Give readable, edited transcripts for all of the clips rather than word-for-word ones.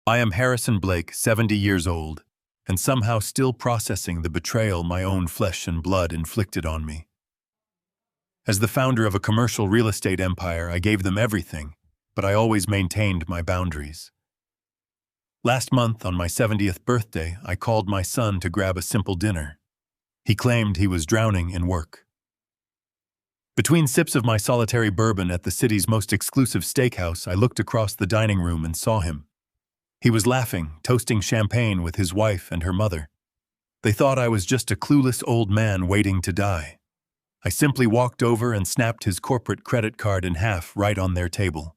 I am Harrison Blake, 70 years old, and somehow still processing the betrayal my own flesh and blood inflicted on me. As the founder of a commercial real estate empire, I gave them everything, but I always maintained my boundaries. Last month, on my 70th birthday, I called my son to grab a simple dinner. He claimed he was drowning in work. Between sips of my solitary bourbon at the city's most exclusive steakhouse, I looked across the dining room and saw him. He was laughing, toasting champagne with his wife and her mother. They thought I was just a clueless old man waiting to die. I simply walked over and snapped his corporate credit card in half right on their table.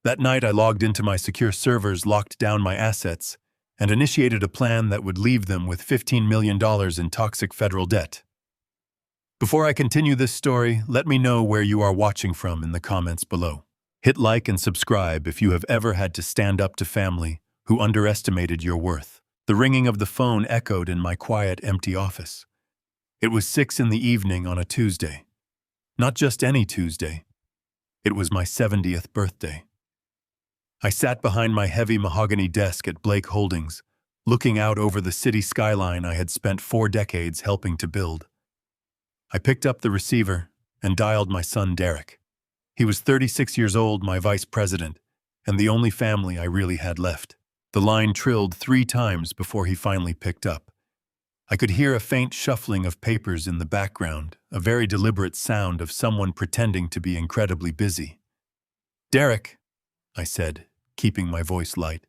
That night I logged into my secure servers, locked down my assets, and initiated a plan that would leave them with $15 million in toxic federal debt. Before I continue this story, let me know where you are watching from in the comments below. Hit like and subscribe if you have ever had to stand up to family who underestimated your worth. The ringing of the phone echoed in my quiet, empty office. It was 6 p.m. on a Tuesday. Not just any Tuesday. It was my 70th birthday. I sat behind my heavy mahogany desk at Blake Holdings, looking out over the city skyline I had spent 4 decades helping to build. I picked up the receiver and dialed my son Derek. He was 36 years old, my vice president, and the only family I really had left. The line trilled 3 times before he finally picked up. I could hear a faint shuffling of papers in the background, a very deliberate sound of someone pretending to be incredibly busy. "Derek," I said, keeping my voice light.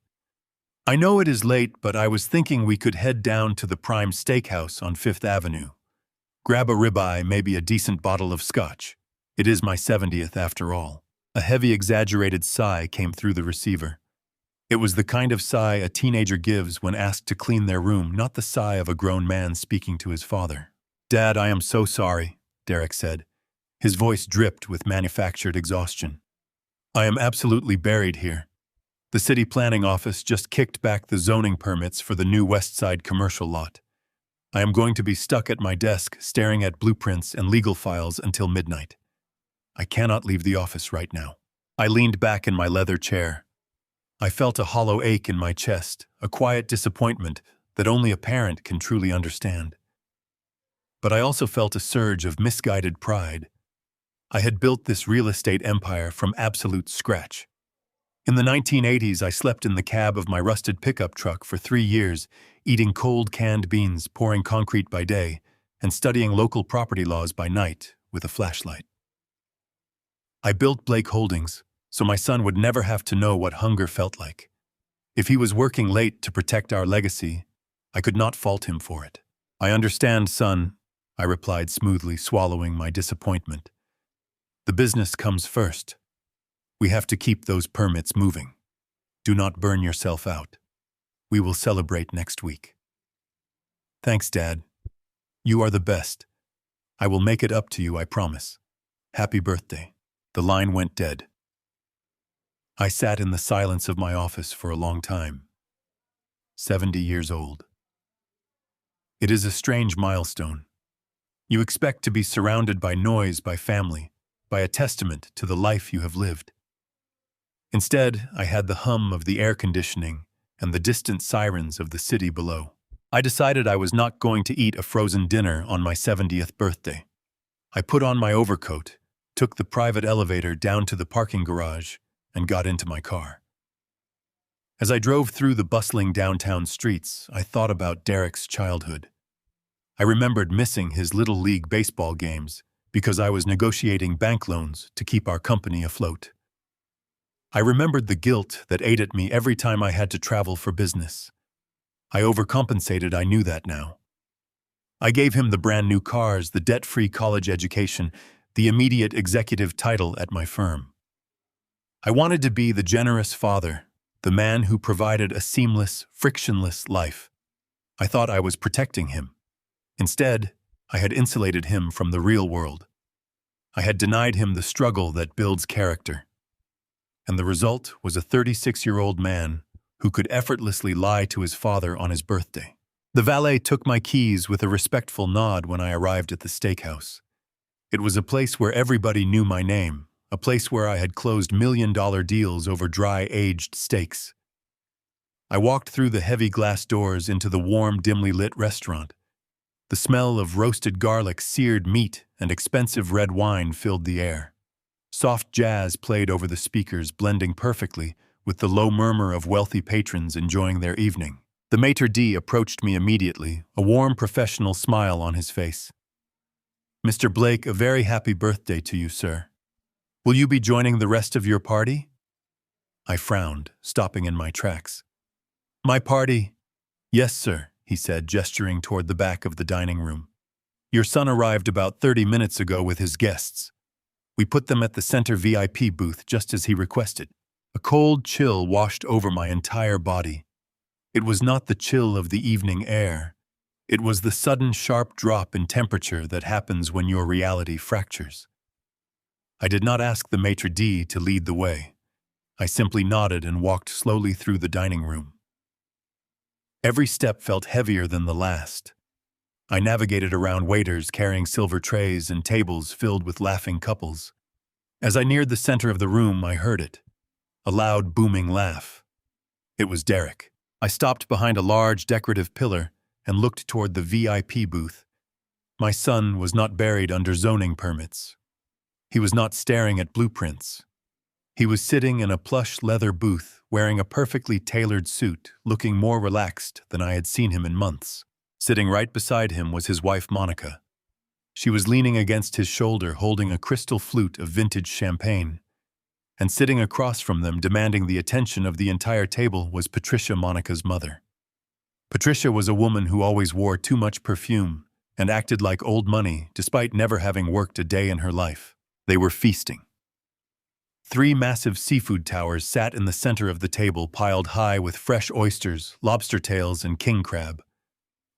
"I know it is late, but I was thinking we could head down to the Prime Steakhouse on 5th Avenue. Grab a ribeye, maybe a decent bottle of scotch. It is my 70th after all." A heavy, exaggerated sigh came through the receiver. It was the kind of sigh a teenager gives when asked to clean their room, not the sigh of a grown man speaking to his father. "Dad, I am so sorry," Derek said. His voice dripped with manufactured exhaustion. "I am absolutely buried here. The city planning office just kicked back the zoning permits for the new West Side commercial lot. I am going to be stuck at my desk staring at blueprints and legal files until midnight. I cannot leave the office right now." I leaned back in my leather chair. I felt a hollow ache in my chest, a quiet disappointment that only a parent can truly understand. But I also felt a surge of misguided pride. I had built this real estate empire from absolute scratch. In the 1980s, I slept in the cab of my rusted pickup truck for 3 years, eating cold canned beans, pouring concrete by day, and studying local property laws by night with a flashlight. I built Blake Holdings so my son would never have to know what hunger felt like. If he was working late to protect our legacy, I could not fault him for it. "I understand, son," I replied smoothly, swallowing my disappointment. "The business comes first. We have to keep those permits moving. Do not burn yourself out. We will celebrate next week." "Thanks, Dad. You are the best. I will make it up to you, I promise. Happy birthday." The line went dead. I sat in the silence of my office for a long time. 70 years old. It is a strange milestone. You expect to be surrounded by noise, by family, by a testament to the life you have lived. Instead, I had the hum of the air conditioning and the distant sirens of the city below. I decided I was not going to eat a frozen dinner on my 70th birthday. I put on my overcoat, took the private elevator down to the parking garage, and got into my car. As I drove through the bustling downtown streets, I thought about Derek's childhood. I remembered missing his Little League baseball games because I was negotiating bank loans to keep our company afloat. I remembered the guilt that ate at me every time I had to travel for business. I overcompensated, I knew that now. I gave him the brand new cars, the debt-free college education, the immediate executive title at my firm. I wanted to be the generous father, the man who provided a seamless, frictionless life. I thought I was protecting him. Instead, I had insulated him from the real world. I had denied him the struggle that builds character. And the result was a 36-year-old man who could effortlessly lie to his father on his birthday. The valet took my keys with a respectful nod when I arrived at the steakhouse. It was a place where everybody knew my name, a place where I had closed million-dollar deals over dry, aged steaks. I walked through the heavy glass doors into the warm, dimly lit restaurant. The smell of roasted garlic, seared meat, and expensive red wine filled the air. Soft jazz played over the speakers, blending perfectly with the low murmur of wealthy patrons enjoying their evening. The maitre d' approached me immediately, a warm professional smile on his face. "Mr. Blake, a very happy birthday to you, sir. Will you be joining the rest of your party?" I frowned, stopping in my tracks. "My party?" "Yes, sir," he said, gesturing toward the back of the dining room. "Your son arrived about 30 minutes ago with his guests. We put them at the center VIP booth just as he requested." A cold chill washed over my entire body. It was not the chill of the evening air. It was the sudden sharp drop in temperature that happens when your reality fractures. I did not ask the maitre d' to lead the way. I simply nodded and walked slowly through the dining room. Every step felt heavier than the last. I navigated around waiters carrying silver trays and tables filled with laughing couples. As I neared the center of the room, I heard it. A loud, booming laugh. It was Derek. I stopped behind a large, decorative pillar and looked toward the VIP booth. My son was not buried under zoning permits. He was not staring at blueprints. He was sitting in a plush leather booth, wearing a perfectly tailored suit, looking more relaxed than I had seen him in months. Sitting right beside him was his wife, Monica. She was leaning against his shoulder, holding a crystal flute of vintage champagne. And sitting across from them, demanding the attention of the entire table, was Patricia, Monica's mother. Patricia was a woman who always wore too much perfume and acted like old money, despite never having worked a day in her life. They were feasting. 3 massive seafood towers sat in the center of the table, piled high with fresh oysters, lobster tails, and king crab.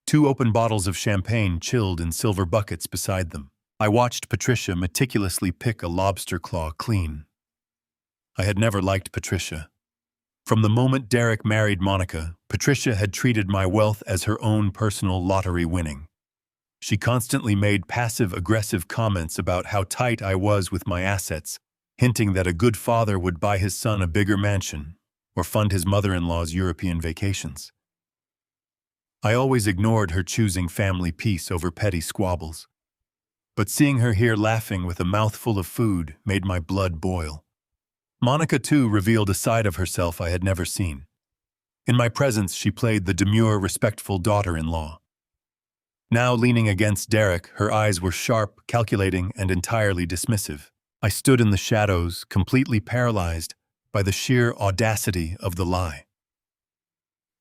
2 open bottles of champagne chilled in silver buckets beside them. I watched Patricia meticulously pick a lobster claw clean. I had never liked Patricia. From the moment Derek married Monica, Patricia had treated my wealth as her own personal lottery winning. She constantly made passive-aggressive comments about how tight I was with my assets, hinting that a good father would buy his son a bigger mansion or fund his mother-in-law's European vacations. I always ignored her, choosing family peace over petty squabbles. But seeing her here laughing with a mouthful of food made my blood boil. Monica, too, revealed a side of herself I had never seen. In my presence, she played the demure, respectful daughter-in-law. Now leaning against Derek, her eyes were sharp, calculating, and entirely dismissive. I stood in the shadows, completely paralyzed by the sheer audacity of the lie.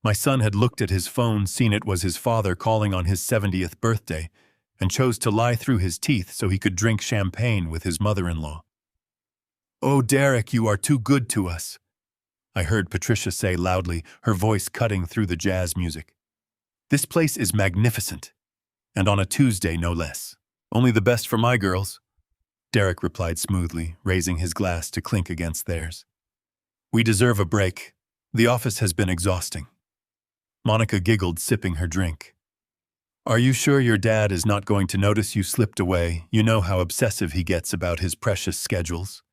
My son had looked at his phone, seen it was his father calling on his 70th birthday, and chose to lie through his teeth so he could drink champagne with his mother-in-law. "Oh, Derek, you are too good to us," I heard Patricia say loudly, her voice cutting through the jazz music. "This place is magnificent, and on a Tuesday, no less. Only the best for my girls," Derek replied smoothly, raising his glass to clink against theirs. "We deserve a break. The office has been exhausting." Monica giggled, sipping her drink. "Are you sure your dad is not going to notice you slipped away? You know how obsessive he gets about his precious schedules."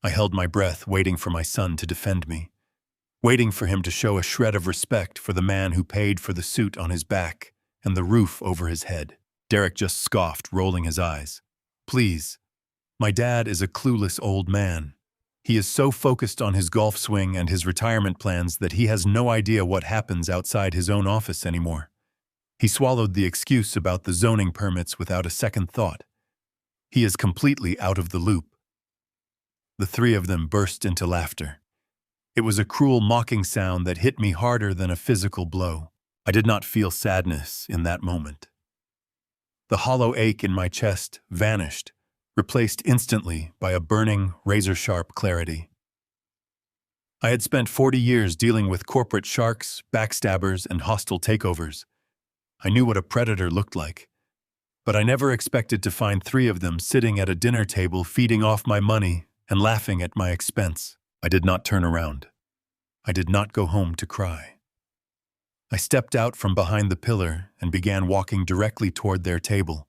I held my breath, waiting for my son to defend me, waiting for him to show a shred of respect for the man who paid for the suit on his back and the roof over his head. Derek just scoffed, rolling his eyes. "Please, my dad is a clueless old man. He is so focused on his golf swing and his retirement plans that he has no idea what happens outside his own office anymore." He swallowed the excuse about the zoning permits without a second thought. He is completely out of the loop. The 3 of them burst into laughter. It was a cruel, mocking sound that hit me harder than a physical blow. I did not feel sadness in that moment. The hollow ache in my chest vanished, replaced instantly by a burning, razor-sharp clarity. I had spent 40 years dealing with corporate sharks, backstabbers, and hostile takeovers. I knew what a predator looked like. But I never expected to find 3 of them sitting at a dinner table feeding off my money and laughing at my expense. I did not turn around. I did not go home to cry. I stepped out from behind the pillar and began walking directly toward their table.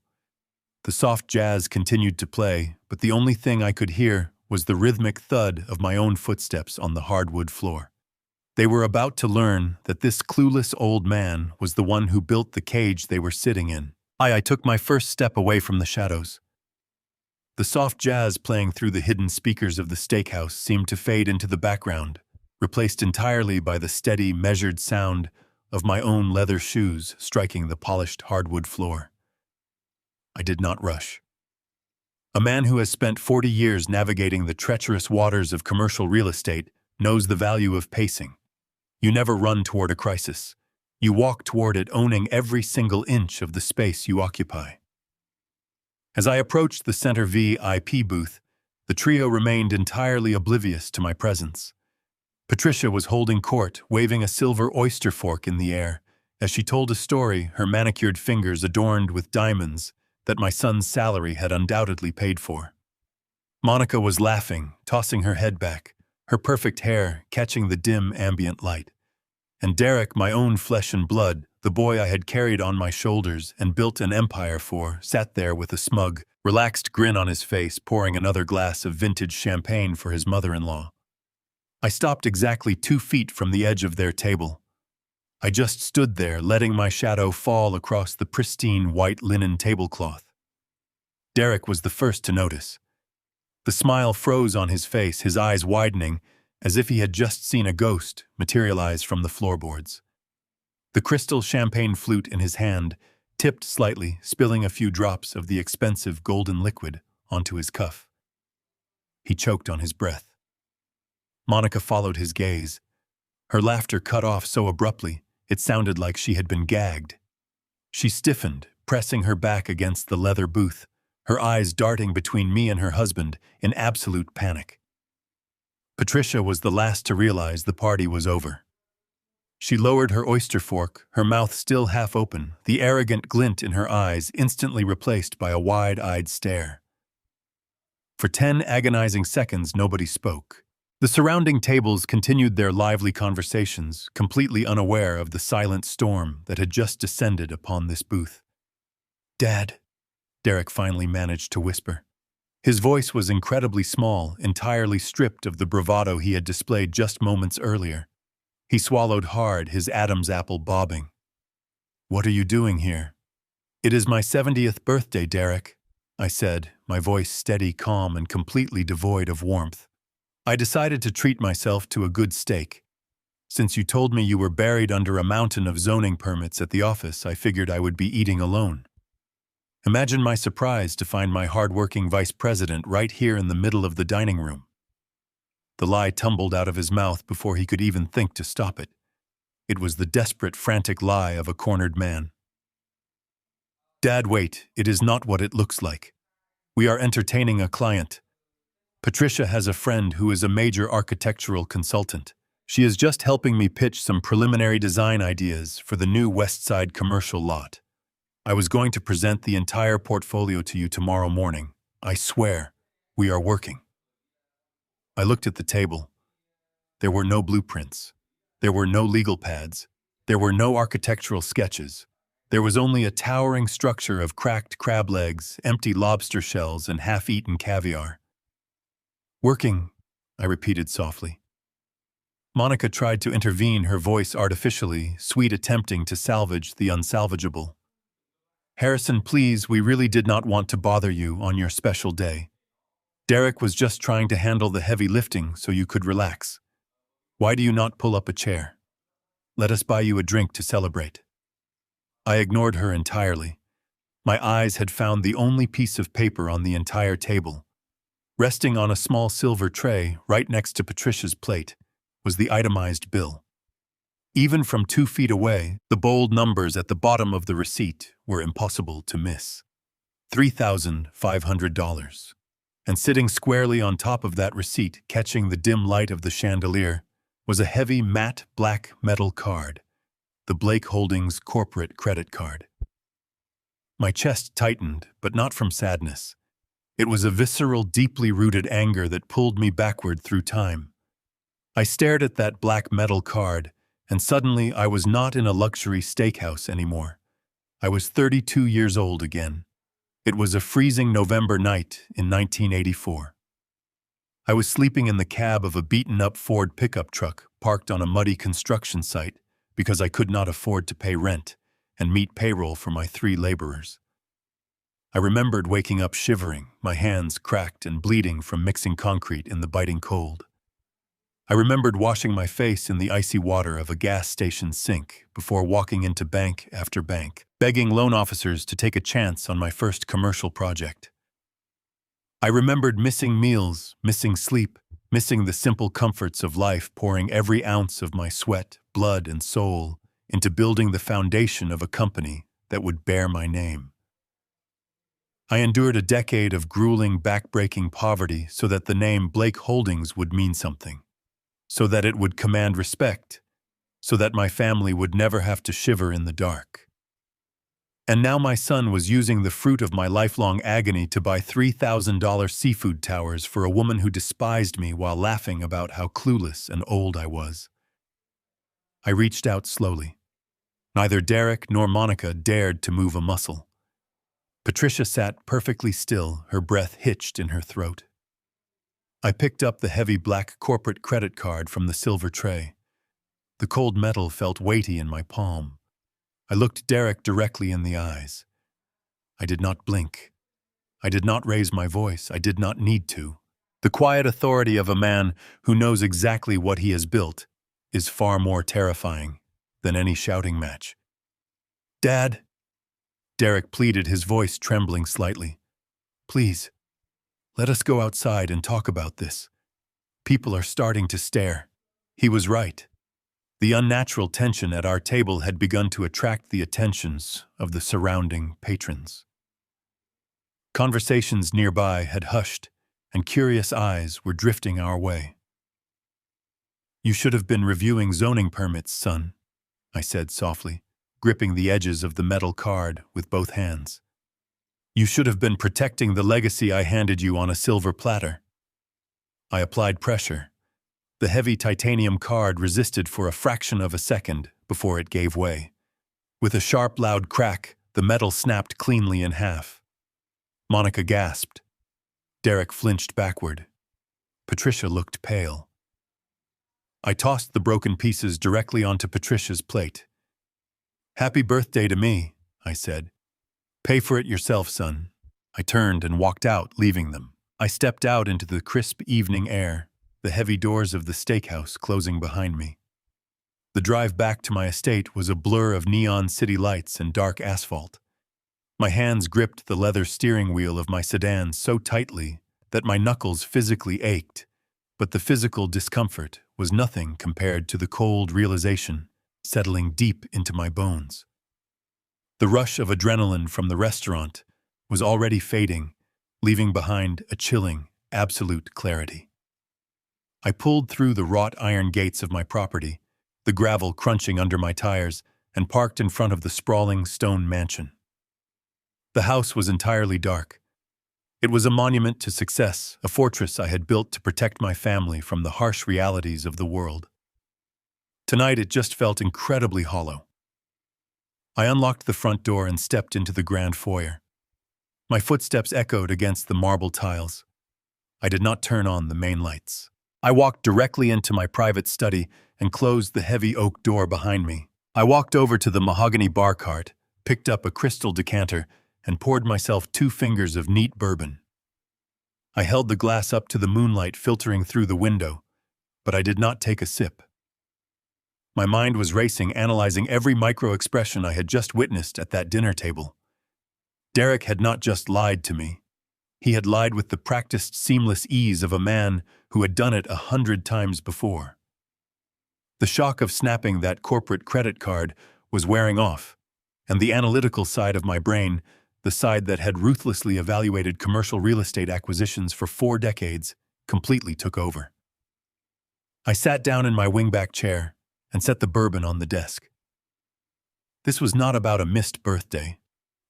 The soft jazz continued to play, but the only thing I could hear was the rhythmic thud of my own footsteps on the hardwood floor. They were about to learn that this clueless old man was the one who built the cage they were sitting in. I took my first step away from the shadows. The soft jazz playing through the hidden speakers of the steakhouse seemed to fade into the background, replaced entirely by the steady, measured sound of my own leather shoes striking the polished hardwood floor. I did not rush. A man who has spent 40 years navigating the treacherous waters of commercial real estate knows the value of pacing. You never run toward a crisis. You walk toward it owning every single inch of the space you occupy. As I approached the center VIP booth, the trio remained entirely oblivious to my presence. Patricia was holding court, waving a silver oyster fork in the air, as she told a story, her manicured fingers adorned with diamonds that my son's salary had undoubtedly paid for. Monica was laughing, tossing her head back, her perfect hair catching the dim ambient light. And Derek, my own flesh and blood, the boy I had carried on my shoulders and built an empire for, sat there with a smug, relaxed grin on his face, pouring another glass of vintage champagne for his mother-in-law. I stopped exactly 2 feet from the edge of their table. I just stood there, letting my shadow fall across the pristine white linen tablecloth. Derek was the first to notice. The smile froze on his face, his eyes widening, as if he had just seen a ghost materialize from the floorboards. The crystal champagne flute in his hand tipped slightly, spilling a few drops of the expensive golden liquid onto his cuff. He choked on his breath. Monica followed his gaze. Her laughter cut off so abruptly, it sounded like she had been gagged. She stiffened, pressing her back against the leather booth, her eyes darting between me and her husband in absolute panic. Patricia was the last to realize the party was over. She lowered her oyster fork, her mouth still half open, the arrogant glint in her eyes instantly replaced by a wide-eyed stare. For 10 agonizing seconds, nobody spoke. The surrounding tables continued their lively conversations, completely unaware of the silent storm that had just descended upon this booth. "Dad," Derek finally managed to whisper. His voice was incredibly small, entirely stripped of the bravado he had displayed just moments earlier. He swallowed hard, his Adam's apple bobbing. "What are you doing here?" "It is my 70th birthday, Derek," I said, my voice steady, calm, and completely devoid of warmth. "I decided to treat myself to a good steak. Since you told me you were buried under a mountain of zoning permits at the office, I figured I would be eating alone." Imagine my surprise to find my hard-working vice president right here in the middle of the dining room. The lie tumbled out of his mouth before he could even think to stop it. It was the desperate, frantic lie of a cornered man. "Dad, wait, it is not what it looks like. We are entertaining a client. Patricia has a friend who is a major architectural consultant. She is just helping me pitch some preliminary design ideas for the new West Side commercial lot. I was going to present the entire portfolio to you tomorrow morning. I swear, we are working." I looked at the table. There were no blueprints. There were no legal pads. There were no architectural sketches. There was only a towering structure of cracked crab legs, empty lobster shells, and half-eaten caviar. "Working," I repeated softly. Monica tried to intervene, her voice artificially sweet, attempting to salvage the unsalvageable. "Harrison, please, we really did not want to bother you on your special day. Derek was just trying to handle the heavy lifting so you could relax. Why do you not pull up a chair? Let us buy you a drink to celebrate." I ignored her entirely. My eyes had found the only piece of paper on the entire table. Resting on a small silver tray right next to Patricia's plate was the itemized bill. Even from 2 feet away, the bold numbers at the bottom of the receipt were impossible to miss. $3,500. And sitting squarely on top of that receipt, catching the dim light of the chandelier, was a heavy matte black metal card, the Blake Holdings corporate credit card. My chest tightened, but not from sadness. It was a visceral, deeply rooted anger that pulled me backward through time. I stared at that black metal card, and suddenly I was not in a luxury steakhouse anymore. I was 32 years old again. It was a freezing November night in 1984. I was sleeping in the cab of a beaten-up Ford pickup truck parked on a muddy construction site because I could not afford to pay rent and meet payroll for my 3 laborers. I remembered waking up shivering, my hands cracked and bleeding from mixing concrete in the biting cold. I remembered washing my face in the icy water of a gas station sink before walking into bank after bank, begging loan officers to take a chance on my first commercial project. I remembered missing meals, missing sleep, missing the simple comforts of life, pouring every ounce of my sweat, blood, and soul into building the foundation of a company that would bear my name. I endured a decade of grueling, back-breaking poverty so that the name Blake Holdings would mean something, so that it would command respect, so that my family would never have to shiver in the dark. And now my son was using the fruit of my lifelong agony to buy $3,000 seafood towers for a woman who despised me while laughing about how clueless and old I was. I reached out slowly. Neither Derek nor Monica dared to move a muscle. Patricia sat perfectly still, her breath hitched in her throat. I picked up the heavy black corporate credit card from the silver tray. The cold metal felt weighty in my palm. I looked Derek directly in the eyes. I did not blink. I did not raise my voice. I did not need to. The quiet authority of a man who knows exactly what he has built is far more terrifying than any shouting match. "Dad," Derek pleaded, his voice trembling slightly. "Please, let us go outside and talk about this. People are starting to stare." He was right. The unnatural tension at our table had begun to attract the attentions of the surrounding patrons. Conversations nearby had hushed, and curious eyes were drifting our way. "You should have been reviewing zoning permits, son," I said softly, gripping the edges of the metal card with both hands. "You should have been protecting the legacy I handed you on a silver platter." I applied pressure. The heavy titanium card resisted for a fraction of a second before it gave way. With a sharp, loud crack, the metal snapped cleanly in half. Monica gasped. Derek flinched backward. Patricia looked pale. I tossed the broken pieces directly onto Patricia's plate. "Happy birthday to me," I said. "Pay for it yourself, son." I turned and walked out, leaving them. I stepped out into the crisp evening air, the heavy doors of the steakhouse closing behind me. The drive back to my estate was a blur of neon city lights and dark asphalt. My hands gripped the leather steering wheel of my sedan so tightly that my knuckles physically ached, but the physical discomfort was nothing compared to the cold realization settling deep into my bones. The rush of adrenaline from the restaurant was already fading, leaving behind a chilling, absolute clarity. I pulled through the wrought iron gates of my property, the gravel crunching under my tires, and parked in front of the sprawling stone mansion. The house was entirely dark. It was a monument to success, a fortress I had built to protect my family from the harsh realities of the world. Tonight it just felt incredibly hollow. I unlocked the front door and stepped into the grand foyer. My footsteps echoed against the marble tiles. I did not turn on the main lights. I walked directly into my private study and closed the heavy oak door behind me. I walked over to the mahogany bar cart, picked up a crystal decanter, and poured myself 2 fingers of neat bourbon. I held the glass up to the moonlight filtering through the window, but I did not take a sip. My mind was racing, analyzing every micro-expression I had just witnessed at that dinner table. Derek had not just lied to me. He had lied with the practiced, seamless ease of a man who had done it 100 times before. The shock of snapping that corporate credit card was wearing off, and the analytical side of my brain, the side that had ruthlessly evaluated commercial real estate acquisitions for 4 decades, completely took over. I sat down in my wingback chair and set the bourbon on the desk. This was not about a missed birthday.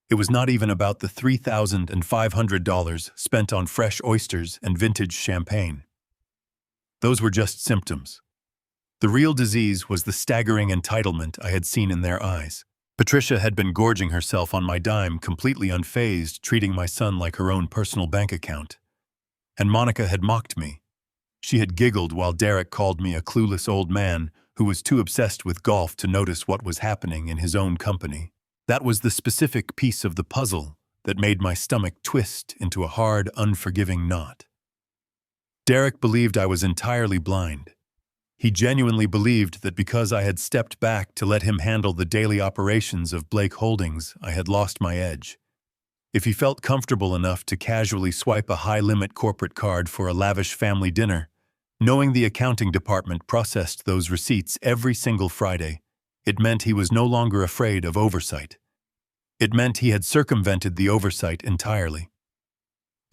It was not even about the $3,500 spent on fresh oysters and vintage champagne. Those were just symptoms. The real disease was the staggering entitlement I had seen in their eyes. Patricia had been gorging herself on my dime, completely unfazed, treating my son like her own personal bank account. And Monica had mocked me. She had giggled while Derek called me a clueless old man who was too obsessed with golf to notice what was happening in his own company. That was the specific piece of the puzzle that made my stomach twist into a hard, unforgiving knot. Derek believed I was entirely blind. He genuinely believed that because I had stepped back to let him handle the daily operations of Blake Holdings, I had lost my edge. If he felt comfortable enough to casually swipe a high-limit corporate card for a lavish family dinner, knowing the accounting department processed those receipts every single Friday, it meant he was no longer afraid of oversight. It meant he had circumvented the oversight entirely.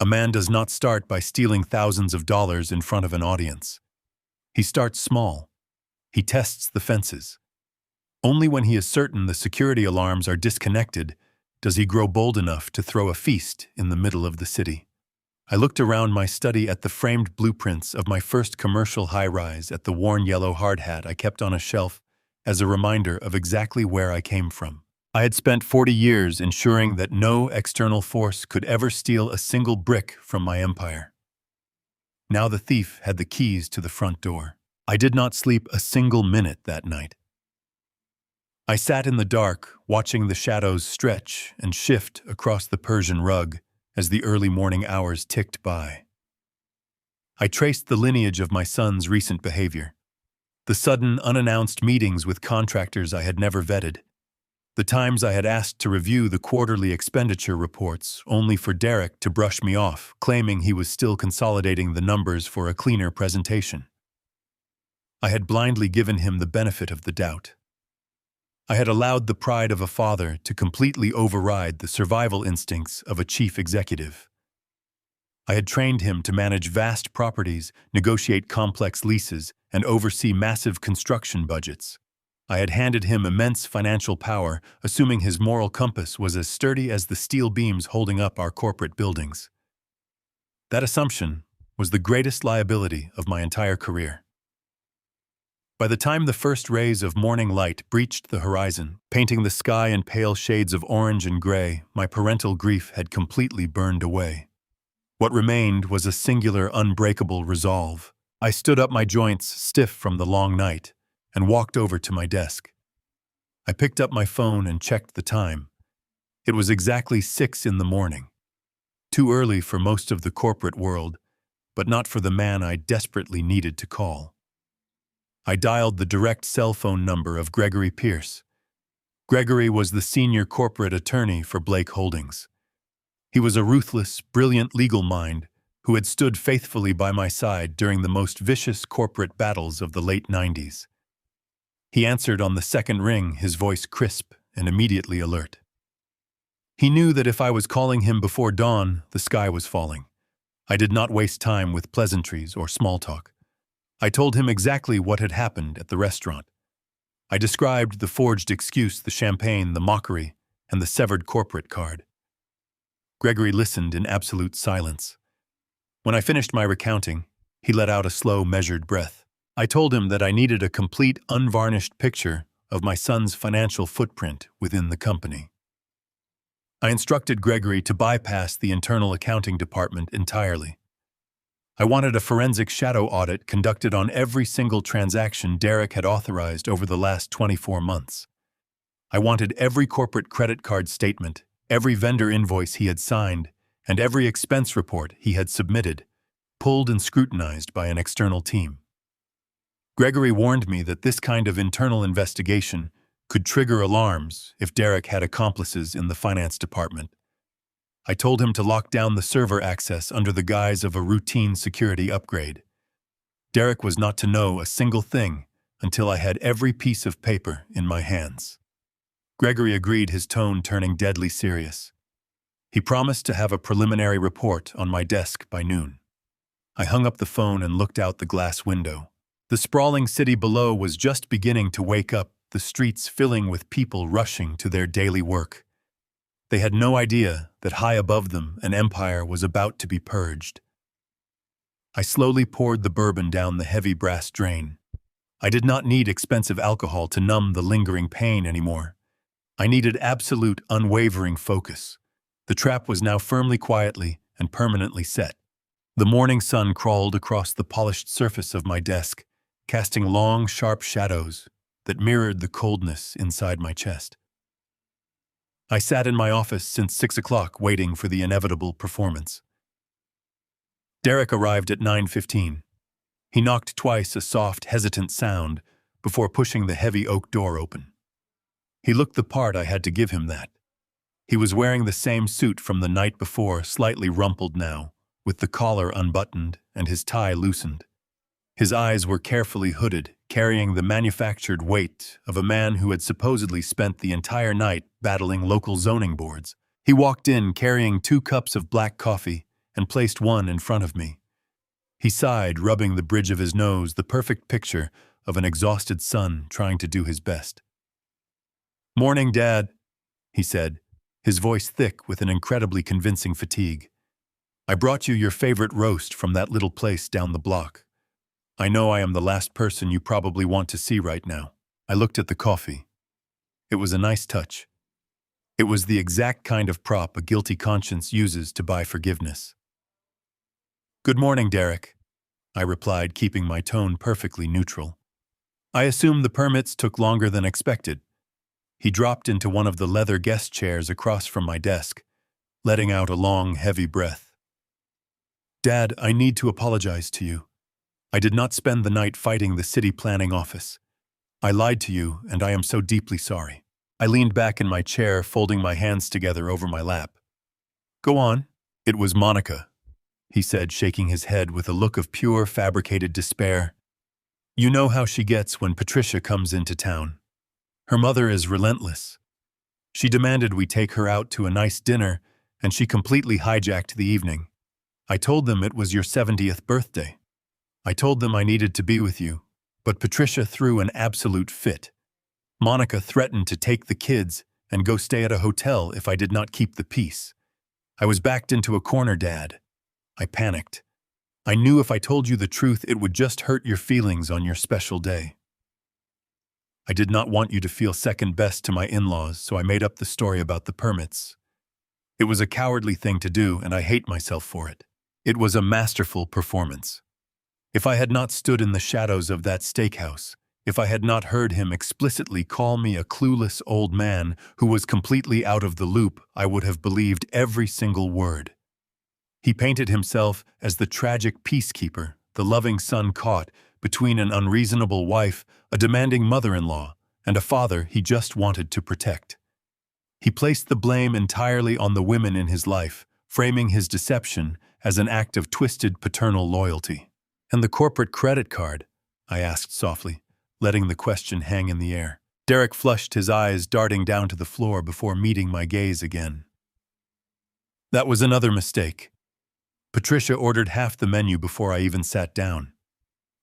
A man does not start by stealing thousands of dollars in front of an audience. He starts small. He tests the fences. Only when he is certain the security alarms are disconnected does he grow bold enough to throw a feast in the middle of the city. I looked around my study at the framed blueprints of my first commercial high-rise, at the worn yellow hard hat I kept on a shelf as a reminder of exactly where I came from. I had spent 40 years ensuring that no external force could ever steal a single brick from my empire. Now the thief had the keys to the front door. I did not sleep a single minute that night. I sat in the dark, watching the shadows stretch and shift across the Persian rug as the early morning hours ticked by. I traced the lineage of my son's recent behavior. The sudden, unannounced meetings with contractors I had never vetted. The times I had asked to review the quarterly expenditure reports, only for Derek to brush me off, claiming he was still consolidating the numbers for a cleaner presentation. I had blindly given him the benefit of the doubt. I had allowed the pride of a father to completely override the survival instincts of a chief executive. I had trained him to manage vast properties, negotiate complex leases, and oversee massive construction budgets. I had handed him immense financial power, assuming his moral compass was as sturdy as the steel beams holding up our corporate buildings. That assumption was the greatest liability of my entire career. By the time the first rays of morning light breached the horizon, painting the sky in pale shades of orange and gray, my parental grief had completely burned away. What remained was a singular, unbreakable resolve. I stood up, my joints stiff from the long night, and walked over to my desk. I picked up my phone and checked the time. It was exactly 6 in the morning. Too early for most of the corporate world, but not for the man I desperately needed to call. I dialed the direct cell phone number of Gregory Pierce. Gregory was the senior corporate attorney for Blake Holdings. He was a ruthless, brilliant legal mind who had stood faithfully by my side during the most vicious corporate battles of the late 90s. He answered on the second ring, his voice crisp and immediately alert. He knew that if I was calling him before dawn, the sky was falling. I did not waste time with pleasantries or small talk. I told him exactly what had happened at the restaurant. I described the forged excuse, the champagne, the mockery, and the severed corporate card. Gregory listened in absolute silence. When I finished my recounting, he let out a slow, measured breath. I told him that I needed a complete, unvarnished picture of my son's financial footprint within the company. I instructed Gregory to bypass the internal accounting department entirely. I wanted a forensic shadow audit conducted on every single transaction Derek had authorized over the last 24 months. I wanted every corporate credit card statement, every vendor invoice he had signed, and every expense report he had submitted, pulled and scrutinized by an external team. Gregory warned me that this kind of internal investigation could trigger alarms if Derek had accomplices in the finance department. I told him to lock down the server access under the guise of a routine security upgrade. Derek was not to know a single thing until I had every piece of paper in my hands. Gregory agreed, his tone turning deadly serious. He promised to have a preliminary report on my desk by noon. I hung up the phone and looked out the glass window. The sprawling city below was just beginning to wake up, the streets filling with people rushing to their daily work. They had no idea that high above them an empire was about to be purged. I slowly poured the bourbon down the heavy brass drain. I did not need expensive alcohol to numb the lingering pain anymore. I needed absolute, unwavering focus. The trap was now firmly, quietly, and permanently set. The morning sun crawled across the polished surface of my desk, casting long, sharp shadows that mirrored the coldness inside my chest. I sat in my office since 6 o'clock waiting for the inevitable performance. Derek arrived at 9:15. He knocked twice, a soft, hesitant sound, before pushing the heavy oak door open. He looked the part. I had to give him that. He was wearing the same suit from the night before, slightly rumpled now, with the collar unbuttoned and his tie loosened. His eyes were carefully hooded, carrying the manufactured weight of a man who had supposedly spent the entire night battling local zoning boards. He walked in carrying 2 cups of black coffee and placed one in front of me. He sighed, rubbing the bridge of his nose, the perfect picture of an exhausted son trying to do his best. "Morning, Dad," he said, his voice thick with an incredibly convincing fatigue. "I brought you your favorite roast from that little place down the block. I know I am the last person you probably want to see right now." I looked at the coffee. It was a nice touch. It was the exact kind of prop a guilty conscience uses to buy forgiveness. "Good morning, Derek," I replied, keeping my tone perfectly neutral. "I assume the permits took longer than expected." He dropped into one of the leather guest chairs across from my desk, letting out a long, heavy breath. "Dad, I need to apologize to you. I did not spend the night fighting the city planning office. I lied to you, and I am so deeply sorry." I leaned back in my chair, folding my hands together over my lap. "Go on." "It was Monica," he said, shaking his head with a look of pure, fabricated despair. "You know how she gets when Patricia comes into town. Her mother is relentless. She demanded we take her out to a nice dinner, and she completely hijacked the evening. I told them it was your 70th birthday. I told them I needed to be with you, but Patricia threw an absolute fit. Monica threatened to take the kids and go stay at a hotel if I did not keep the peace. I was backed into a corner, Dad. I panicked. I knew if I told you the truth, it would just hurt your feelings on your special day. I did not want you to feel second best to my in-laws, so I made up the story about the permits. It was a cowardly thing to do, and I hate myself for it. It was a masterful performance. If I had not stood in the shadows of that steakhouse, if I had not heard him explicitly call me a clueless old man who was completely out of the loop, I would have believed every single word. He painted himself as the tragic peacekeeper, the loving son caught between an unreasonable wife, a demanding mother-in-law, and a father he just wanted to protect. He placed the blame entirely on the women in his life, framing his deception as an act of twisted paternal loyalty. "And the corporate credit card?" I asked softly, letting the question hang in the air. Derek flushed, his eyes darting down to the floor before meeting my gaze again. "That was another mistake. Patricia ordered half the menu before I even sat down.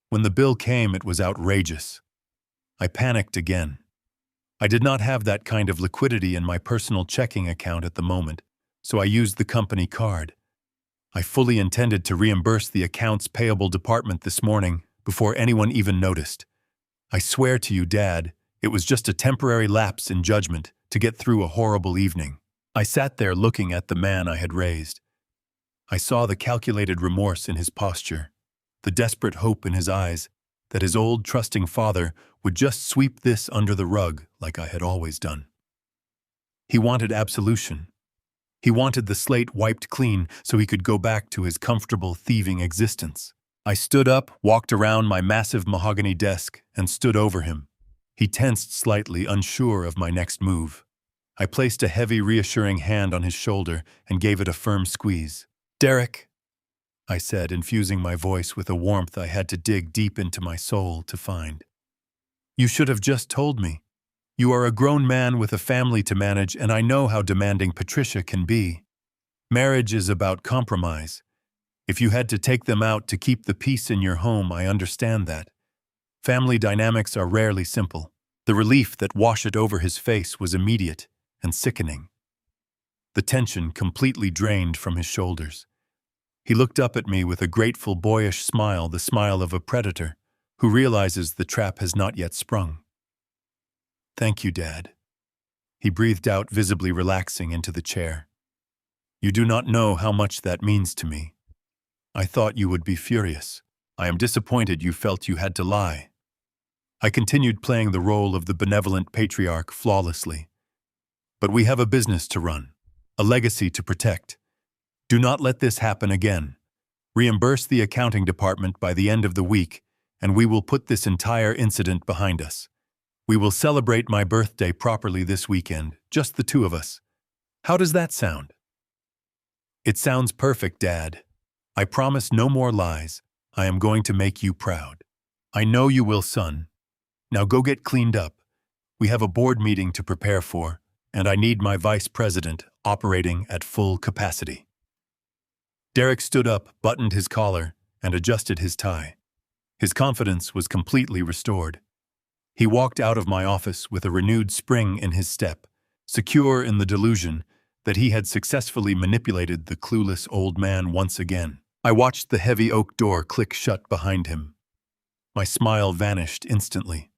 When the bill came, it was outrageous. I panicked again. I did not have that kind of liquidity in my personal checking account at the moment, so I used the company card. I fully intended to reimburse the accounts payable department this morning before anyone even noticed. I swear to you, Dad, it was just a temporary lapse in judgment to get through a horrible evening." I sat there looking at the man I had raised. I saw the calculated remorse in his posture, the desperate hope in his eyes that his old trusting father would just sweep this under the rug like I had always done. He wanted absolution. He wanted the slate wiped clean so he could go back to his comfortable thieving existence. I stood up, walked around my massive mahogany desk, and stood over him. He tensed slightly, unsure of my next move. I placed a heavy, reassuring hand on his shoulder and gave it a firm squeeze. "Derek," I said, infusing my voice with a warmth I had to dig deep into my soul to find. "You should have just told me. You are a grown man with a family to manage, and I know how demanding Patricia can be. Marriage is about compromise. If you had to take them out to keep the peace in your home, I understand that. Family dynamics are rarely simple." The relief that washed over his face was immediate and sickening. The tension completely drained from his shoulders. He looked up at me with a grateful, boyish smile, the smile of a predator who realizes the trap has not yet sprung. "Thank you, Dad." He breathed out, visibly relaxing into the chair. "You do not know how much that means to me. I thought you would be furious. I am disappointed you felt you had to lie. I continued playing the role of the benevolent patriarch flawlessly. But we have a business to run, a legacy to protect. Do not let this happen again. Reimburse the accounting department by the end of the week, and we will put this entire incident behind us. We will celebrate my birthday properly this weekend, just the two of us. How does that sound? It sounds perfect, Dad. I promise no more lies. I am going to make you proud. I know you will, son. Now go get cleaned up. We have a board meeting to prepare for, and I need my vice president operating at full capacity. Derek stood up, buttoned his collar, and adjusted his tie. His confidence was completely restored. He walked out of my office with a renewed spring in his step, secure in the delusion that he had successfully manipulated the clueless old man once again. I watched the heavy oak door click shut behind him. My smile vanished instantly.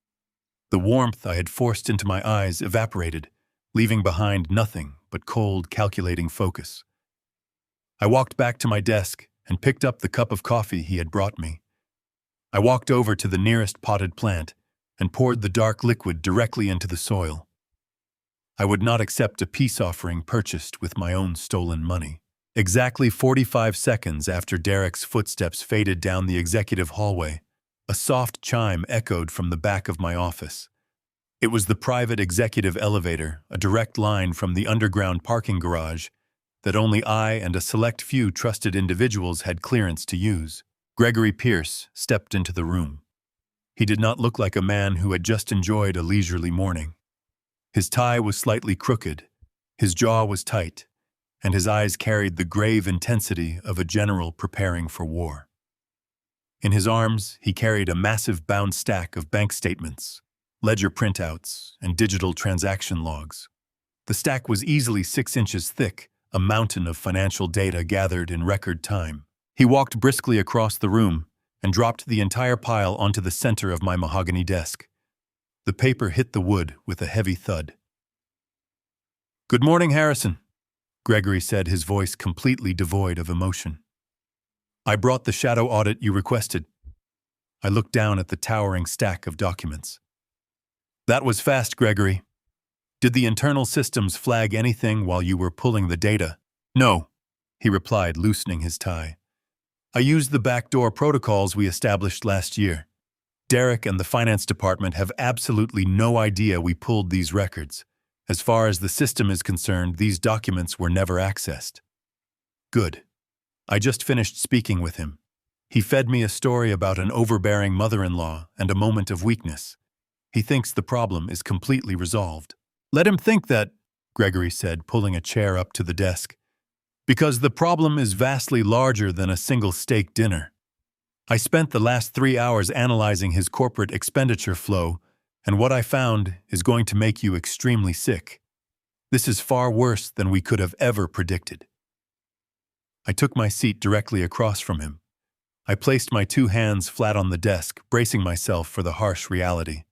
The warmth I had forced into my eyes evaporated, leaving behind nothing but cold, calculating focus. I walked back to my desk and picked up the cup of coffee he had brought me. I walked over to the nearest potted plant and poured the dark liquid directly into the soil. I would not accept a peace offering purchased with my own stolen money. Exactly 45 seconds after Derek's footsteps faded down the executive hallway, a soft chime echoed from the back of my office. It was the private executive elevator, a direct line from the underground parking garage that only I and a select few trusted individuals had clearance to use. Gregory Pierce stepped into the room. He did not look like a man who had just enjoyed a leisurely morning. His tie was slightly crooked, his jaw was tight, and his eyes carried the grave intensity of a general preparing for war. In his arms, he carried a massive bound stack of bank statements, ledger printouts, and digital transaction logs. The stack was easily 6 inches thick, a mountain of financial data gathered in record time. He walked briskly across the room and dropped the entire pile onto the center of my mahogany desk. The paper hit the wood with a heavy thud. "Good morning, Harrison," Gregory said, his voice completely devoid of emotion. "I brought the shadow audit you requested." I looked down at the towering stack of documents. "That was fast, Gregory. Did the internal systems flag anything while you were pulling the data?" "No," he replied, loosening his tie. "I used the backdoor protocols we established last year. Derek and the finance department have absolutely no idea we pulled these records. As far as the system is concerned, these documents were never accessed." "Good. I just finished speaking with him. He fed me a story about an overbearing mother-in-law and a moment of weakness. He thinks the problem is completely resolved." "Let him think that," Gregory said, pulling a chair up to the desk, "because the problem is vastly larger than a single steak dinner. I spent the last 3 hours analyzing his corporate expenditure flow, and what I found is going to make you extremely sick. This is far worse than we could have ever predicted." I took my seat directly across from him. I placed my 2 hands flat on the desk, bracing myself for the harsh reality.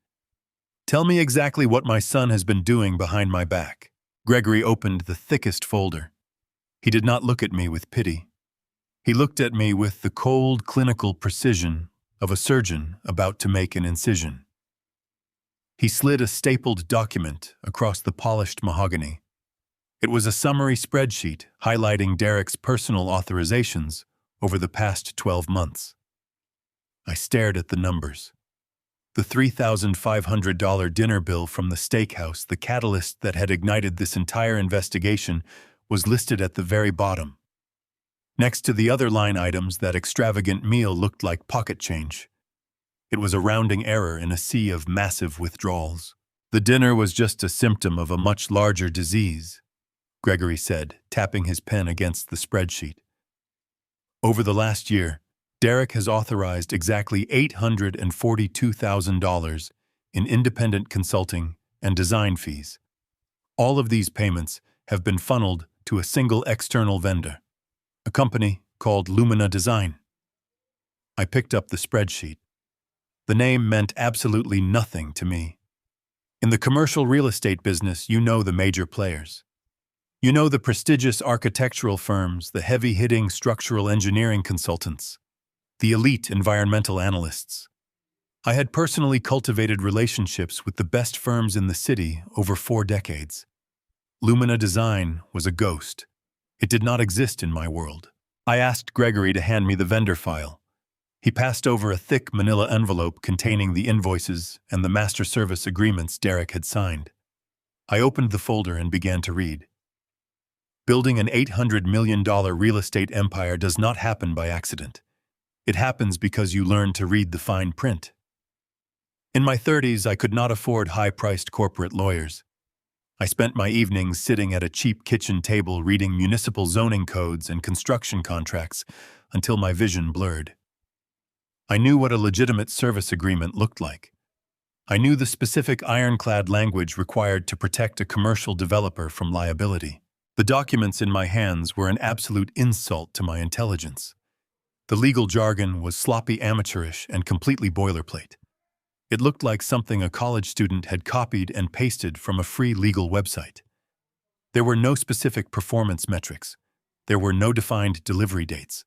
"Tell me exactly what my son has been doing behind my back." Gregory opened the thickest folder. He did not look at me with pity. He looked at me with the cold, clinical precision of a surgeon about to make an incision. He slid a stapled document across the polished mahogany. It was a summary spreadsheet highlighting Derek's personal authorizations over the past 12 months. I stared at the numbers. The $3,500 dinner bill from the steakhouse, the catalyst that had ignited this entire investigation, was listed at the very bottom. Next to the other line items, that extravagant meal looked like pocket change. It was a rounding error in a sea of massive withdrawals. "The dinner was just a symptom of a much larger disease," Gregory said, tapping his pen against the spreadsheet. "Over the last year, Derek has authorized exactly $842,000 in independent consulting and design fees. All of these payments have been funneled to a single external vendor, a company called Lumina Design." I picked up the spreadsheet. The name meant absolutely nothing to me. In the commercial real estate business, you know the major players. You know, the prestigious architectural firms, the heavy-hitting structural engineering consultants, the elite environmental analysts. I had personally cultivated relationships with the best firms in the city over 4 decades. Lumina Design was a ghost. It did not exist in my world. I asked Gregory to hand me the vendor file. He passed over a thick manila envelope containing the invoices and the master service agreements Derek had signed. I opened the folder and began to read. Building an $800 million real estate empire does not happen by accident. It happens because you learn to read the fine print. In my 30s, I could not afford high-priced corporate lawyers. I spent my evenings sitting at a cheap kitchen table reading municipal zoning codes and construction contracts until my vision blurred. I knew what a legitimate service agreement looked like. I knew the specific ironclad language required to protect a commercial developer from liability. The documents in my hands were an absolute insult to my intelligence. The legal jargon was sloppy amateurish and completely boilerplate. It looked like something a college student had copied and pasted from a free legal website. There were no specific performance metrics. There were no defined delivery dates.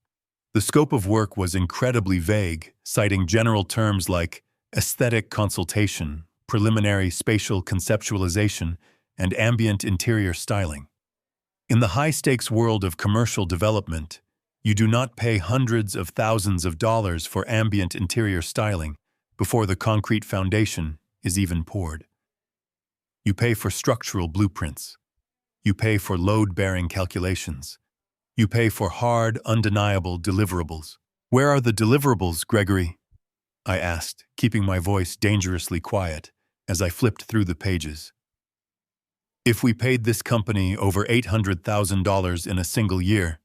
The scope of work was incredibly vague, citing general terms like aesthetic consultation, preliminary spatial conceptualization, and ambient interior styling. In the high-stakes world of commercial development, you do not pay hundreds of thousands of dollars for ambient interior styling before the concrete foundation is even poured. You pay for structural blueprints. You pay for load-bearing calculations. You pay for hard, undeniable deliverables. Where are the deliverables, Gregory? I asked, keeping my voice dangerously quiet as I flipped through the pages. If we paid this company over $800,000 in a single year,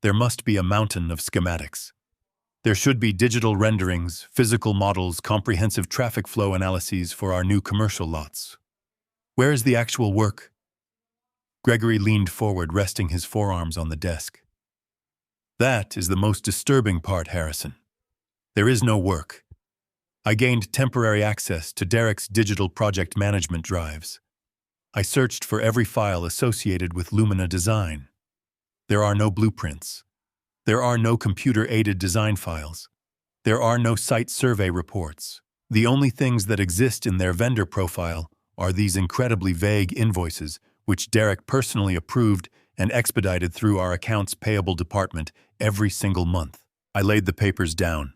there must be a mountain of schematics. There should be digital renderings, physical models, comprehensive traffic flow analyses for our new commercial lots. Where is the actual work? Gregory leaned forward, resting his forearms on the desk. That is the most disturbing part, Harrison. There is no work. I gained temporary access to Derek's digital project management drives. I searched for every file associated with Lumina Design. There are no blueprints. There are no computer-aided design files. There are no site survey reports. The only things that exist in their vendor profile are these incredibly vague invoices, which Derek personally approved and expedited through our accounts payable department every single month. I laid the papers down.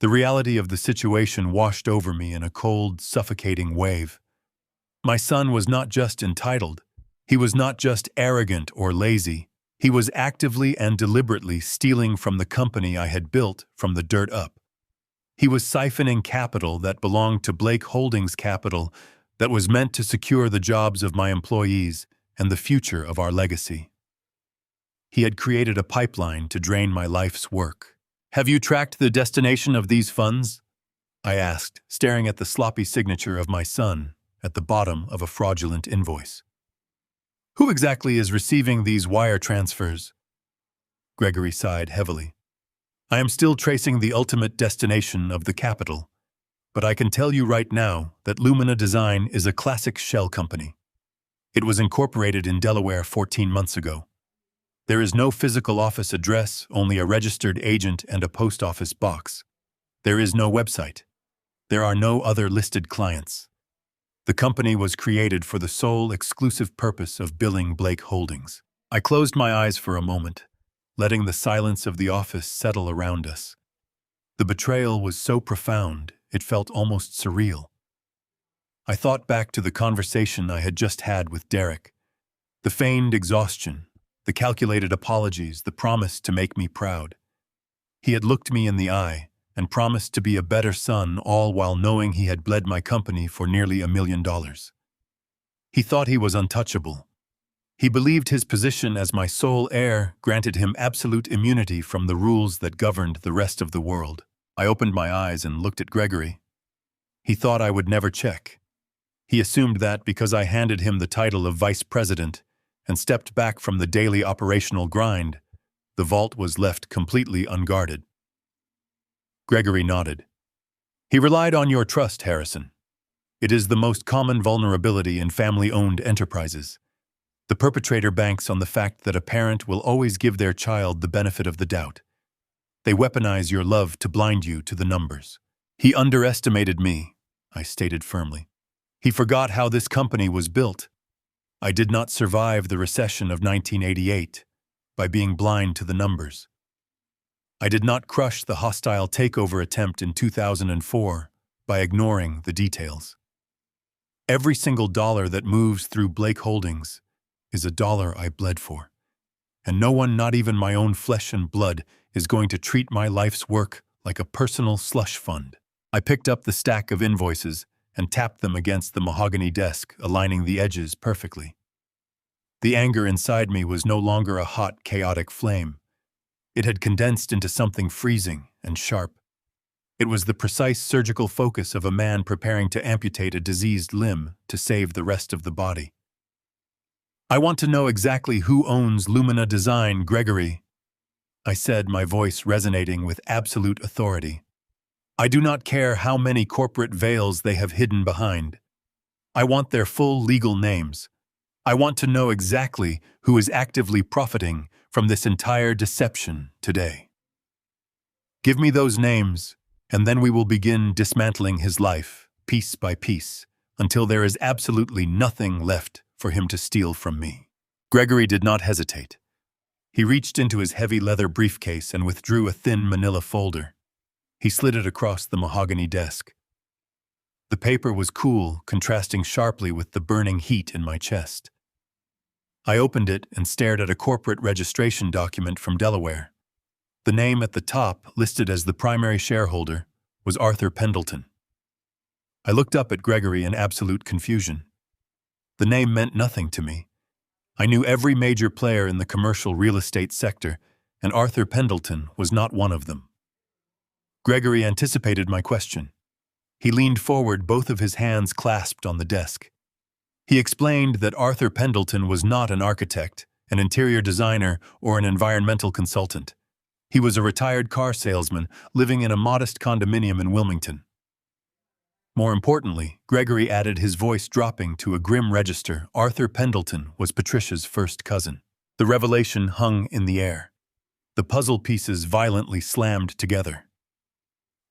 The reality of the situation washed over me in a cold, suffocating wave. My son was not just entitled. He was not just arrogant or lazy. He was actively and deliberately stealing from the company I had built from the dirt up. He was siphoning capital that belonged to Blake Holdings Capital that was meant to secure the jobs of my employees and the future of our legacy. He had created a pipeline to drain my life's work. Have you tracked the destination of these funds? I asked, staring at the sloppy signature of my son at the bottom of a fraudulent invoice. Who exactly is receiving these wire transfers? Gregory sighed heavily. I am still tracing the ultimate destination of the capital, but I can tell you right now that Lumina Design is a classic shell company. It was incorporated in Delaware 14 months ago. There is no physical office address, only a registered agent and a post office box. There is no website. There are no other listed clients. The company was created for the sole exclusive purpose of billing Blake Holdings. I closed my eyes for a moment, letting the silence of the office settle around us. The betrayal was so profound, it felt almost surreal. I thought back to the conversation I had just had with Derek. The feigned exhaustion, the calculated apologies, the promise to make me proud. He had looked me in the eye and promised to be a better son, all while knowing he had bled my company for nearly $1 million. He thought he was untouchable. He believed his position as my sole heir granted him absolute immunity from the rules that governed the rest of the world. I opened my eyes and looked at Gregory. He thought I would never check. He assumed that because I handed him the title of vice president and stepped back from the daily operational grind, the vault was left completely unguarded. Gregory nodded. He relied on your trust, Harrison. It is the most common vulnerability in family-owned enterprises. The perpetrator banks on the fact that a parent will always give their child the benefit of the doubt. They weaponize your love to blind you to the numbers. He underestimated me, I stated firmly. He forgot how this company was built. I did not survive the recession of 1988 by being blind to the numbers. I did not crush the hostile takeover attempt in 2004 by ignoring the details. Every single dollar that moves through Blake Holdings is a dollar I bled for. And no one, not even my own flesh and blood, is going to treat my life's work like a personal slush fund. I picked up the stack of invoices and tapped them against the mahogany desk, aligning the edges perfectly. The anger inside me was no longer a hot, chaotic flame. It had condensed into something freezing and sharp. It was the precise surgical focus of a man preparing to amputate a diseased limb to save the rest of the body. I want to know exactly who owns Lumina Design, Gregory, I said, my voice resonating with absolute authority. I do not care how many corporate veils they have hidden behind. I want their full legal names. I want to know exactly who is actively profiting from this entire deception today. Give me those names, and then we will begin dismantling his life, piece by piece, until there is absolutely nothing left for him to steal from me. Gregory did not hesitate. He reached into his heavy leather briefcase and withdrew a thin manila folder. He slid it across the mahogany desk. The paper was cool, contrasting sharply with the burning heat in my chest. I opened it and stared at a corporate registration document from Delaware. The name at the top, listed as the primary shareholder, was Arthur Pendleton. I looked up at Gregory in absolute confusion. The name meant nothing to me. I knew every major player in the commercial real estate sector, and Arthur Pendleton was not one of them. Gregory anticipated my question. He leaned forward, both of his hands clasped on the desk. He explained that Arthur Pendleton was not an architect, an interior designer, or an environmental consultant. He was a retired car salesman living in a modest condominium in Wilmington. More importantly, Gregory added, his voice dropping to a grim register, Arthur Pendleton was Patricia's first cousin. The revelation hung in the air. The puzzle pieces violently slammed together.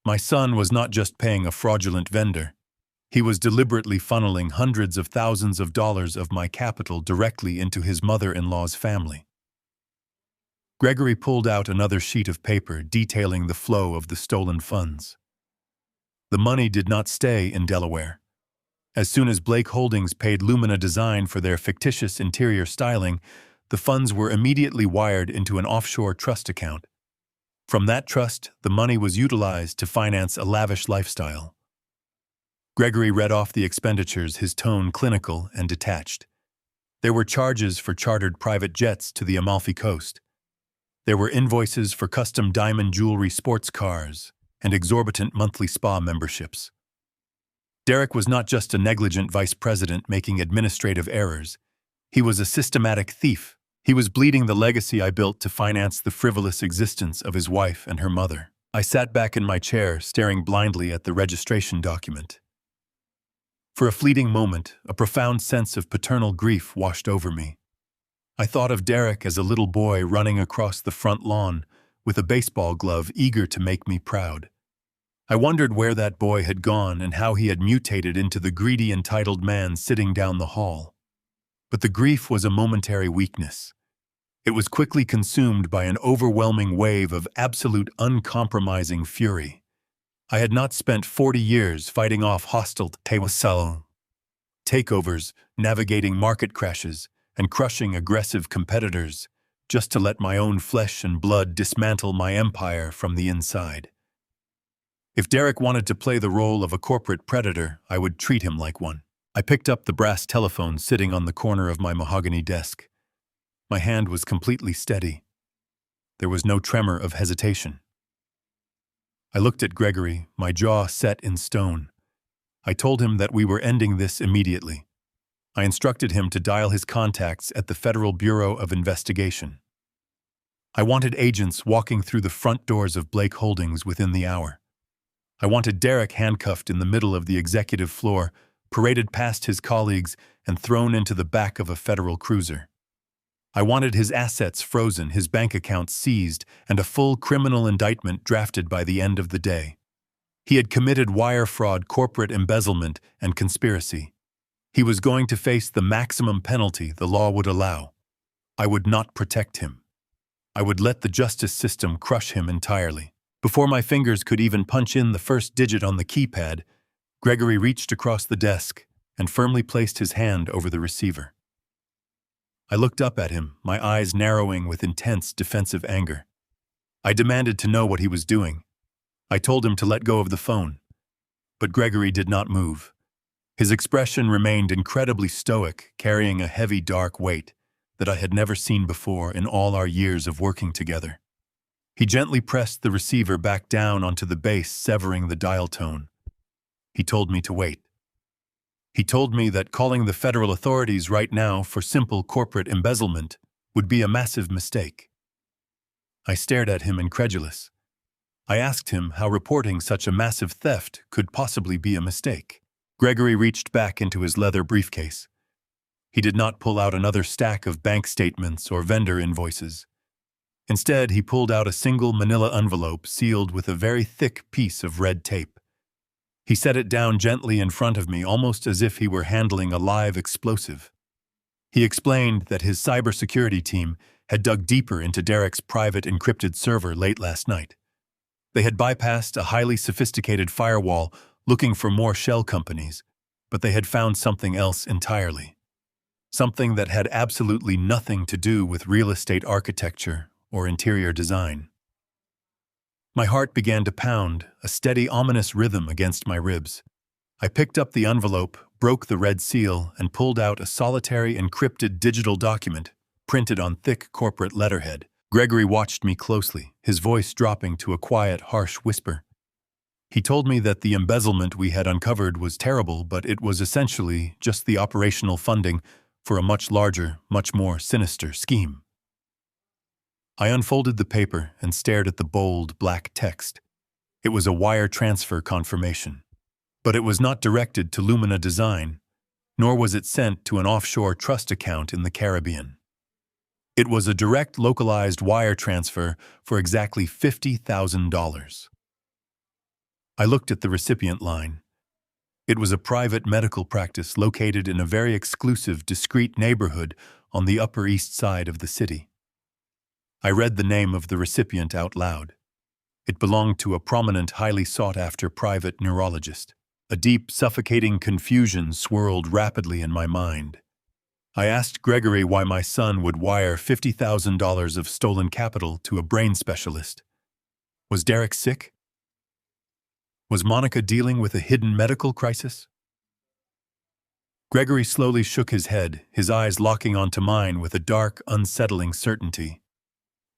My son was not just paying a fraudulent vendor. He was deliberately funneling hundreds of thousands of dollars of my capital directly into his mother-in-law's family. Gregory pulled out another sheet of paper detailing the flow of the stolen funds. The money did not stay in Delaware. As soon as Blake Holdings paid Lumina Design for their fictitious interior styling, the funds were immediately wired into an offshore trust account. From that trust, the money was utilized to finance a lavish lifestyle. Gregory read off the expenditures, his tone clinical and detached. There were charges for chartered private jets to the Amalfi Coast. There were invoices for custom diamond jewelry, sports cars, and exorbitant monthly spa memberships. Derek was not just a negligent vice president making administrative errors. He was a systematic thief. He was bleeding the legacy I built to finance the frivolous existence of his wife and her mother. I sat back in my chair, staring blindly at the registration document. For a fleeting moment, a profound sense of paternal grief washed over me. I thought of Derek as a little boy running across the front lawn with a baseball glove, eager to make me proud. I wondered where that boy had gone and how he had mutated into the greedy, entitled man sitting down the hall. But the grief was a momentary weakness. It was quickly consumed by an overwhelming wave of absolute, uncompromising fury. I had not spent 40 years fighting off hostile takeovers, navigating market crashes, and crushing aggressive competitors, just to let my own flesh and blood dismantle my empire from the inside. If Derek wanted to play the role of a corporate predator, I would treat him like one. I picked up the brass telephone sitting on the corner of my mahogany desk. My hand was completely steady. There was no tremor of hesitation. I looked at Gregory, my jaw set in stone. I told him that we were ending this immediately. I instructed him to dial his contacts at the Federal Bureau of Investigation. I wanted agents walking through the front doors of Blake Holdings within the hour. I wanted Derek handcuffed in the middle of the executive floor, paraded past his colleagues, and thrown into the back of a federal cruiser. I wanted his assets frozen, his bank accounts seized, and a full criminal indictment drafted by the end of the day. He had committed wire fraud, corporate embezzlement, and conspiracy. He was going to face the maximum penalty the law would allow. I would not protect him. I would let the justice system crush him entirely. Before my fingers could even punch in the first digit on the keypad, Gregory reached across the desk and firmly placed his hand over the receiver. I looked up at him, my eyes narrowing with intense defensive anger. I demanded to know what he was doing. I told him to let go of the phone. But Gregory did not move. His expression remained incredibly stoic, carrying a heavy, dark weight that I had never seen before in all our years of working together. He gently pressed the receiver back down onto the base, severing the dial tone. He told me to wait. He told me that calling the federal authorities right now for simple corporate embezzlement would be a massive mistake. I stared at him incredulous. I asked him how reporting such a massive theft could possibly be a mistake. Gregory reached back into his leather briefcase. He did not pull out another stack of bank statements or vendor invoices. Instead, he pulled out a single manila envelope sealed with a very thick piece of red tape. He set it down gently in front of me, almost as if he were handling a live explosive. He explained that his cybersecurity team had dug deeper into Derek's private encrypted server late last night. They had bypassed a highly sophisticated firewall looking for more shell companies, but they had found something else entirely. Something that had absolutely nothing to do with real estate architecture or interior design. My heart began to pound, a steady, ominous rhythm against my ribs. I picked up the envelope, broke the red seal, and pulled out a solitary encrypted digital document printed on thick corporate letterhead. Gregory watched me closely, his voice dropping to a quiet, harsh whisper. He told me that the embezzlement we had uncovered was terrible, but it was essentially just the operational funding for a much larger, much more sinister scheme. I unfolded the paper and stared at the bold, black text. It was a wire transfer confirmation. But it was not directed to Lumina Design, nor was it sent to an offshore trust account in the Caribbean. It was a direct, localized wire transfer for exactly $50,000. I looked at the recipient line. It was a private medical practice located in a very exclusive, discreet neighborhood on the Upper East Side of the city. I read the name of the recipient out loud. It belonged to a prominent, highly sought-after private neurologist. A deep, suffocating confusion swirled rapidly in my mind. I asked Gregory why my son would wire $50,000 of stolen capital to a brain specialist. Was Derek sick? Was Monica dealing with a hidden medical crisis? Gregory slowly shook his head, his eyes locking onto mine with a dark, unsettling certainty.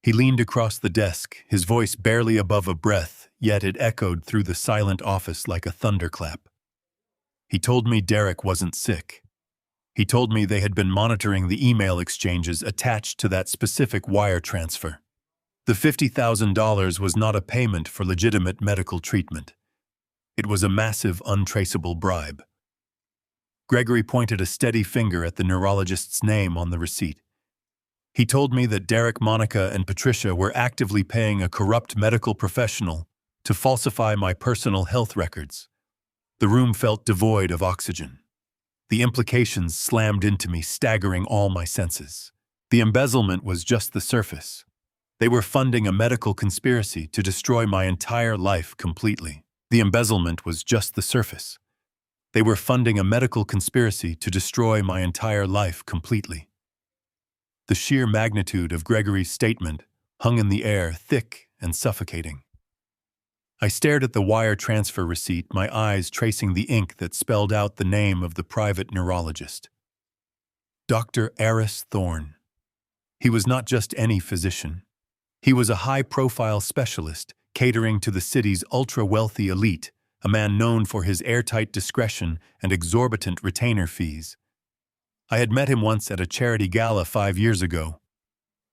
He leaned across the desk, his voice barely above a breath, yet it echoed through the silent office like a thunderclap. He told me Derek wasn't sick. He told me they had been monitoring the email exchanges attached to that specific wire transfer. The $50,000 was not a payment for legitimate medical treatment. It was a massive, untraceable bribe. Gregory pointed a steady finger at the neurologist's name on the receipt. He told me that Derek, Monica, and Patricia were actively paying a corrupt medical professional to falsify my personal health records. The room felt devoid of oxygen. The implications slammed into me, staggering all my senses. The embezzlement was just the surface. They were funding a medical conspiracy to destroy my entire life completely. The embezzlement was just the surface. They were funding a medical conspiracy to destroy my entire life completely. The sheer magnitude of Gregory's statement hung in the air, thick and suffocating. I stared at the wire transfer receipt, my eyes tracing the ink that spelled out the name of the private neurologist. Dr. Aris Thorne. He was not just any physician. He was a high-profile specialist catering to the city's ultra-wealthy elite, a man known for his airtight discretion and exorbitant retainer fees. I had met him once at a charity gala 5 years ago.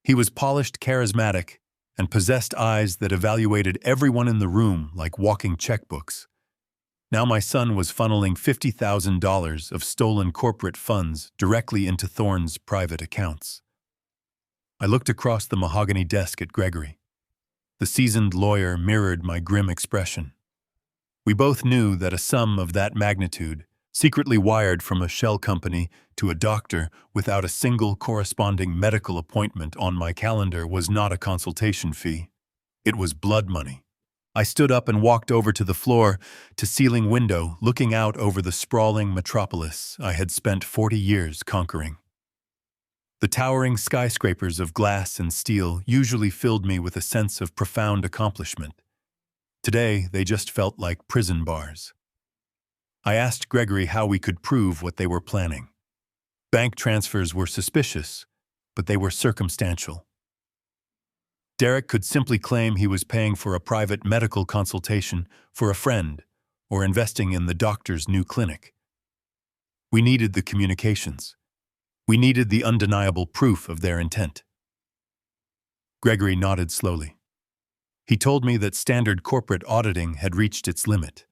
He was polished, charismatic, and possessed eyes that evaluated everyone in the room like walking checkbooks. Now my son was funneling $50,000 of stolen corporate funds directly into Thorne's private accounts. I looked across the mahogany desk at Gregory. The seasoned lawyer mirrored my grim expression. We both knew that a sum of that magnitude, secretly wired from a shell company to a doctor without a single corresponding medical appointment on my calendar, was not a consultation fee. It was blood money. I stood up and walked over to the floor-to-ceiling window, looking out over the sprawling metropolis I had spent 40 years conquering. The towering skyscrapers of glass and steel usually filled me with a sense of profound accomplishment. Today, they just felt like prison bars. I asked Gregory how we could prove what they were planning. Bank transfers were suspicious, but they were circumstantial. Derek could simply claim he was paying for a private medical consultation for a friend or investing in the doctor's new clinic. We needed the communications. We needed the undeniable proof of their intent. Gregory nodded slowly. He told me that standard corporate auditing had reached its limit.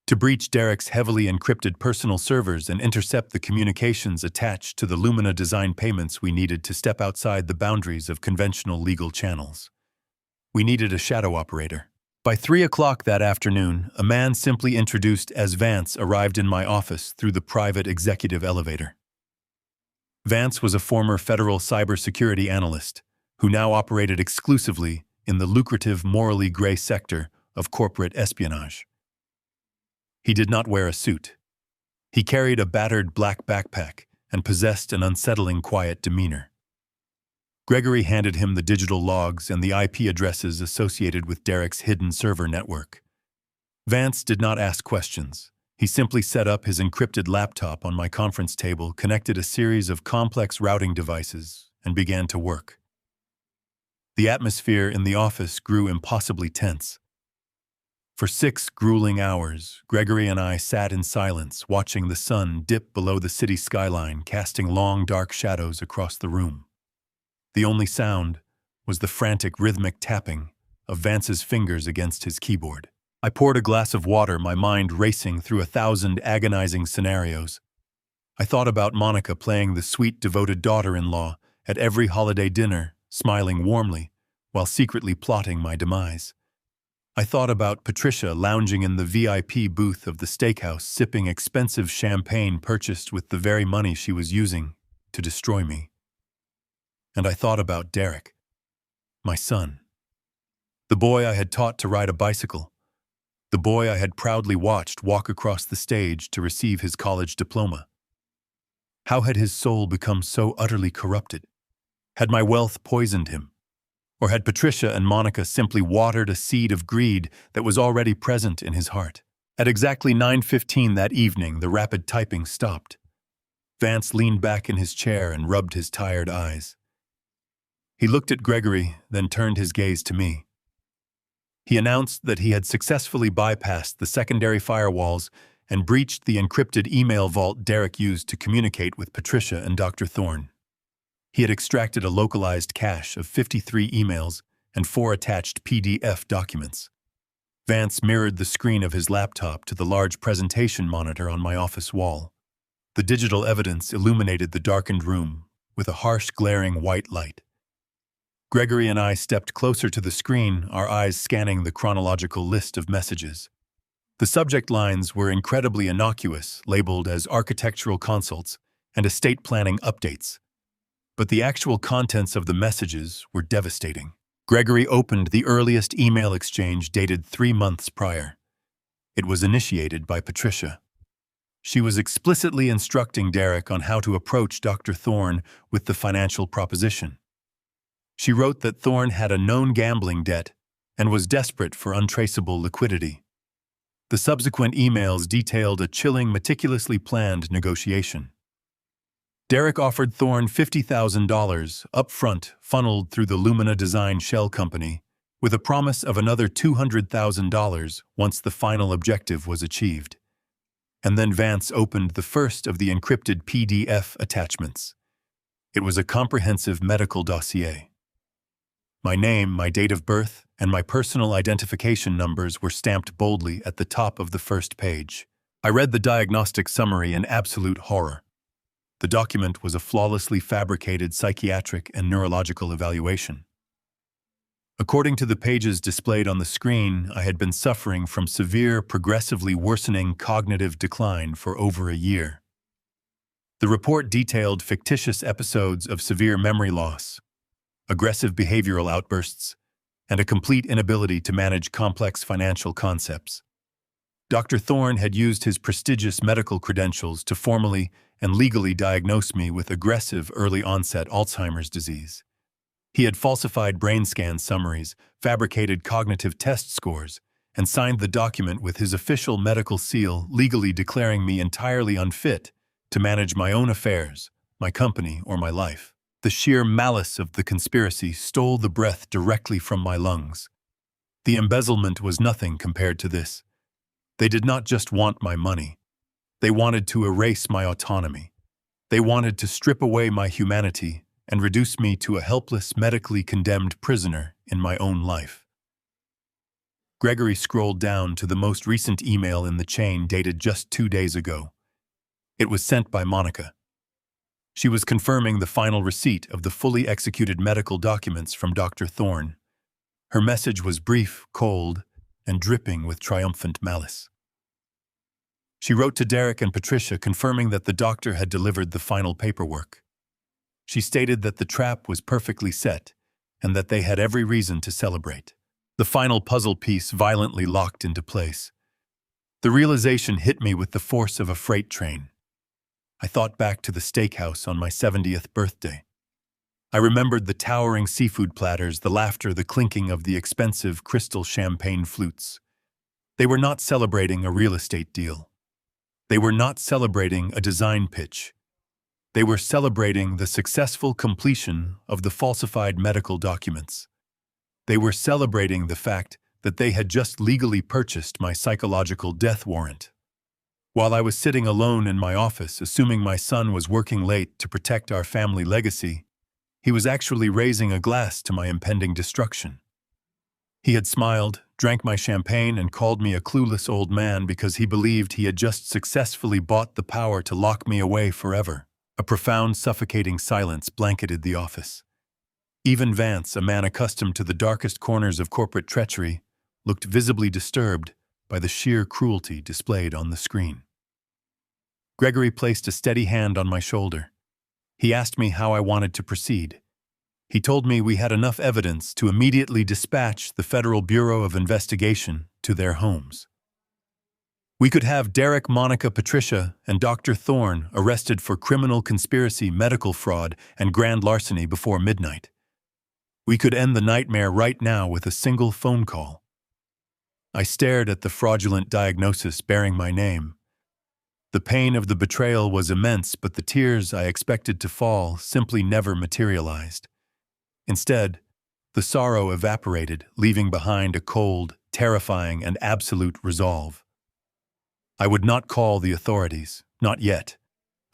To breach Derek's heavily encrypted personal servers and intercept the communications attached to the Lumina design payments, we needed to step outside the boundaries of conventional legal channels. We needed a shadow operator. By 3 o'clock that afternoon, a man simply introduced as Vance arrived in my office through the private executive elevator. Vance was a former federal cybersecurity analyst who now operated exclusively in the lucrative, morally gray sector of corporate espionage. He did not wear a suit. He carried a battered black backpack and possessed an unsettling quiet demeanor. Gregory handed him the digital logs and the IP addresses associated with Derek's hidden server network. Vance did not ask questions. He simply set up his encrypted laptop on my conference table, connected a series of complex routing devices, and began to work. The atmosphere in the office grew impossibly tense. For 6 grueling hours, Gregory and I sat in silence, watching the sun dip below the city skyline, casting long, dark shadows across the room. The only sound was the frantic, rhythmic tapping of Vance's fingers against his keyboard. I poured a glass of water, my mind racing through 1,000 agonizing scenarios. I thought about Monica playing the sweet, devoted daughter-in-law at every holiday dinner, smiling warmly, while secretly plotting my demise. I thought about Patricia lounging in the VIP booth of the steakhouse, sipping expensive champagne purchased with the very money she was using to destroy me. And I thought about Derek, my son. The boy I had taught to ride a bicycle. The boy I had proudly watched walk across the stage to receive his college diploma. How had his soul become so utterly corrupted? Had my wealth poisoned him? Or had Patricia and Monica simply watered a seed of greed that was already present in his heart? At exactly 9:15 that evening, the rapid typing stopped. Vance leaned back in his chair and rubbed his tired eyes. He looked at Gregory, then turned his gaze to me. He announced that he had successfully bypassed the secondary firewalls and breached the encrypted email vault Derek used to communicate with Patricia and Dr. Thorne. He had extracted a localized cache of 53 emails and 4 attached PDF documents. Vance mirrored the screen of his laptop to the large presentation monitor on my office wall. The digital evidence illuminated the darkened room with a harsh, glaring white light. Gregory and I stepped closer to the screen, our eyes scanning the chronological list of messages. The subject lines were incredibly innocuous, labeled as architectural consults and estate planning updates. But the actual contents of the messages were devastating. Gregory opened the earliest email exchange dated 3 months prior. It was initiated by Patricia. She was explicitly instructing Derek on how to approach Dr. Thorne with the financial proposition. She wrote that Thorne had a known gambling debt and was desperate for untraceable liquidity. The subsequent emails detailed a chilling, meticulously planned negotiation. Derek offered Thorne $50,000 upfront, funneled through the Lumina Design shell company, with a promise of another $200,000 once the final objective was achieved. And then Vance opened the first of the encrypted PDF attachments. It was a comprehensive medical dossier. My name, my date of birth, and my personal identification numbers were stamped boldly at the top of the first page. I read the diagnostic summary in absolute horror. The document was a flawlessly fabricated psychiatric and neurological evaluation. According to the pages displayed on the screen, I had been suffering from severe, progressively worsening cognitive decline for over a year. The report detailed fictitious episodes of severe memory loss, aggressive behavioral outbursts, and a complete inability to manage complex financial concepts. Dr. Thorne had used his prestigious medical credentials to formally and legally diagnose me with aggressive early-onset Alzheimer's disease. He had falsified brain scan summaries, fabricated cognitive test scores, and signed the document with his official medical seal, legally declaring me entirely unfit to manage my own affairs, my company, or my life. The sheer malice of the conspiracy stole the breath directly from my lungs. The embezzlement was nothing compared to this. They did not just want my money. They wanted to erase my autonomy. They wanted to strip away my humanity and reduce me to a helpless, medically condemned prisoner in my own life. Gregory scrolled down to the most recent email in the chain dated just 2 days ago. It was sent by Monica. She was confirming the final receipt of the fully executed medical documents from Dr. Thorne. Her message was brief, cold, and dripping with triumphant malice. She wrote to Derek and Patricia confirming that the doctor had delivered the final paperwork. She stated that the trap was perfectly set and that they had every reason to celebrate. The final puzzle piece violently locked into place. The realization hit me with the force of a freight train. I thought back to the steakhouse on my 70th birthday. I remembered the towering seafood platters, the laughter, the clinking of the expensive crystal champagne flutes. They were not celebrating a real estate deal. They were not celebrating a design pitch. They were celebrating the successful completion of the falsified medical documents. They were celebrating the fact that they had just legally purchased my psychological death warrant. While I was sitting alone in my office, assuming my son was working late to protect our family legacy, he was actually raising a glass to my impending destruction. He had smiled, drank my champagne, and called me a clueless old man because he believed he had just successfully bought the power to lock me away forever. A profound, suffocating silence blanketed the office. Even Vance, a man accustomed to the darkest corners of corporate treachery, looked visibly disturbed by the sheer cruelty displayed on the screen. Gregory placed a steady hand on my shoulder. He asked me how I wanted to proceed. He told me we had enough evidence to immediately dispatch the Federal Bureau of Investigation to their homes. We could have Derek, Monica, Patricia, and Dr. Thorne arrested for criminal conspiracy, medical fraud, and grand larceny before midnight. We could end the nightmare right now with a single phone call. I stared at the fraudulent diagnosis bearing my name. The pain of the betrayal was immense, but the tears I expected to fall simply never materialized. Instead, the sorrow evaporated, leaving behind a cold, terrifying, and absolute resolve. I would not call the authorities, not yet.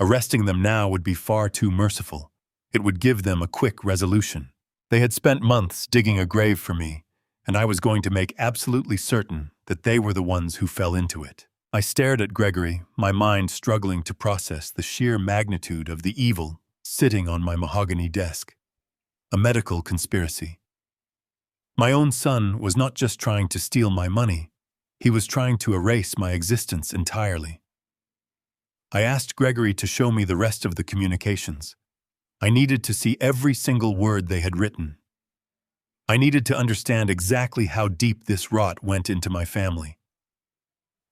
Arresting them now would be far too merciful. It would give them a quick resolution. They had spent months digging a grave for me, and I was going to make absolutely certain that they were the ones who fell into it. I stared at Gregory, my mind struggling to process the sheer magnitude of the evil sitting on my mahogany desk. A medical conspiracy. My own son was not just trying to steal my money, he was trying to erase my existence entirely. I asked Gregory to show me the rest of the communications. I needed to see every single word they had written. I needed to understand exactly how deep this rot went into my family.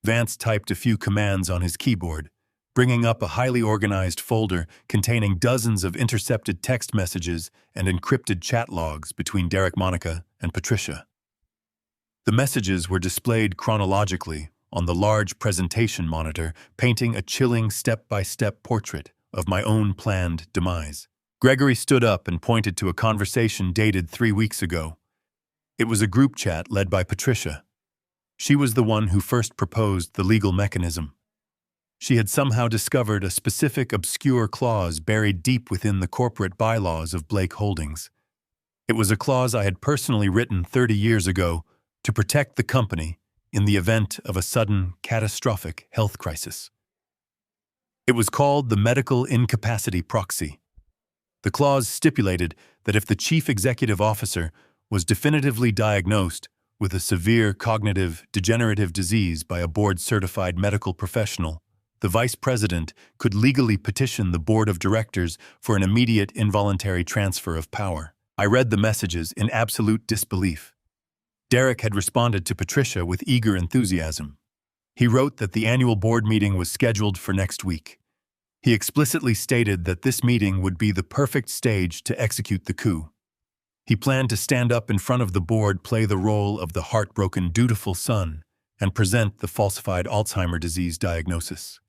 Vance typed a few commands on his keyboard, bringing up a highly organized folder containing dozens of intercepted text messages and encrypted chat logs between Derek, Monica, and Patricia. The messages were displayed chronologically on the large presentation monitor, painting a chilling step-by-step portrait of my own planned demise. Gregory stood up and pointed to a conversation dated 3 weeks ago. It was a group chat led by Patricia. She was the one who first proposed the legal mechanism. She had somehow discovered a specific obscure clause buried deep within the corporate bylaws of Blake Holdings. It was a clause I had personally written 30 years ago to protect the company in the event of a sudden, catastrophic health crisis. It was called the medical incapacity proxy. The clause stipulated that if the chief executive officer was definitively diagnosed with a severe cognitive degenerative disease by a board-certified medical professional, the vice president could legally petition the board of directors for an immediate involuntary transfer of power. I read the messages in absolute disbelief. Derek had responded to Patricia with eager enthusiasm. He wrote that the annual board meeting was scheduled for next week. He explicitly stated that this meeting would be the perfect stage to execute the coup. He planned to stand up in front of the board, play the role of the heartbroken, dutiful son, and present the falsified Alzheimer's disease diagnosis.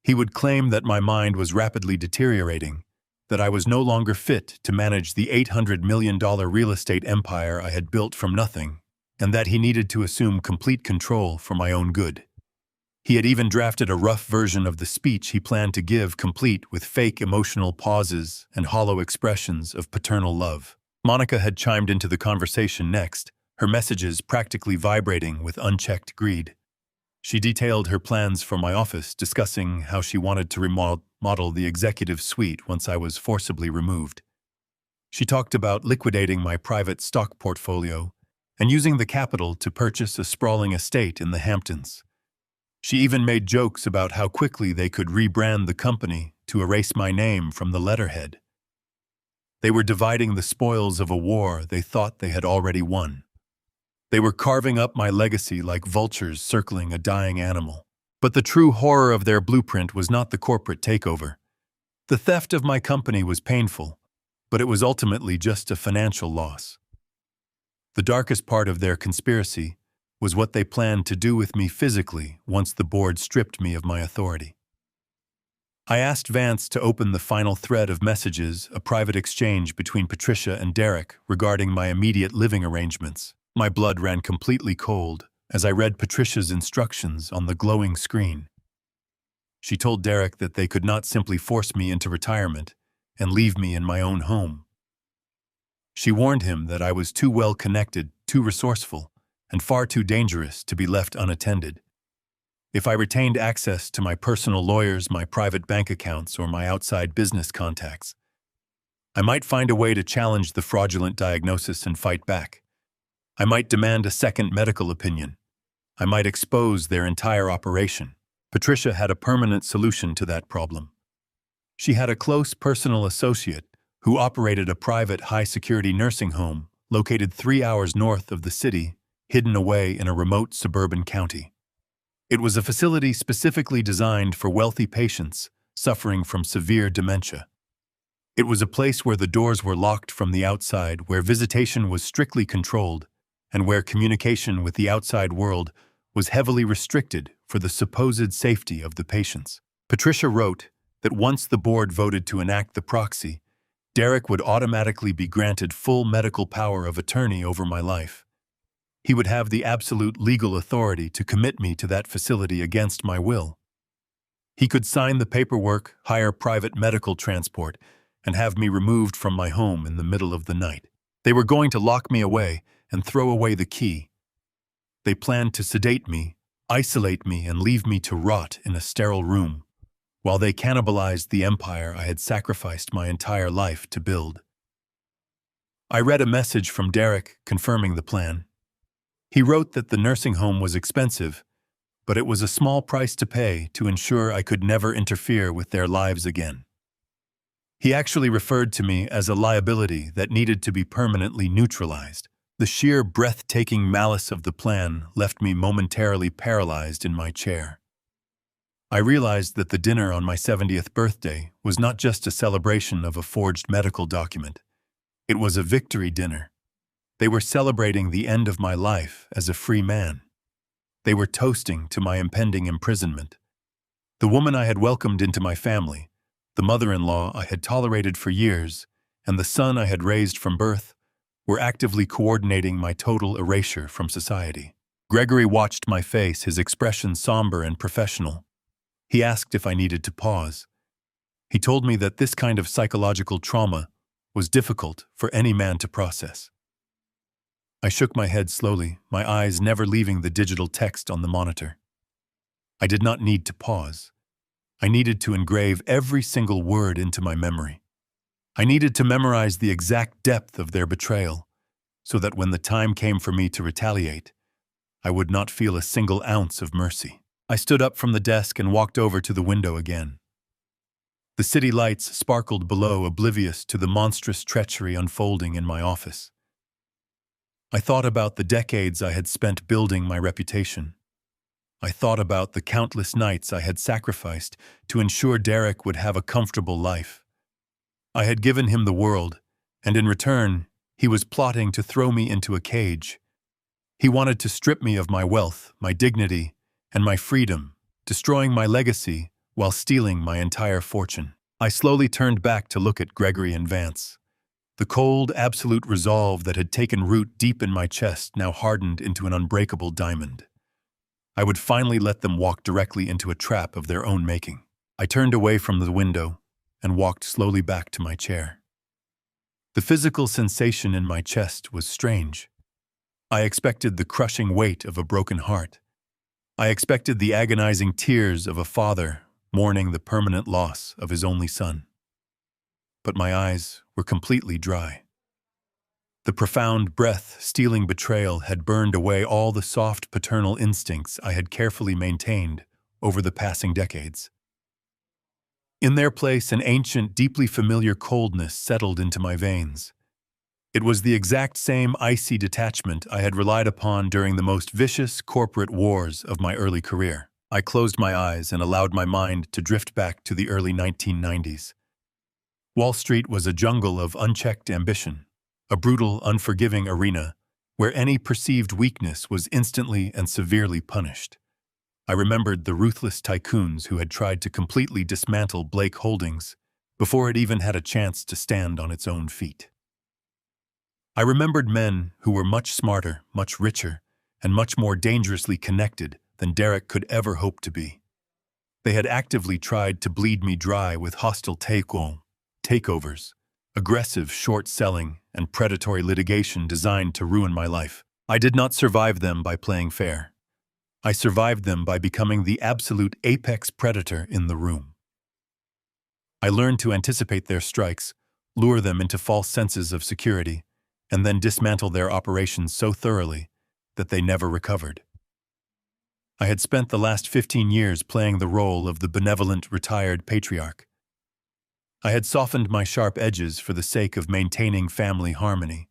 He would claim that my mind was rapidly deteriorating, that I was no longer fit to manage the $800 million real estate empire I had built from nothing, and that he needed to assume complete control for my own good. He had even drafted a rough version of the speech he planned to give, complete with fake emotional pauses and hollow expressions of paternal love. Monica had chimed into the conversation next, her messages practically vibrating with unchecked greed. She detailed her plans for my office, discussing how she wanted to remodel the executive suite once I was forcibly removed. She talked about liquidating my private stock portfolio and using the capital to purchase a sprawling estate in the Hamptons. She even made jokes about how quickly they could rebrand the company to erase my name from the letterhead. They were dividing the spoils of a war they thought they had already won. They were carving up my legacy like vultures circling a dying animal. But the true horror of their blueprint was not the corporate takeover. The theft of my company was painful, but it was ultimately just a financial loss. The darkest part of their conspiracy was what they planned to do with me physically once the board stripped me of my authority. I asked Vance to open the final thread of messages, a private exchange between Patricia and Derek regarding my immediate living arrangements. My blood ran completely cold as I read Patricia's instructions on the glowing screen. She told Derek that they could not simply force me into retirement and leave me in my own home. She warned him that I was too well connected, too resourceful, and far too dangerous to be left unattended. If I retained access to my personal lawyers, my private bank accounts, or my outside business contacts, I might find a way to challenge the fraudulent diagnosis and fight back. I might demand a second medical opinion. I might expose their entire operation. Patricia had a permanent solution to that problem. She had a close personal associate who operated a private high-security nursing home located 3 hours north of the city, hidden away in a remote suburban county. It was a facility specifically designed for wealthy patients suffering from severe dementia. It was a place where the doors were locked from the outside, where visitation was strictly controlled, and where communication with the outside world was heavily restricted for the supposed safety of the patients. Patricia wrote that once the board voted to enact the proxy, Derek would automatically be granted full medical power of attorney over my life. He would have the absolute legal authority to commit me to that facility against my will. He could sign the paperwork, hire private medical transport, and have me removed from my home in the middle of the night. They were going to lock me away and throw away the key. They planned to sedate me, isolate me, and leave me to rot in a sterile room, while they cannibalized the empire I had sacrificed my entire life to build. I read a message from Derek confirming the plan. He wrote that the nursing home was expensive, but it was a small price to pay to ensure I could never interfere with their lives again. He actually referred to me as a liability that needed to be permanently neutralized. The sheer breathtaking malice of the plan left me momentarily paralyzed in my chair. I realized that the dinner on my 70th birthday was not just a celebration of a forged medical document. It was a victory dinner. They were celebrating the end of my life as a free man. They were toasting to my impending imprisonment. The woman I had welcomed into my family, the mother-in-law I had tolerated for years, and the son I had raised from birth, were actively coordinating my total erasure from society. Gregory watched my face, his expression somber and professional. He asked if I needed to pause. He told me that this kind of psychological trauma was difficult for any man to process. I shook my head slowly, my eyes never leaving the digital text on the monitor. I did not need to pause. I needed to engrave every single word into my memory. I needed to memorize the exact depth of their betrayal, so that when the time came for me to retaliate, I would not feel a single ounce of mercy. I stood up from the desk and walked over to the window again. The city lights sparkled below, oblivious to the monstrous treachery unfolding in my office. I thought about the decades I had spent building my reputation. I thought about the countless nights I had sacrificed to ensure Derek would have a comfortable life. I had given him the world, and in return, he was plotting to throw me into a cage. He wanted to strip me of my wealth, my dignity, and my freedom, destroying my legacy while stealing my entire fortune. I slowly turned back to look at Gregory and Vance. The cold, absolute resolve that had taken root deep in my chest now hardened into an unbreakable diamond. I would finally let them walk directly into a trap of their own making. I turned away from the window and walked slowly back to my chair. The physical sensation in my chest was strange. I expected the crushing weight of a broken heart. I expected the agonizing tears of a father mourning the permanent loss of his only son. But my eyes were completely dry. The profound, breath-stealing betrayal had burned away all the soft paternal instincts I had carefully maintained over the passing decades. In their place, an ancient, deeply familiar coldness settled into my veins. It was the exact same icy detachment I had relied upon during the most vicious corporate wars of my early career. I closed my eyes and allowed my mind to drift back to the early 1990s. Wall Street was a jungle of unchecked ambition, a brutal, unforgiving arena where any perceived weakness was instantly and severely punished. I remembered the ruthless tycoons who had tried to completely dismantle Blake Holdings before it even had a chance to stand on its own feet. I remembered men who were much smarter, much richer, and much more dangerously connected than Derek could ever hope to be. They had actively tried to bleed me dry with hostile takeovers, aggressive short-selling, and predatory litigation designed to ruin my life. I did not survive them by playing fair. I survived them by becoming the absolute apex predator in the room. I learned to anticipate their strikes, lure them into false senses of security, and then dismantle their operations so thoroughly that they never recovered. I had spent the last 15 years playing the role of the benevolent retired patriarch. I had softened my sharp edges for the sake of maintaining family harmony.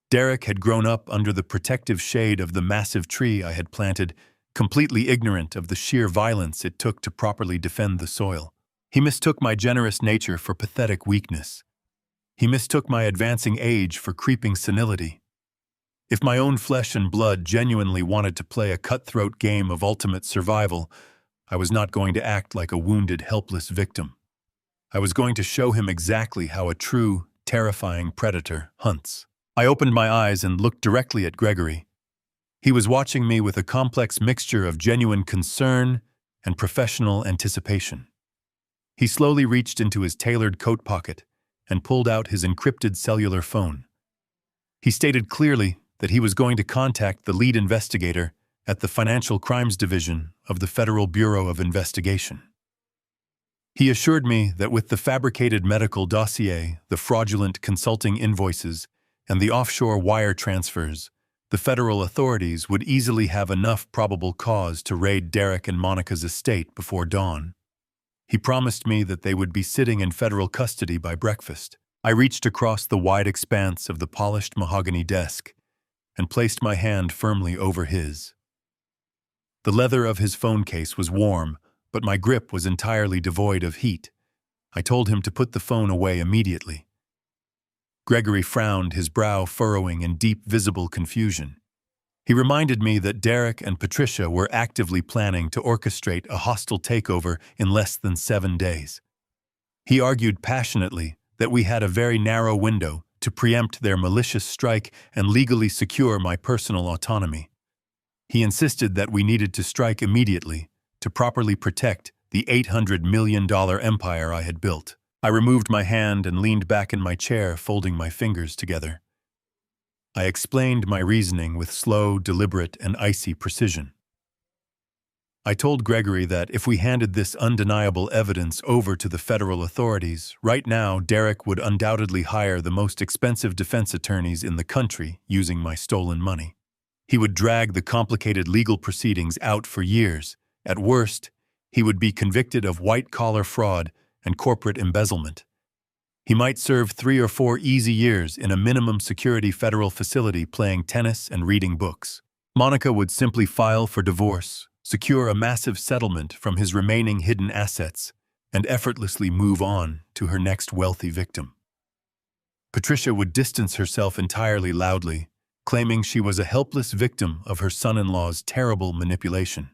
Derek had grown up under the protective shade of the massive tree I had planted, completely ignorant of the sheer violence it took to properly defend the soil. He mistook my generous nature for pathetic weakness. He mistook my advancing age for creeping senility. If my own flesh and blood genuinely wanted to play a cutthroat game of ultimate survival, I was not going to act like a wounded, helpless victim. I was going to show him exactly how a true, terrifying predator hunts. I opened my eyes and looked directly at Gregory. He was watching me with a complex mixture of genuine concern and professional anticipation. He slowly reached into his tailored coat pocket and pulled out his encrypted cellular phone. He stated clearly that he was going to contact the lead investigator at the Financial Crimes Division of the Federal Bureau of Investigation. He assured me that with the fabricated medical dossier, the fraudulent consulting invoices, and the offshore wire transfers, the federal authorities would easily have enough probable cause to raid Derek and Monica's estate before dawn. He promised me that they would be sitting in federal custody by breakfast. I reached across the wide expanse of the polished mahogany desk and placed my hand firmly over his. The leather of his phone case was warm, but my grip was entirely devoid of heat. I told him to put the phone away immediately. Gregory frowned, his brow furrowing in deep, visible confusion. He reminded me that Derek and Patricia were actively planning to orchestrate a hostile takeover in less than 7 days. He argued passionately that we had a very narrow window to preempt their malicious strike and legally secure my personal autonomy. He insisted that we needed to strike immediately to properly protect the $800 million empire I had built. I removed my hand and leaned back in my chair, folding my fingers together. I explained my reasoning with slow, deliberate, and icy precision. I told Gregory that if we handed this undeniable evidence over to the federal authorities, right now Derek would undoubtedly hire the most expensive defense attorneys in the country using my stolen money. He would drag the complicated legal proceedings out for years. At worst, he would be convicted of white-collar fraud and corporate embezzlement. He might serve 3 or 4 easy years in a minimum security federal facility playing tennis and reading books. Monica would simply file for divorce, secure a massive settlement from his remaining hidden assets, and effortlessly move on to her next wealthy victim. Patricia would distance herself entirely loudly, claiming she was a helpless victim of her son-in-law's terrible manipulation.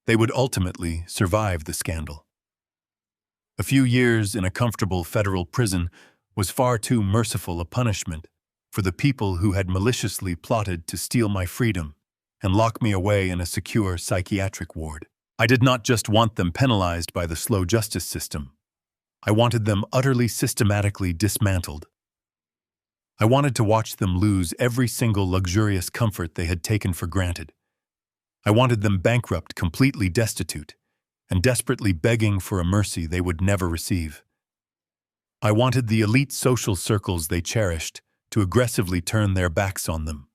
They would ultimately survive the scandal. A few years in a comfortable federal prison was far too merciful a punishment for the people who had maliciously plotted to steal my freedom and lock me away in a secure psychiatric ward. I did not just want them penalized by the slow justice system. I wanted them utterly systematically dismantled. I wanted to watch them lose every single luxurious comfort they had taken for granted. I wanted them bankrupt, completely destitute, and desperately begging for a mercy they would never receive. I wanted the elite social circles they cherished to aggressively turn their backs on them.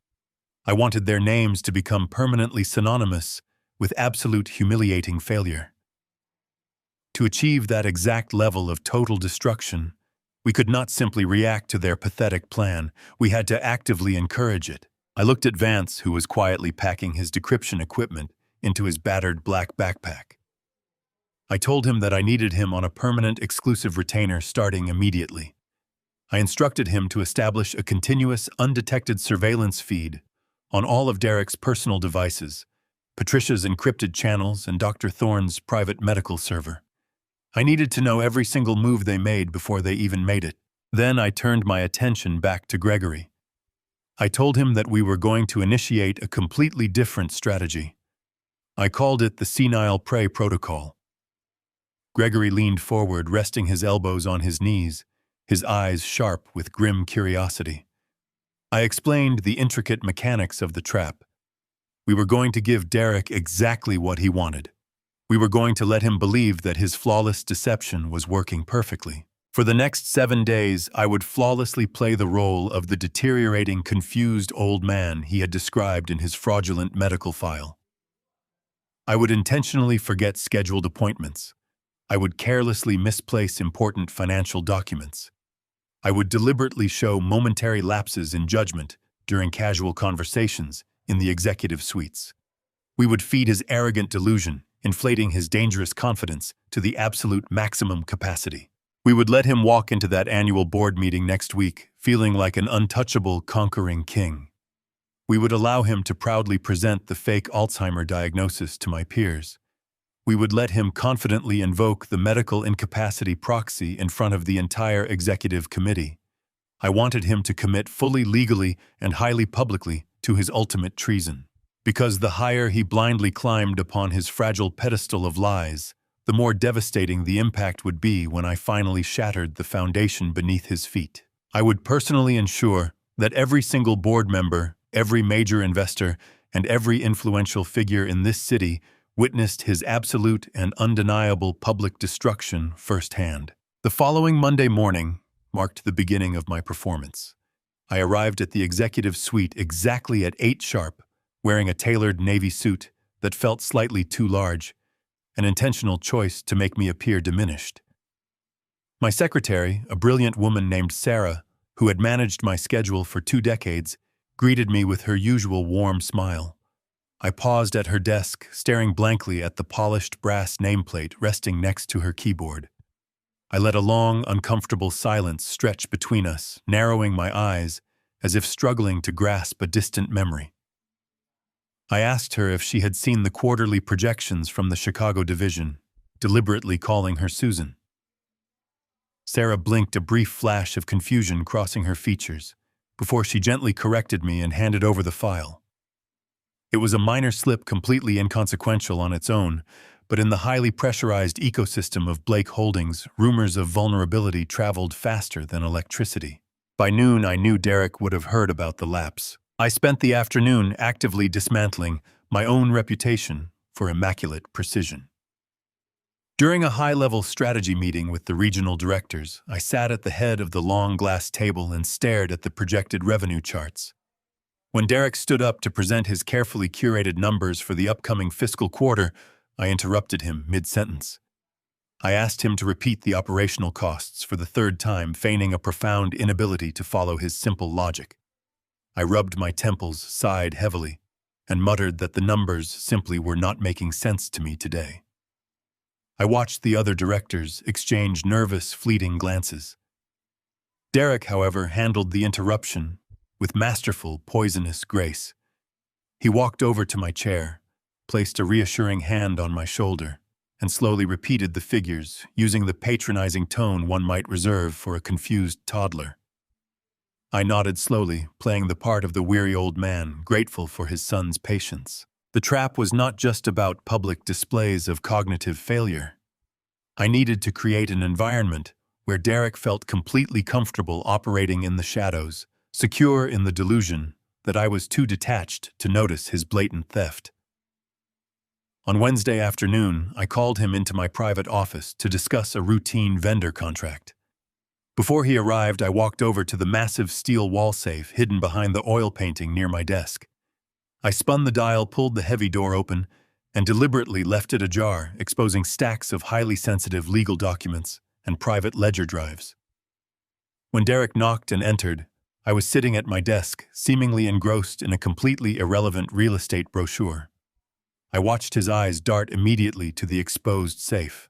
I wanted their names to become permanently synonymous with absolute humiliating failure. To achieve that exact level of total destruction, we could not simply react to their pathetic plan. We had to actively encourage it. I looked at Vance, who was quietly packing his decryption equipment into his battered black backpack. I told him that I needed him on a permanent exclusive retainer starting immediately. I instructed him to establish a continuous, undetected surveillance feed on all of Derek's personal devices, Patricia's encrypted channels, and Dr. Thorne's private medical server. I needed to know every single move they made before they even made it. Then I turned my attention back to Gregory. I told him that we were going to initiate a completely different strategy. I called it the senile prey protocol. Gregory leaned forward, resting his elbows on his knees, his eyes sharp with grim curiosity. I explained the intricate mechanics of the trap. We were going to give Derek exactly what he wanted. We were going to let him believe that his flawless deception was working perfectly. For the next 7 days, I would flawlessly play the role of the deteriorating, confused old man he had described in his fraudulent medical file. I would intentionally forget scheduled appointments. I would carelessly misplace important financial documents. I would deliberately show momentary lapses in judgment during casual conversations in the executive suites. We would feed his arrogant delusion, inflating his dangerous confidence to the absolute maximum capacity. We would let him walk into that annual board meeting next week, feeling like an untouchable, conquering king. We would allow him to proudly present the fake Alzheimer diagnosis to my peers. We would let him confidently invoke the medical incapacity proxy in front of the entire executive committee. I wanted him to commit fully legally and highly publicly to his ultimate treason. Because the higher he blindly climbed upon his fragile pedestal of lies, the more devastating the impact would be when I finally shattered the foundation beneath his feet. I would personally ensure that every single board member, every major investor, and every influential figure in this city witnessed his absolute and undeniable public destruction firsthand. The following Monday morning marked the beginning of my performance. I arrived at the executive suite exactly at 8 sharp, wearing a tailored navy suit that felt slightly too large, an intentional choice to make me appear diminished. My secretary, a brilliant woman named Sarah, who had managed my schedule for 2 decades, greeted me with her usual warm smile. I paused at her desk, staring blankly at the polished brass nameplate resting next to her keyboard. I let a long, uncomfortable silence stretch between us, narrowing my eyes as if struggling to grasp a distant memory. I asked her if she had seen the quarterly projections from the Chicago division, deliberately calling her Susan. Sarah blinked, a brief flash of confusion crossing her features, before she gently corrected me and handed over the file. It was a minor slip, completely inconsequential on its own, but in the highly pressurized ecosystem of Blake Holdings, rumors of vulnerability traveled faster than electricity. By noon, I knew Derek would have heard about the lapse. I spent the afternoon actively dismantling my own reputation for immaculate precision. During a high-level strategy meeting with the regional directors, I sat at the head of the long glass table and stared at the projected revenue charts. When Derek stood up to present his carefully curated numbers for the upcoming fiscal quarter, I interrupted him mid-sentence. I asked him to repeat the operational costs for the third time, feigning a profound inability to follow his simple logic. I rubbed my temples, sighed heavily, and muttered that the numbers simply were not making sense to me today. I watched the other directors exchange nervous, fleeting glances. Derek, however, handled the interruption with masterful, poisonous grace. He walked over to my chair, placed a reassuring hand on my shoulder, and slowly repeated the figures, using the patronizing tone one might reserve for a confused toddler. I nodded slowly, playing the part of the weary old man, grateful for his son's patience. The trap was not just about public displays of cognitive failure. I needed to create an environment where Derek felt completely comfortable operating in the shadows, secure in the delusion that I was too detached to notice his blatant theft. On Wednesday afternoon, I called him into my private office to discuss a routine vendor contract. Before he arrived, I walked over to the massive steel wall safe hidden behind the oil painting near my desk. I spun the dial, pulled the heavy door open, and deliberately left it ajar, exposing stacks of highly sensitive legal documents and private ledger drives. When Derek knocked and entered, I was sitting at my desk, seemingly engrossed in a completely irrelevant real estate brochure. I watched his eyes dart immediately to the exposed safe.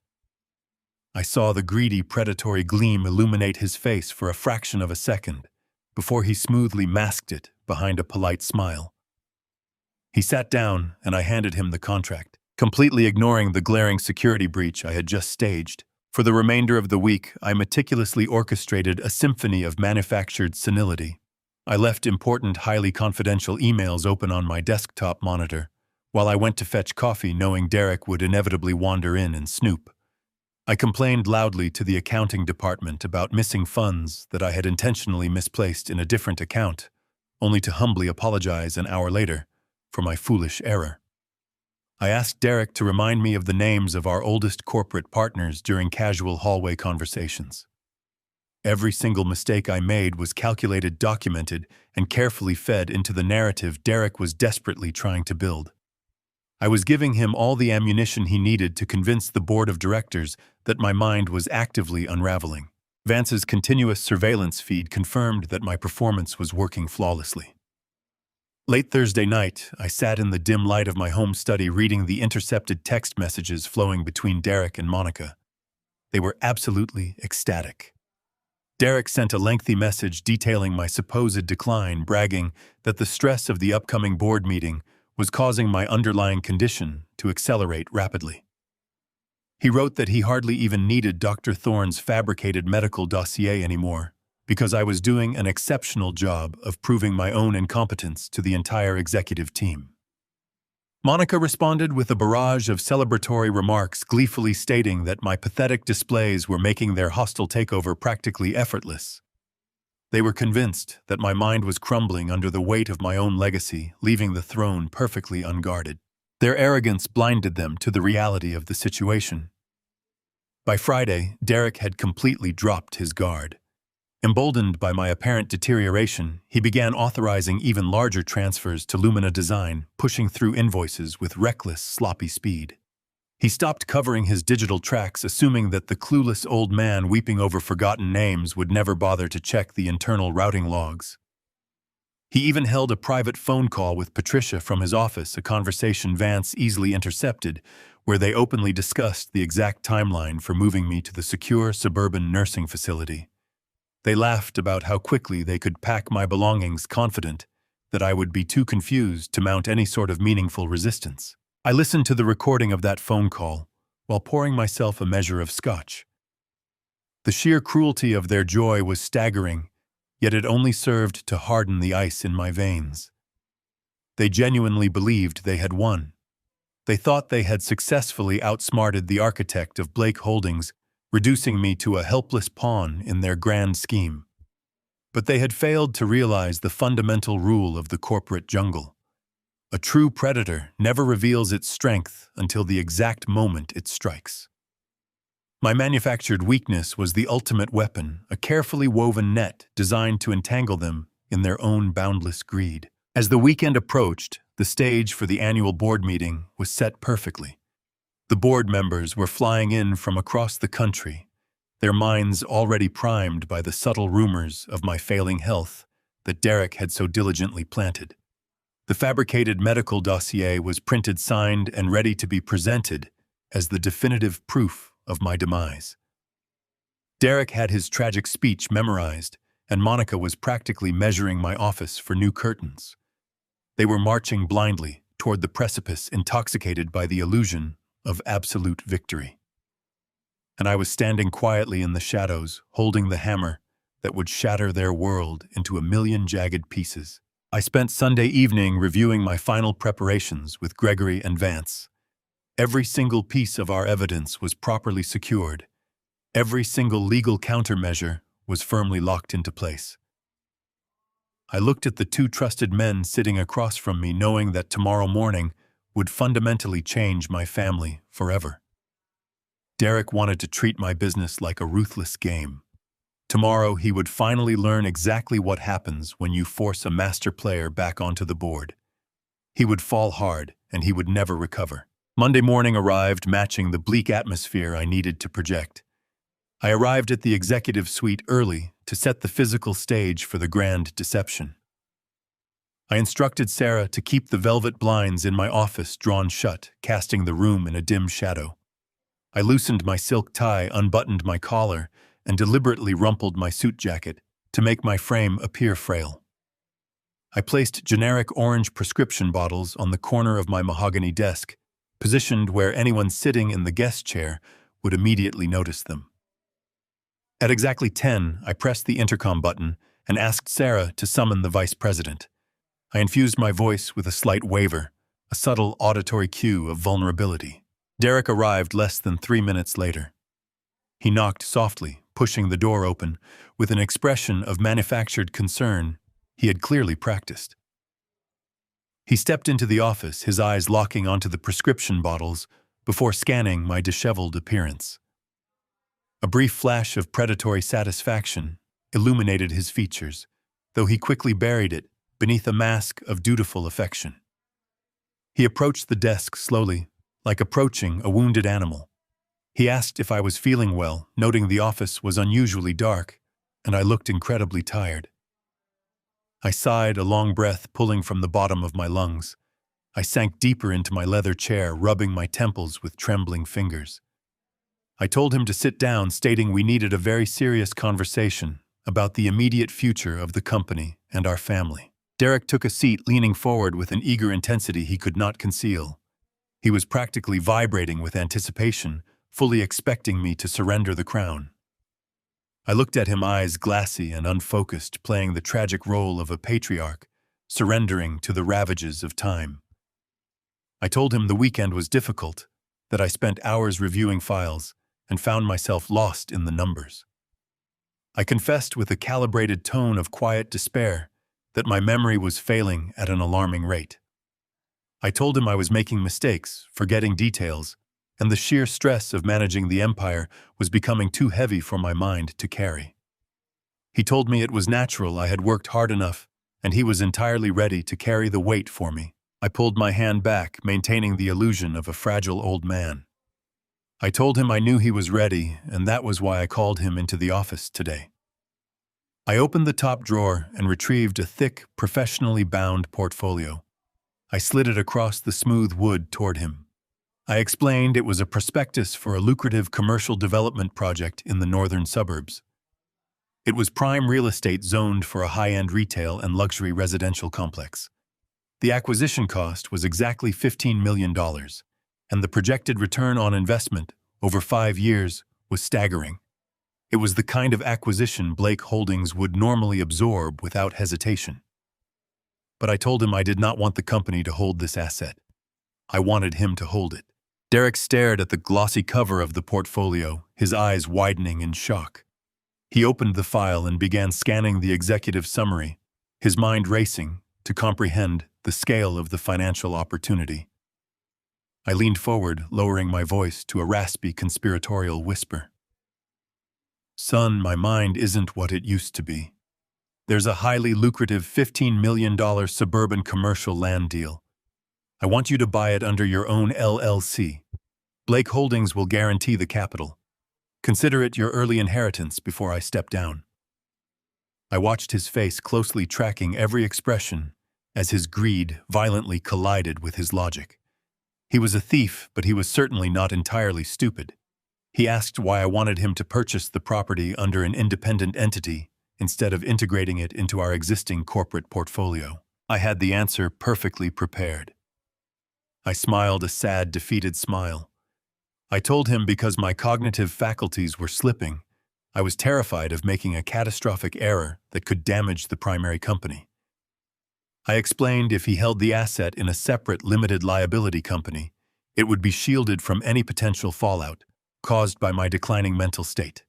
I saw the greedy, predatory gleam illuminate his face for a fraction of a second, before he smoothly masked it behind a polite smile. He sat down, and I handed him the contract, completely ignoring the glaring security breach I had just staged. For the remainder of the week, I meticulously orchestrated a symphony of manufactured senility. I left important, highly confidential emails open on my desktop monitor, while I went to fetch coffee knowing Derek would inevitably wander in and snoop. I complained loudly to the accounting department about missing funds that I had intentionally misplaced in a different account, only to humbly apologize an hour later for my foolish error. I asked Derek to remind me of the names of our oldest corporate partners during casual hallway conversations. Every single mistake I made was calculated, documented, and carefully fed into the narrative Derek was desperately trying to build. I was giving him all the ammunition he needed to convince the board of directors that my mind was actively unraveling. Vance's continuous surveillance feed confirmed that my performance was working flawlessly. Late Thursday night, I sat in the dim light of my home study reading the intercepted text messages flowing between Derek and Monica. They were absolutely ecstatic. Derek sent a lengthy message detailing my supposed decline, bragging that the stress of the upcoming board meeting was causing my underlying condition to accelerate rapidly. He wrote that he hardly even needed Dr. Thorne's fabricated medical dossier anymore, because I was doing an exceptional job of proving my own incompetence to the entire executive team. Monica responded with a barrage of celebratory remarks, gleefully stating that my pathetic displays were making their hostile takeover practically effortless. They were convinced that my mind was crumbling under the weight of my own legacy, leaving the throne perfectly unguarded. Their arrogance blinded them to the reality of the situation. By Friday, Derek had completely dropped his guard. Emboldened by my apparent deterioration, he began authorizing even larger transfers to Lumina Design, pushing through invoices with reckless, sloppy speed. He stopped covering his digital tracks, assuming that the clueless old man weeping over forgotten names would never bother to check the internal routing logs. He even held a private phone call with Patricia from his office, a conversation Vance easily intercepted, where they openly discussed the exact timeline for moving me to the secure suburban nursing facility. They laughed about how quickly they could pack my belongings, confident that I would be too confused to mount any sort of meaningful resistance. I listened to the recording of that phone call while pouring myself a measure of scotch. The sheer cruelty of their joy was staggering, yet it only served to harden the ice in my veins. They genuinely believed they had won. They thought they had successfully outsmarted the architect of Blake Holdings, reducing me to a helpless pawn in their grand scheme. But they had failed to realize the fundamental rule of the corporate jungle. A true predator never reveals its strength until the exact moment it strikes. My manufactured weakness was the ultimate weapon, a carefully woven net designed to entangle them in their own boundless greed. As the weekend approached, the stage for the annual board meeting was set perfectly. The board members were flying in from across the country, their minds already primed by the subtle rumors of my failing health that Derek had so diligently planted. The fabricated medical dossier was printed, signed, and ready to be presented as the definitive proof of my demise. Derek had his tragic speech memorized, and Monica was practically measuring my office for new curtains. They were marching blindly toward the precipice, intoxicated by the illusion of absolute victory. And I was standing quietly in the shadows, holding the hammer that would shatter their world into a million jagged pieces. I spent Sunday evening reviewing my final preparations with Gregory and Vance. Every single piece of our evidence was properly secured. Every single legal countermeasure was firmly locked into place. I looked at the two trusted men sitting across from me, knowing that tomorrow morning would fundamentally change my family forever. Derek wanted to treat my business like a ruthless game. Tomorrow he would finally learn exactly what happens when you force a master player back onto the board. He would fall hard, and he would never recover. Monday morning arrived, matching the bleak atmosphere I needed to project. I arrived at the executive suite early to set the physical stage for the grand deception. I instructed Sarah to keep the velvet blinds in my office drawn shut, casting the room in a dim shadow. I loosened my silk tie, unbuttoned my collar, and deliberately rumpled my suit jacket to make my frame appear frail. I placed generic orange prescription bottles on the corner of my mahogany desk, positioned where anyone sitting in the guest chair would immediately notice them. At exactly 10, I pressed the intercom button and asked Sarah to summon the vice president. I infused my voice with a slight waver, a subtle auditory cue of vulnerability. Derek arrived less than 3 minutes later. He knocked softly, pushing the door open, with an expression of manufactured concern he had clearly practiced. He stepped into the office, his eyes locking onto the prescription bottles before scanning my disheveled appearance. A brief flash of predatory satisfaction illuminated his features, though he quickly buried it beneath a mask of dutiful affection. He approached the desk slowly, like approaching a wounded animal. He asked if I was feeling well, noting the office was unusually dark, and I looked incredibly tired. I sighed, a long breath pulling from the bottom of my lungs. I sank deeper into my leather chair, rubbing my temples with trembling fingers. I told him to sit down, stating we needed a very serious conversation about the immediate future of the company and our family. Derek took a seat, leaning forward with an eager intensity he could not conceal. He was practically vibrating with anticipation, fully expecting me to surrender the crown. I looked at him, eyes glassy and unfocused, playing the tragic role of a patriarch, surrendering to the ravages of time. I told him the weekend was difficult, that I spent hours reviewing files and found myself lost in the numbers. I confessed with a calibrated tone of quiet despair that my memory was failing at an alarming rate. I told him I was making mistakes, forgetting details, and the sheer stress of managing the empire was becoming too heavy for my mind to carry. He told me it was natural, I had worked hard enough, and he was entirely ready to carry the weight for me. I pulled my hand back, maintaining the illusion of a fragile old man. I told him I knew he was ready, and that was why I called him into the office today. I opened the top drawer and retrieved a thick, professionally bound portfolio. I slid it across the smooth wood toward him. I explained it was a prospectus for a lucrative commercial development project in the northern suburbs. It was prime real estate zoned for a high-end retail and luxury residential complex. The acquisition cost was exactly $15 million, and the projected return on investment over 5 years was staggering. It was the kind of acquisition Blake Holdings would normally absorb without hesitation. But I told him I did not want the company to hold this asset. I wanted him to hold it. Derek stared at the glossy cover of the portfolio, his eyes widening in shock. He opened the file and began scanning the executive summary, his mind racing to comprehend the scale of the financial opportunity. I leaned forward, lowering my voice to a raspy conspiratorial whisper. Son, my mind isn't what it used to be. There's a highly lucrative $15 million suburban commercial land deal. I want you to buy it under your own LLC. Blake Holdings will guarantee the capital. Consider it your early inheritance before I step down. I watched his face, closely tracking every expression as his greed violently collided with his logic. He was a thief, but he was certainly not entirely stupid. He asked why I wanted him to purchase the property under an independent entity instead of integrating it into our existing corporate portfolio. I had the answer perfectly prepared. I smiled a sad, defeated smile. I told him because my cognitive faculties were slipping, I was terrified of making a catastrophic error that could damage the primary company. I explained if he held the asset in a separate limited liability company, it would be shielded from any potential fallout caused by my declining mental state.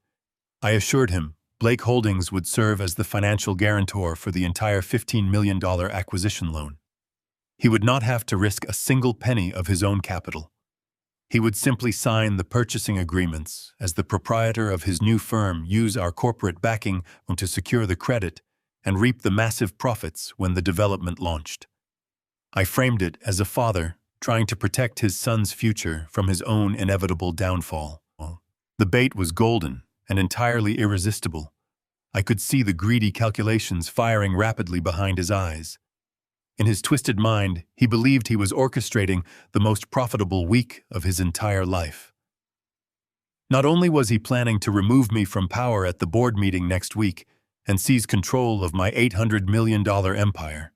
I assured him Blake Holdings would serve as the financial guarantor for the entire $15 million acquisition loan. He would not have to risk a single penny of his own capital. He would simply sign the purchasing agreements as the proprietor of his new firm, use our corporate backing to secure the credit, and reap the massive profits when the development launched. I framed it as a father trying to protect his son's future from his own inevitable downfall. The bait was golden and entirely irresistible. I could see the greedy calculations firing rapidly behind his eyes. In his twisted mind, he believed he was orchestrating the most profitable week of his entire life. Not only was he planning to remove me from power at the board meeting next week and seize control of my $800 million empire,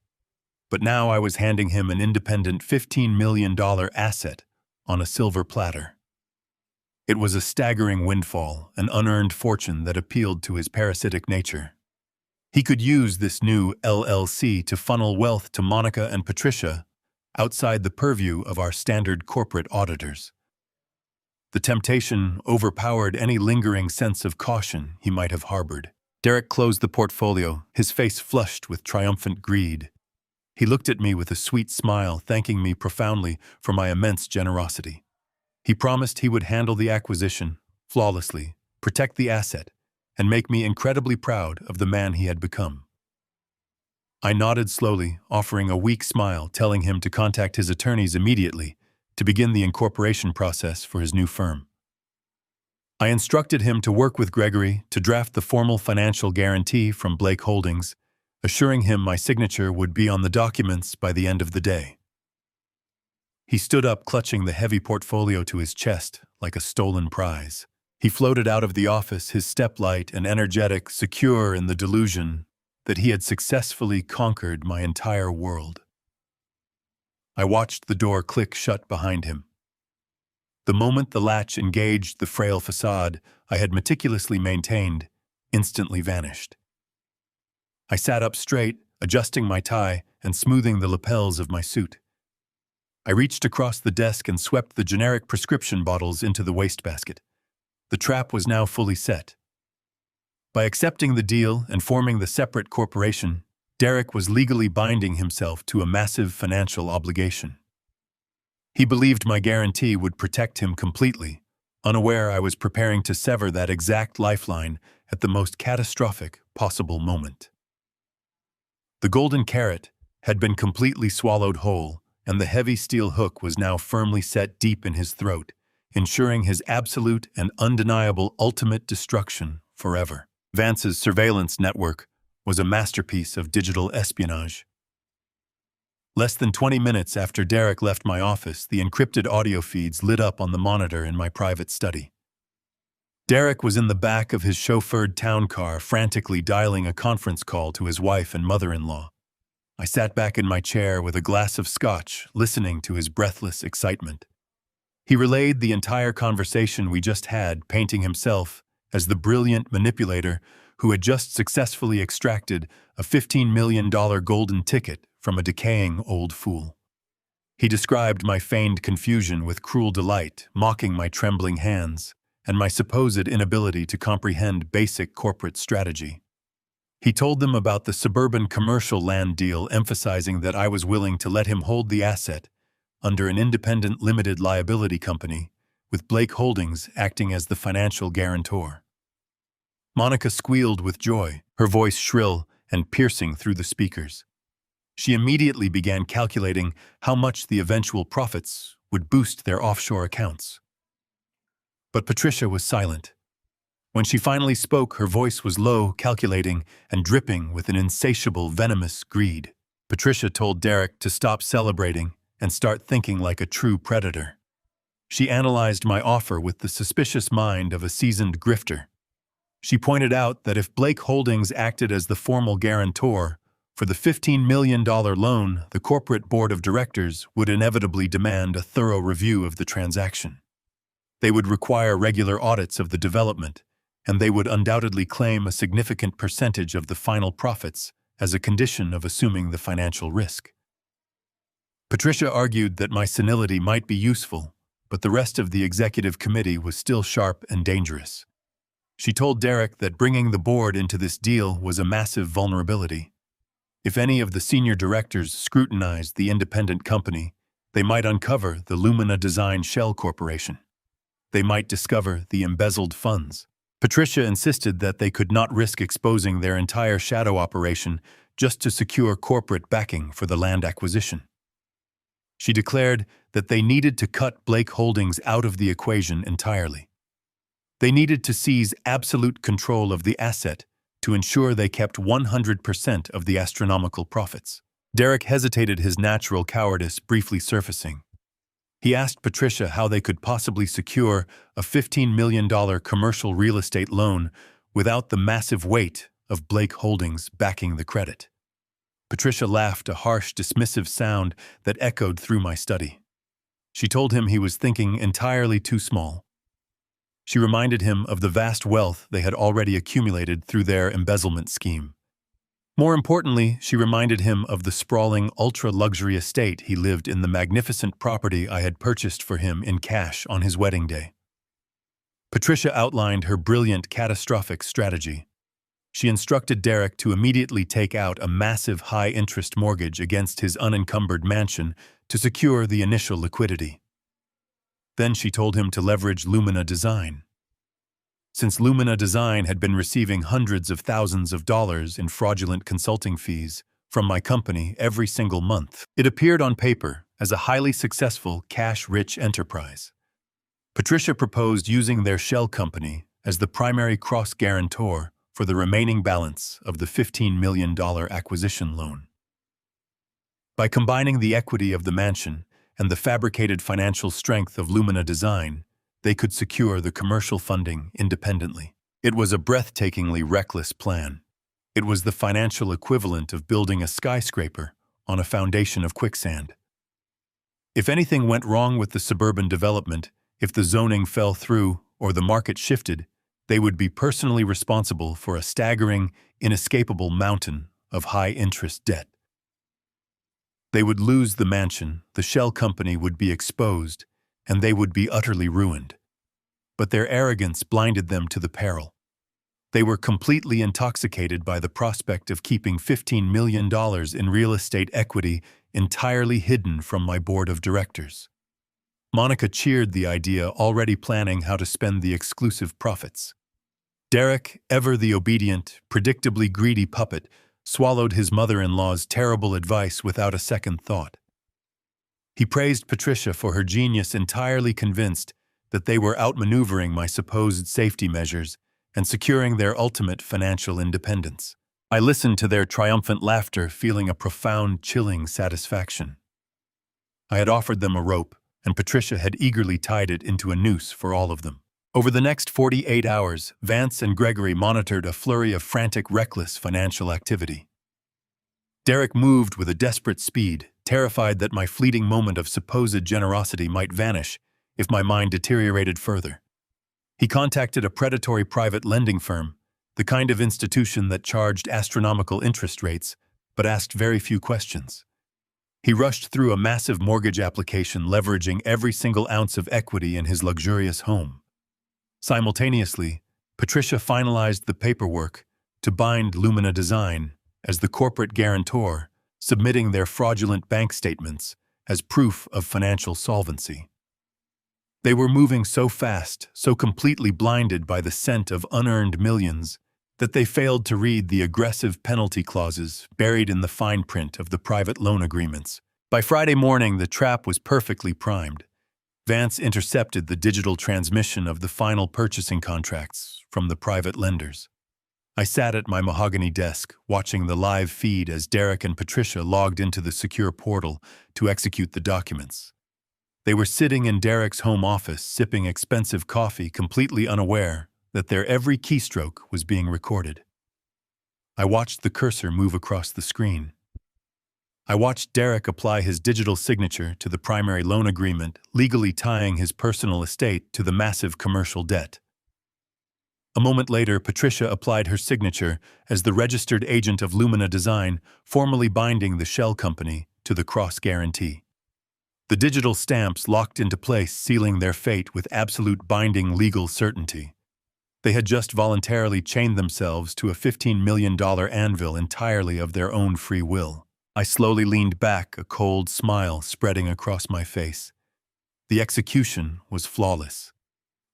but now I was handing him an independent $15 million asset on a silver platter. It was a staggering windfall, an unearned fortune that appealed to his parasitic nature. He could use this new LLC to funnel wealth to Monica and Patricia outside the purview of our standard corporate auditors. The temptation overpowered any lingering sense of caution he might have harbored. Derek closed the portfolio, his face flushed with triumphant greed. He looked at me with a sweet smile, thanking me profoundly for my immense generosity. He promised he would handle the acquisition flawlessly, protect the asset, and make me incredibly proud of the man he had become. I nodded slowly, offering a weak smile, telling him to contact his attorneys immediately to begin the incorporation process for his new firm. I instructed him to work with Gregory to draft the formal financial guarantee from Blake Holdings, assuring him my signature would be on the documents by the end of the day. He stood up, clutching the heavy portfolio to his chest like a stolen prize. He floated out of the office, his step light and energetic, secure in the delusion that he had successfully conquered my entire world. I watched the door click shut behind him. The moment the latch engaged the frail facade I had meticulously maintained, instantly vanished. I sat up straight, adjusting my tie and smoothing the lapels of my suit. I reached across the desk and swept the generic prescription bottles into the wastebasket. The trap was now fully set. By accepting the deal and forming the separate corporation, Derek was legally binding himself to a massive financial obligation. He believed my guarantee would protect him completely, unaware I was preparing to sever that exact lifeline at the most catastrophic possible moment. The golden carrot had been completely swallowed whole, and the heavy steel hook was now firmly set deep in his throat, ensuring his absolute and undeniable ultimate destruction forever. Vance's surveillance network was a masterpiece of digital espionage. Less than 20 minutes after Derek left my office, the encrypted audio feeds lit up on the monitor in my private study. Derek was in the back of his chauffeured town car, frantically dialing a conference call to his wife and mother-in-law. I sat back in my chair with a glass of scotch, listening to his breathless excitement. He relayed the entire conversation we just had, painting himself as the brilliant manipulator who had just successfully extracted a $15 million golden ticket from a decaying old fool. He described my feigned confusion with cruel delight, mocking my trembling hands and my supposed inability to comprehend basic corporate strategy. He told them about the suburban commercial land deal, emphasizing that I was willing to let him hold the asset under an independent limited liability company, with Blake Holdings acting as the financial guarantor. Monica squealed with joy, her voice shrill and piercing through the speakers. She immediately began calculating how much the eventual profits would boost their offshore accounts. But Patricia was silent. When she finally spoke, her voice was low, calculating, and dripping with an insatiable, venomous greed. Patricia told Derek to stop celebrating and start thinking like a true predator. She analyzed my offer with the suspicious mind of a seasoned grifter. She pointed out that if Blake Holdings acted as the formal guarantor for the $15 million loan, the corporate board of directors would inevitably demand a thorough review of the transaction. They would require regular audits of the development, and they would undoubtedly claim a significant percentage of the final profits as a condition of assuming the financial risk. Patricia argued that my senility might be useful, but the rest of the executive committee was still sharp and dangerous. She told Derek that bringing the board into this deal was a massive vulnerability. If any of the senior directors scrutinized the independent company, they might uncover the Lumina Design Shell Corporation. They might discover the embezzled funds. Patricia insisted that they could not risk exposing their entire shadow operation just to secure corporate backing for the land acquisition. She declared that they needed to cut Blake Holdings out of the equation entirely. They needed to seize absolute control of the asset to ensure they kept 100% of the astronomical profits. Derek hesitated, his natural cowardice briefly surfacing. He asked Patricia how they could possibly secure a $15 million commercial real estate loan without the massive weight of Blake Holdings backing the credit. Patricia laughed, a harsh, dismissive sound that echoed through my study. She told him he was thinking entirely too small. She reminded him of the vast wealth they had already accumulated through their embezzlement scheme. More importantly, she reminded him of the sprawling, ultra-luxury estate he lived in, the magnificent property I had purchased for him in cash on his wedding day. Patricia outlined her brilliant, catastrophic strategy. She instructed Derek to immediately take out a massive high-interest mortgage against his unencumbered mansion to secure the initial liquidity. Then she told him to leverage Lumina Design. Since Lumina Design had been receiving hundreds of thousands of dollars in fraudulent consulting fees from my company every single month, it appeared on paper as a highly successful, cash-rich enterprise. Patricia proposed using their shell company as the primary cross-guarantor for the remaining balance of the $15 million acquisition loan. By combining the equity of the mansion and the fabricated financial strength of Lumina Design, they could secure the commercial funding independently. It was a breathtakingly reckless plan. It was the financial equivalent of building a skyscraper on a foundation of quicksand. If anything went wrong with the suburban development, if the zoning fell through or the market shifted, they would be personally responsible for a staggering, inescapable mountain of high-interest debt. They would lose the mansion, the shell company would be exposed, and they would be utterly ruined. But their arrogance blinded them to the peril. They were completely intoxicated by the prospect of keeping $15 million in real estate equity entirely hidden from my board of directors. Monica cheered the idea, already planning how to spend the exclusive profits. Derek, ever the obedient, predictably greedy puppet, swallowed his mother-in-law's terrible advice without a second thought. He praised Patricia for her genius, entirely convinced that they were outmaneuvering my supposed safety measures and securing their ultimate financial independence. I listened to their triumphant laughter, feeling a profound, chilling satisfaction. I had offered them a rope, and Patricia had eagerly tied it into a noose for all of them. Over the next 48 hours, Vance and Gregory monitored a flurry of frantic, reckless financial activity. Derek moved with a desperate speed, terrified that my fleeting moment of supposed generosity might vanish if my mind deteriorated further. He contacted a predatory private lending firm, the kind of institution that charged astronomical interest rates, but asked very few questions. He rushed through a massive mortgage application, leveraging every single ounce of equity in his luxurious home. Simultaneously, Patricia finalized the paperwork to bind Lumina Design as the corporate guarantor, submitting their fraudulent bank statements as proof of financial solvency. They were moving so fast, so completely blinded by the scent of unearned millions, that they failed to read the aggressive penalty clauses buried in the fine print of the private loan agreements. By Friday morning, the trap was perfectly primed. Vance intercepted the digital transmission of the final purchasing contracts from the private lenders. I sat at my mahogany desk, watching the live feed as Derek and Patricia logged into the secure portal to execute the documents. They were sitting in Derek's home office, sipping expensive coffee, completely unaware that their every keystroke was being recorded. I watched the cursor move across the screen. I watched Derek apply his digital signature to the primary loan agreement, legally tying his personal estate to the massive commercial debt. A moment later, Patricia applied her signature as the registered agent of Lumina Design, formally binding the shell company to the cross guarantee. The digital stamps locked into place, sealing their fate with absolute binding legal certainty. They had just voluntarily chained themselves to a $15 million anvil entirely of their own free will. I slowly leaned back, a cold smile spreading across my face. The execution was flawless.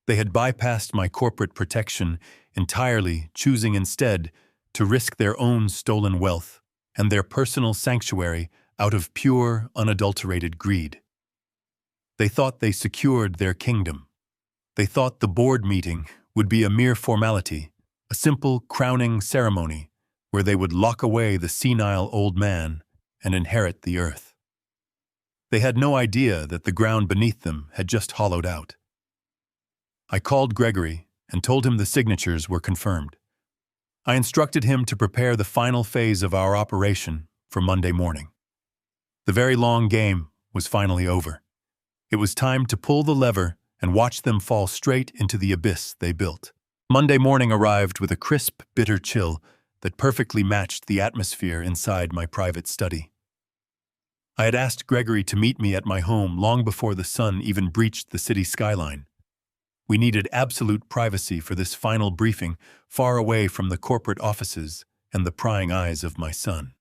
They had bypassed my corporate protection entirely, choosing instead to risk their own stolen wealth and their personal sanctuary out of pure, unadulterated greed. They thought they secured their kingdom. They thought the board meeting would be a mere formality, a simple crowning ceremony where they would lock away the senile old man and inherit the earth. They had no idea that the ground beneath them had just hollowed out. I called Gregory and told him the signatures were confirmed. I instructed him to prepare the final phase of our operation for Monday morning. The very long game was finally over. It was time to pull the lever and watch them fall straight into the abyss they built. Monday morning arrived with a crisp, bitter chill that perfectly matched the atmosphere inside my private study. I had asked Gregory to meet me at my home long before the sun even breached the city skyline. We needed absolute privacy for this final briefing, far away from the corporate offices and the prying eyes of my son.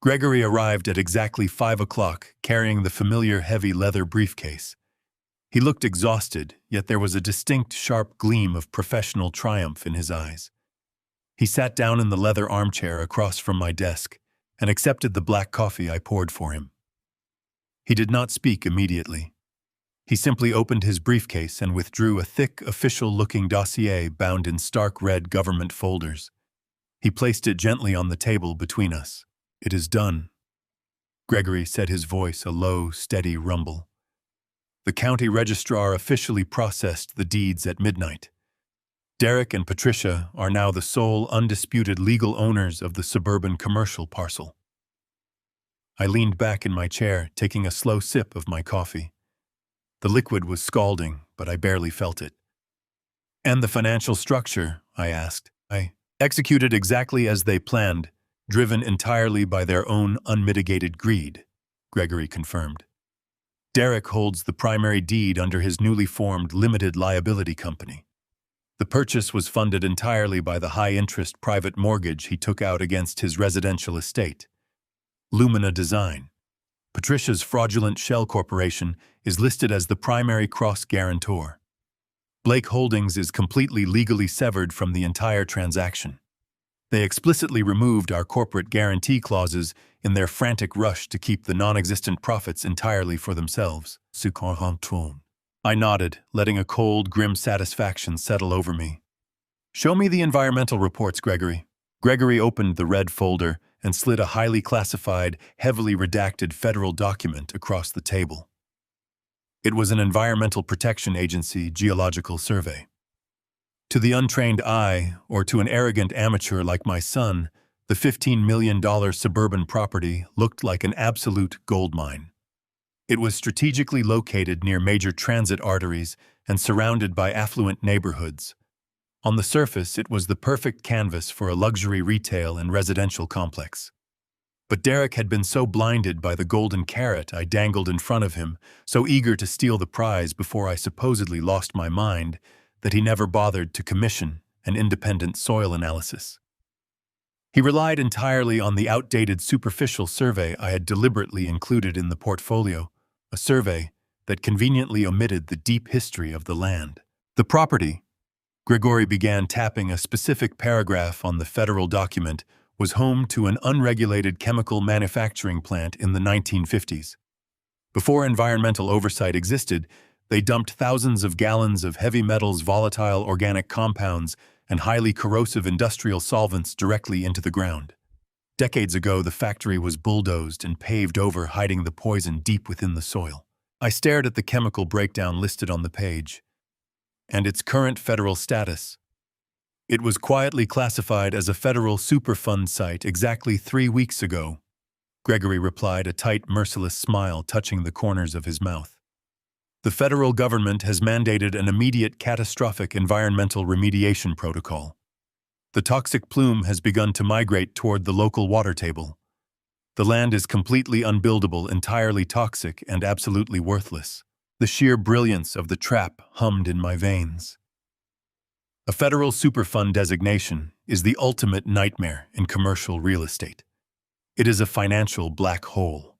Gregory arrived at exactly 5 o'clock, carrying the familiar heavy leather briefcase. He looked exhausted, yet there was a distinct, sharp gleam of professional triumph in his eyes. He sat down in the leather armchair across from my desk and accepted the black coffee I poured for him. He did not speak immediately. He simply opened his briefcase and withdrew a thick, official-looking dossier bound in stark red government folders. He placed it gently on the table between us. "It is done," Gregory said, his voice a low, steady rumble. "The county registrar officially processed the deeds at midnight. Derek and Patricia are now the sole undisputed legal owners of the suburban commercial parcel." I leaned back in my chair, taking a slow sip of my coffee. The liquid was scalding, but I barely felt it. "And the financial structure?" I asked. "I executed exactly as they planned, driven entirely by their own unmitigated greed," Gregory confirmed. "Derek holds the primary deed under his newly formed limited liability company. The purchase was funded entirely by the high-interest private mortgage he took out against his residential estate. Lumina Design, Patricia's fraudulent shell corporation, is listed as the primary cross-guarantor. Blake Holdings is completely legally severed from the entire transaction. They explicitly removed our corporate guarantee clauses in their frantic rush to keep the non-existent profits entirely for themselves." I nodded, letting a cold, grim satisfaction settle over me. "Show me the environmental reports, Gregory." Gregory opened the red folder and slid a highly classified, heavily redacted federal document across the table. It was an Environmental Protection Agency geological survey. To the untrained eye, or to an arrogant amateur like my son, the $15 million suburban property looked like an absolute goldmine. It was strategically located near major transit arteries and surrounded by affluent neighborhoods. On the surface, it was the perfect canvas for a luxury retail and residential complex. But Derek had been so blinded by the golden carrot I dangled in front of him, so eager to steal the prize before I supposedly lost my mind, that he never bothered to commission an independent soil analysis. He relied entirely on the outdated superficial survey I had deliberately included in the portfolio, a survey that conveniently omitted the deep history of the land. The property, Gregory began tapping a specific paragraph on the federal document, was home to an unregulated chemical manufacturing plant in the 1950s. Before environmental oversight existed, they dumped thousands of gallons of heavy metals, volatile organic compounds, and highly corrosive industrial solvents directly into the ground. Decades ago, the factory was bulldozed and paved over, hiding the poison deep within the soil. I stared at the chemical breakdown listed on the page, and its current federal status. It was quietly classified as a federal Superfund site exactly 3 weeks ago, Gregory replied, a tight, merciless smile touching the corners of his mouth. The federal government has mandated an immediate catastrophic environmental remediation protocol. The toxic plume has begun to migrate toward the local water table. The land is completely unbuildable, entirely toxic, and absolutely worthless. The sheer brilliance of the trap hummed in my veins. A federal Superfund designation is the ultimate nightmare in commercial real estate. It is a financial black hole.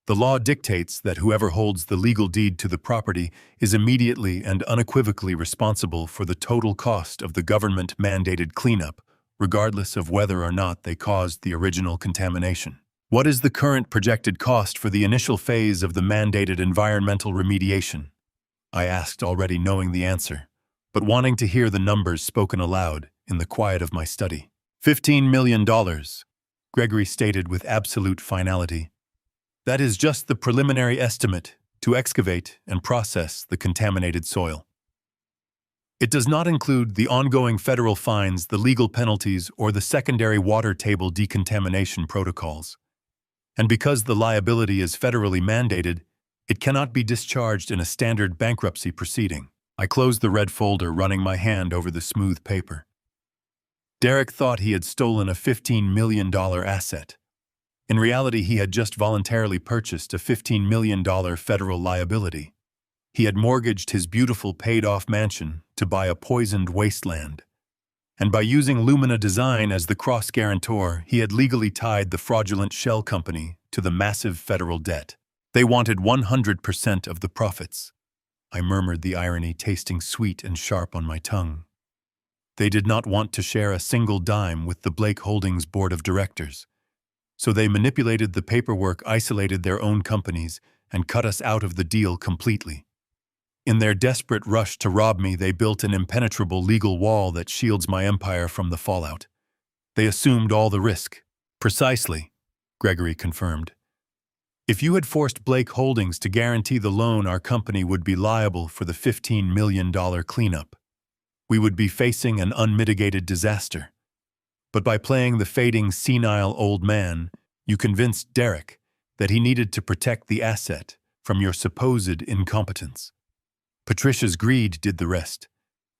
The law dictates that whoever holds the legal deed to the property is immediately and unequivocally responsible for the total cost of the government-mandated cleanup, regardless of whether or not they caused the original contamination. What is the current projected cost for the initial phase of the mandated environmental remediation? I asked, already knowing the answer, but wanting to hear the numbers spoken aloud in the quiet of my study. $15 million, Gregory stated with absolute finality. That is just the preliminary estimate to excavate and process the contaminated soil. It does not include the ongoing federal fines, the legal penalties, or the secondary water table decontamination protocols. And because the liability is federally mandated, it cannot be discharged in a standard bankruptcy proceeding. I closed the red folder, running my hand over the smooth paper. Derek thought he had stolen a $15 million asset. In reality, he had just voluntarily purchased a $15 million federal liability. He had mortgaged his beautiful paid-off mansion to buy a poisoned wasteland. And by using Lumina Design as the cross-guarantor, he had legally tied the fraudulent shell company to the massive federal debt. They wanted 100% of the profits. I murmured, the irony tasting sweet and sharp on my tongue. They did not want to share a single dime with the Blake Holdings board of directors. So they manipulated the paperwork, isolated their own companies, and cut us out of the deal completely. In their desperate rush to rob me, they built an impenetrable legal wall that shields my empire from the fallout. They assumed all the risk. Precisely, Gregory confirmed. If you had forced Blake Holdings to guarantee the loan, our company would be liable for the $15 million cleanup. We would be facing an unmitigated disaster. But by playing the fading, senile old man, you convinced Derek that he needed to protect the asset from your supposed incompetence. Patricia's greed did the rest.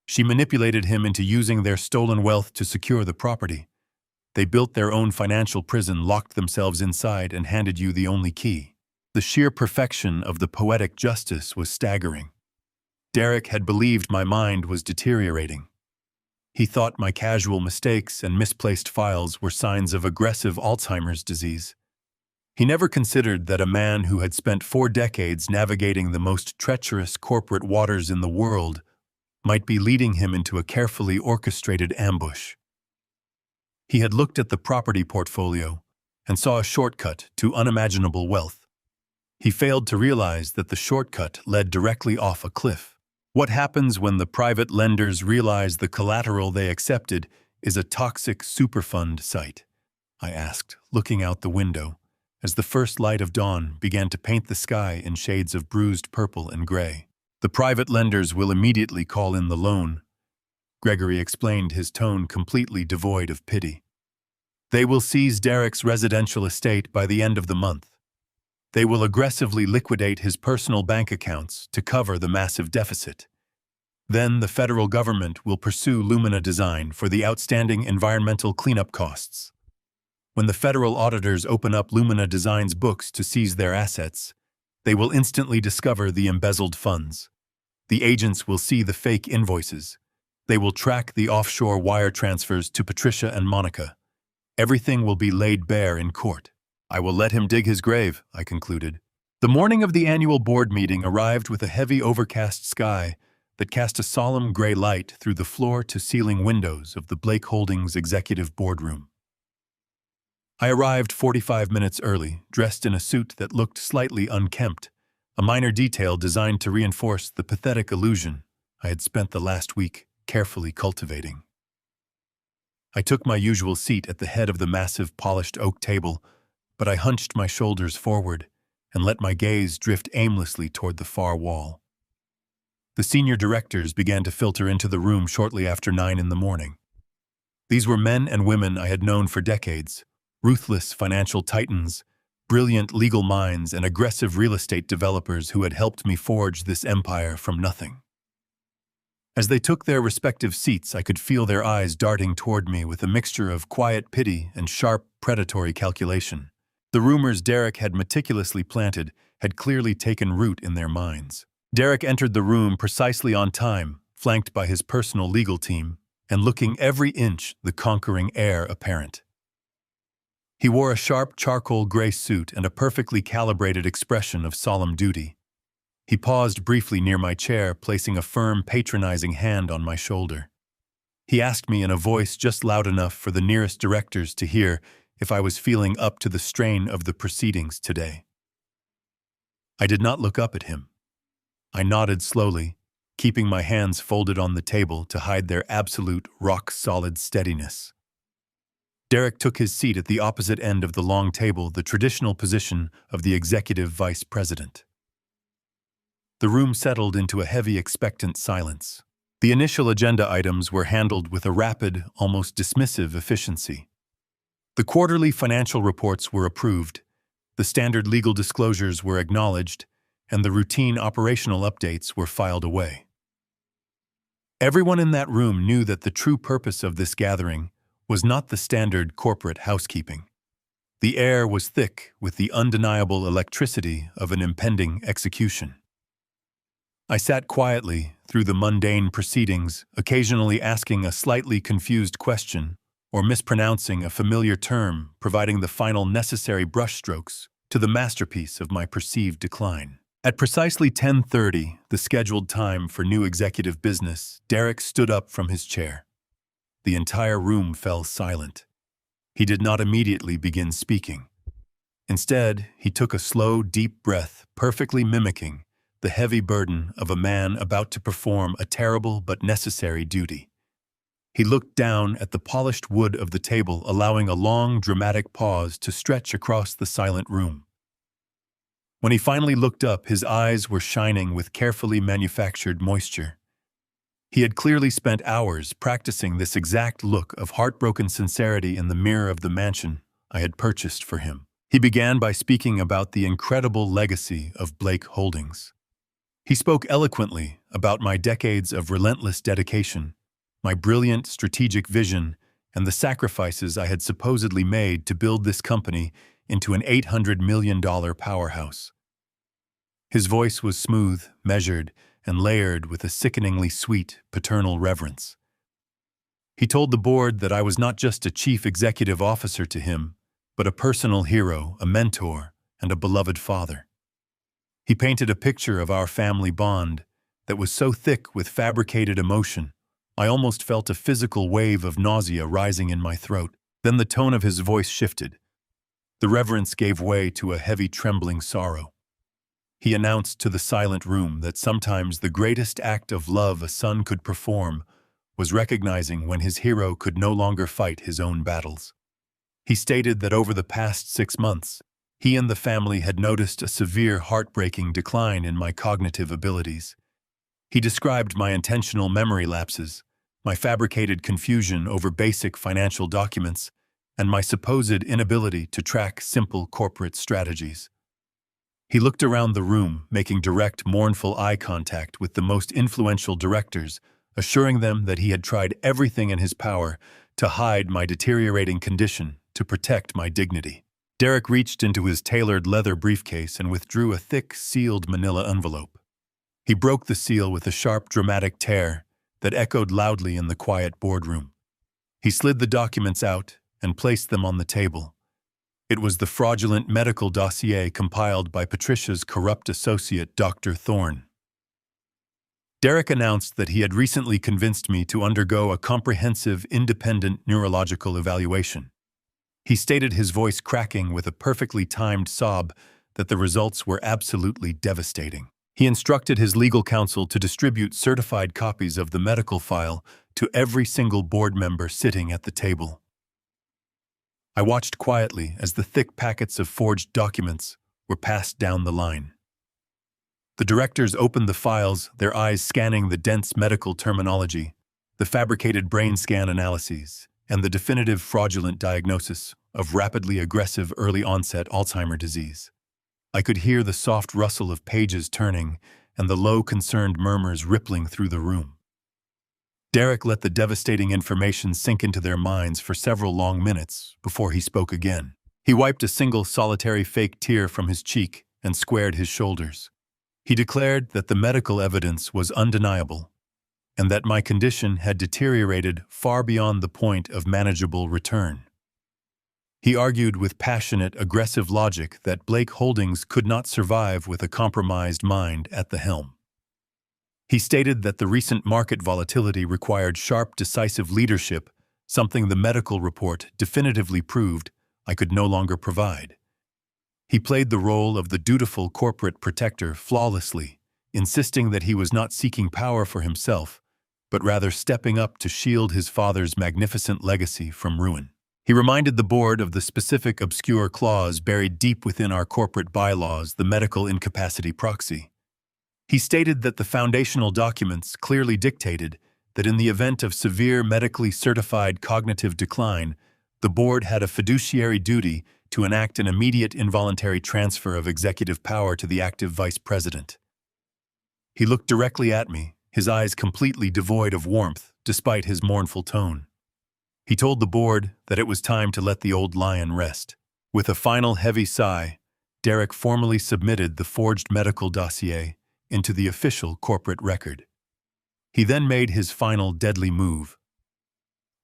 She manipulated him into using their stolen wealth to secure the property. They built their own financial prison, locked themselves inside, and handed you the only key. The sheer perfection of the poetic justice was staggering. Derek had believed my mind was deteriorating. He thought my casual mistakes and misplaced files were signs of aggressive Alzheimer's disease. He never considered that a man who had spent 4 decades navigating the most treacherous corporate waters in the world might be leading him into a carefully orchestrated ambush. He had looked at the property portfolio and saw a shortcut to unimaginable wealth. He failed to realize that the shortcut led directly off a cliff. What happens when the private lenders realize the collateral they accepted is a toxic Superfund site? I asked, looking out the window, as the first light of dawn began to paint the sky in shades of bruised purple and gray. The private lenders will immediately call in the loan, Gregory explained, his tone completely devoid of pity. They will seize Derek's residential estate by the end of the month. They will aggressively liquidate his personal bank accounts to cover the massive deficit. Then the federal government will pursue Lumina Design for the outstanding environmental cleanup costs. When the federal auditors open up Lumina Design's books to seize their assets, they will instantly discover the embezzled funds. The agents will see the fake invoices. They will track the offshore wire transfers to Patricia and Monica. Everything will be laid bare in court. I will let him dig his grave, I concluded. The morning of the annual board meeting arrived with a heavy overcast sky that cast a solemn gray light through the floor-to-ceiling windows of the Blake Holdings executive boardroom. I arrived 45 minutes early, dressed in a suit that looked slightly unkempt, a minor detail designed to reinforce the pathetic illusion I had spent the last week carefully cultivating. I took my usual seat at the head of the massive polished oak table, but I hunched my shoulders forward and let my gaze drift aimlessly toward the far wall. The senior directors began to filter into the room shortly after 9 in the morning. These were men and women I had known for decades, ruthless financial titans, brilliant legal minds, and aggressive real estate developers who had helped me forge this empire from nothing. As they took their respective seats, I could feel their eyes darting toward me with a mixture of quiet pity and sharp, predatory calculation. The rumors Derek had meticulously planted had clearly taken root in their minds. Derek entered the room precisely on time, flanked by his personal legal team, and looking every inch the conquering heir apparent. He wore a sharp charcoal gray suit and a perfectly calibrated expression of solemn duty. He paused briefly near my chair, placing a firm, patronizing hand on my shoulder. He asked me in a voice just loud enough for the nearest directors to hear if I was feeling up to the strain of the proceedings today. I did not look up at him. I nodded slowly, keeping my hands folded on the table to hide their absolute, rock-solid steadiness. Derek took his seat at the opposite end of the long table, the traditional position of the executive vice president. The room settled into a heavy, expectant silence. The initial agenda items were handled with a rapid, almost dismissive efficiency. The quarterly financial reports were approved, the standard legal disclosures were acknowledged, and the routine operational updates were filed away. Everyone in that room knew that the true purpose of this gathering was not the standard corporate housekeeping. The air was thick with the undeniable electricity of an impending execution. I sat quietly through the mundane proceedings, occasionally asking a slightly confused question or mispronouncing a familiar term, providing the final necessary brushstrokes to the masterpiece of my perceived decline. At precisely 10:30, the scheduled time for new executive business, Derek stood up from his chair. The entire room fell silent. He did not immediately begin speaking. Instead, he took a slow, deep breath, perfectly mimicking the heavy burden of a man about to perform a terrible but necessary duty. He looked down at the polished wood of the table, allowing a long, dramatic pause to stretch across the silent room. When he finally looked up, his eyes were shining with carefully manufactured moisture. He had clearly spent hours practicing this exact look of heartbroken sincerity in the mirror of the mansion I had purchased for him. He began by speaking about the incredible legacy of Blake Holdings. He spoke eloquently about my decades of relentless dedication, my brilliant strategic vision, and the sacrifices I had supposedly made to build this company into an $800 million powerhouse. His voice was smooth, measured, and layered with a sickeningly sweet, paternal reverence. He told the board that I was not just a chief executive officer to him, but a personal hero, a mentor, and a beloved father. He painted a picture of our family bond that was so thick with fabricated emotion, I almost felt a physical wave of nausea rising in my throat. Then the tone of his voice shifted. The reverence gave way to a heavy, trembling sorrow. He announced to the silent room that sometimes the greatest act of love a son could perform was recognizing when his hero could no longer fight his own battles. He stated that over the past 6 months, he and the family had noticed a severe, heartbreaking decline in my cognitive abilities. He described my intentional memory lapses, my fabricated confusion over basic financial documents, and my supposed inability to track simple corporate strategies. He looked around the room, making direct, mournful eye contact with the most influential directors, assuring them that he had tried everything in his power to hide my deteriorating condition to protect my dignity. Derek reached into his tailored leather briefcase and withdrew a thick, sealed manila envelope. He broke the seal with a sharp, dramatic tear that echoed loudly in the quiet boardroom. He slid the documents out and placed them on the table. It was the fraudulent medical dossier compiled by Patricia's corrupt associate, Dr. Thorne. Derek announced that he had recently convinced me to undergo a comprehensive, independent neurological evaluation. He stated, his voice cracking with a perfectly timed sob, that the results were absolutely devastating. He instructed his legal counsel to distribute certified copies of the medical file to every single board member sitting at the table. I watched quietly as the thick packets of forged documents were passed down the line. The directors opened the files, their eyes scanning the dense medical terminology, the fabricated brain scan analyses, and the definitive fraudulent diagnosis of rapidly aggressive early-onset Alzheimer's disease. I could hear the soft rustle of pages turning and the low, concerned murmurs rippling through the room. Derek let the devastating information sink into their minds for several long minutes before he spoke again. He wiped a single solitary fake tear from his cheek and squared his shoulders. He declared that the medical evidence was undeniable and that my condition had deteriorated far beyond the point of manageable return. He argued with passionate, aggressive logic that Blake Holdings could not survive with a compromised mind at the helm. He stated that the recent market volatility required sharp, decisive leadership, something the medical report definitively proved I could no longer provide. He played the role of the dutiful corporate protector flawlessly, insisting that he was not seeking power for himself, but rather stepping up to shield his father's magnificent legacy from ruin. He reminded the board of the specific obscure clause buried deep within our corporate bylaws, the medical incapacity proxy. He stated that the foundational documents clearly dictated that in the event of severe medically certified cognitive decline, the board had a fiduciary duty to enact an immediate involuntary transfer of executive power to the active vice president. He looked directly at me, his eyes completely devoid of warmth despite his mournful tone. He told the board that it was time to let the old lion rest. With a final heavy sigh, Derek formally submitted the forged medical dossier into the official corporate record. He then made his final deadly move.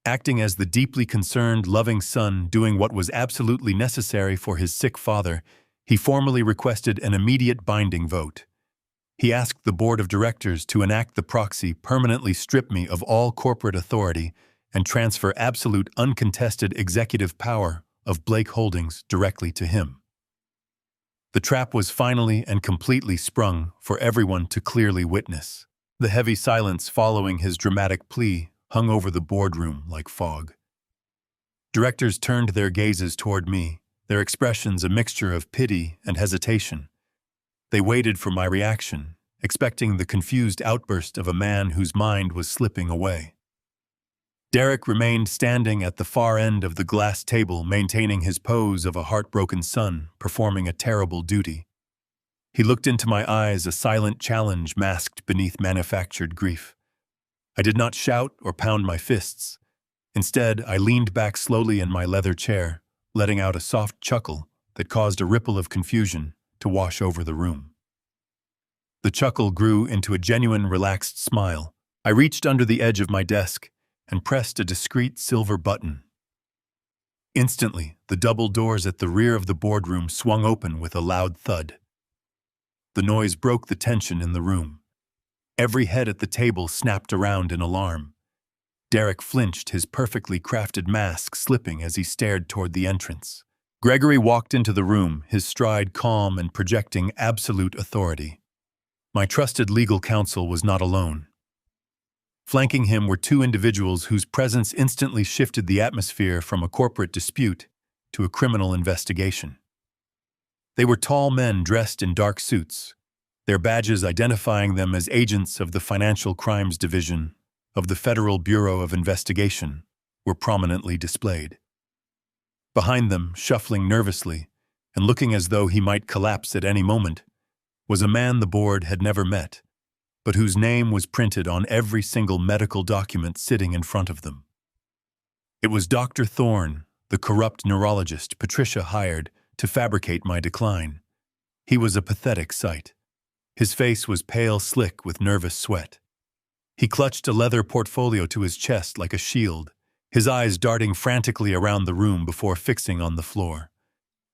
Acting as the deeply concerned, loving son doing what was absolutely necessary for his sick father, he formally requested an immediate binding vote. He asked the board of directors to enact the proxy, permanently strip me of all corporate authority, and transfer absolute uncontested executive power of Blake Holdings directly to him. The trap was finally and completely sprung for everyone to clearly witness. The heavy silence following his dramatic plea hung over the boardroom like fog. Directors turned their gazes toward me, their expressions a mixture of pity and hesitation. They waited for my reaction, expecting the confused outburst of a man whose mind was slipping away. Derek remained standing at the far end of the glass table, maintaining his pose of a heartbroken son performing a terrible duty. He looked into my eyes, a silent challenge masked beneath manufactured grief. I did not shout or pound my fists. Instead, I leaned back slowly in my leather chair, letting out a soft chuckle that caused a ripple of confusion to wash over the room. The chuckle grew into a genuine, relaxed smile. I reached under the edge of my desk and pressed a discreet silver button. Instantly, the double doors at the rear of the boardroom swung open with a loud thud. The noise broke the tension in the room. Every head at the table snapped around in alarm. Derek flinched, his perfectly crafted mask slipping as he stared toward the entrance. Gregory walked into the room, his stride calm and projecting absolute authority. My trusted legal counsel was not alone. Flanking him were two individuals whose presence instantly shifted the atmosphere from a corporate dispute to a criminal investigation. They were tall men dressed in dark suits, their badges identifying them as agents of the Financial Crimes Division of the Federal Bureau of Investigation were prominently displayed. Behind them, shuffling nervously and looking as though he might collapse at any moment, was a man the board had never met, but whose name was printed on every single medical document sitting in front of them. It was Dr. Thorne, the corrupt neurologist Patricia hired to fabricate my decline. He was a pathetic sight. His face was pale slick with nervous sweat. He clutched a leather portfolio to his chest like a shield, his eyes darting frantically around the room before fixing on the floor.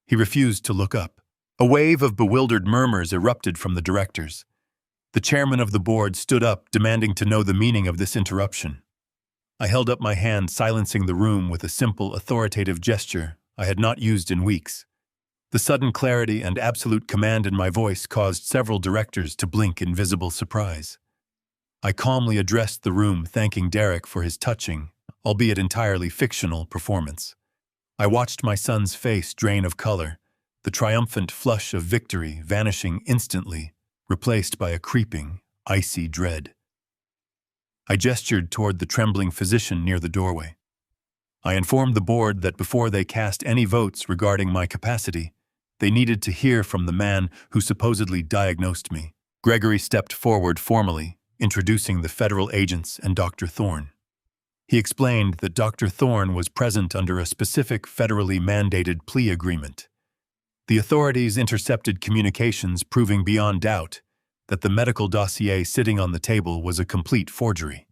He refused to look up. A wave of bewildered murmurs erupted from the directors. The chairman of the board stood up, demanding to know the meaning of this interruption. I held up my hand, silencing the room with a simple, authoritative gesture I had not used in weeks. The sudden clarity and absolute command in my voice caused several directors to blink in visible surprise. I calmly addressed the room, thanking Derek for his touching, albeit entirely fictional, performance. I watched my son's face drain of color, the triumphant flush of victory vanishing instantly, replaced by a creeping, icy dread. I gestured toward the trembling physician near the doorway. I informed the board that before they cast any votes regarding my capacity, they needed to hear from the man who supposedly diagnosed me. Gregory stepped forward formally, introducing the federal agents and Dr. Thorne. He explained that Dr. Thorne was present under a specific federally mandated plea agreement. The authorities intercepted communications proving beyond doubt that the medical dossier sitting on the table was a complete forgery.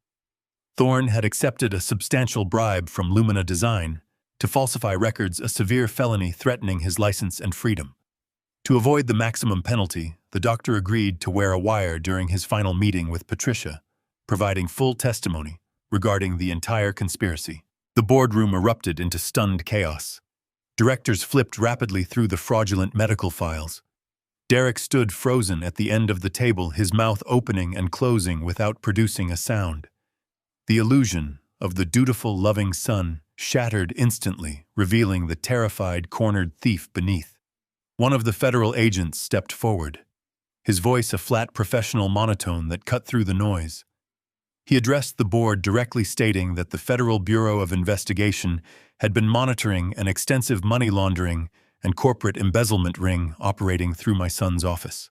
Thorne had accepted a substantial bribe from Lumina Design to falsify records, a severe felony threatening his license and freedom. To avoid the maximum penalty, the doctor agreed to wear a wire during his final meeting with Patricia, providing full testimony regarding the entire conspiracy. The boardroom erupted into stunned chaos. Directors flipped rapidly through the fraudulent medical files. Derek stood frozen at the end of the table, his mouth opening and closing without producing a sound. The illusion of the dutiful, loving son shattered instantly, revealing the terrified, cornered thief beneath. One of the federal agents stepped forward, his voice a flat professional monotone that cut through the noise. He addressed the board directly, stating that the Federal Bureau of Investigation had been monitoring an extensive money laundering and corporate embezzlement ring operating through my son's office.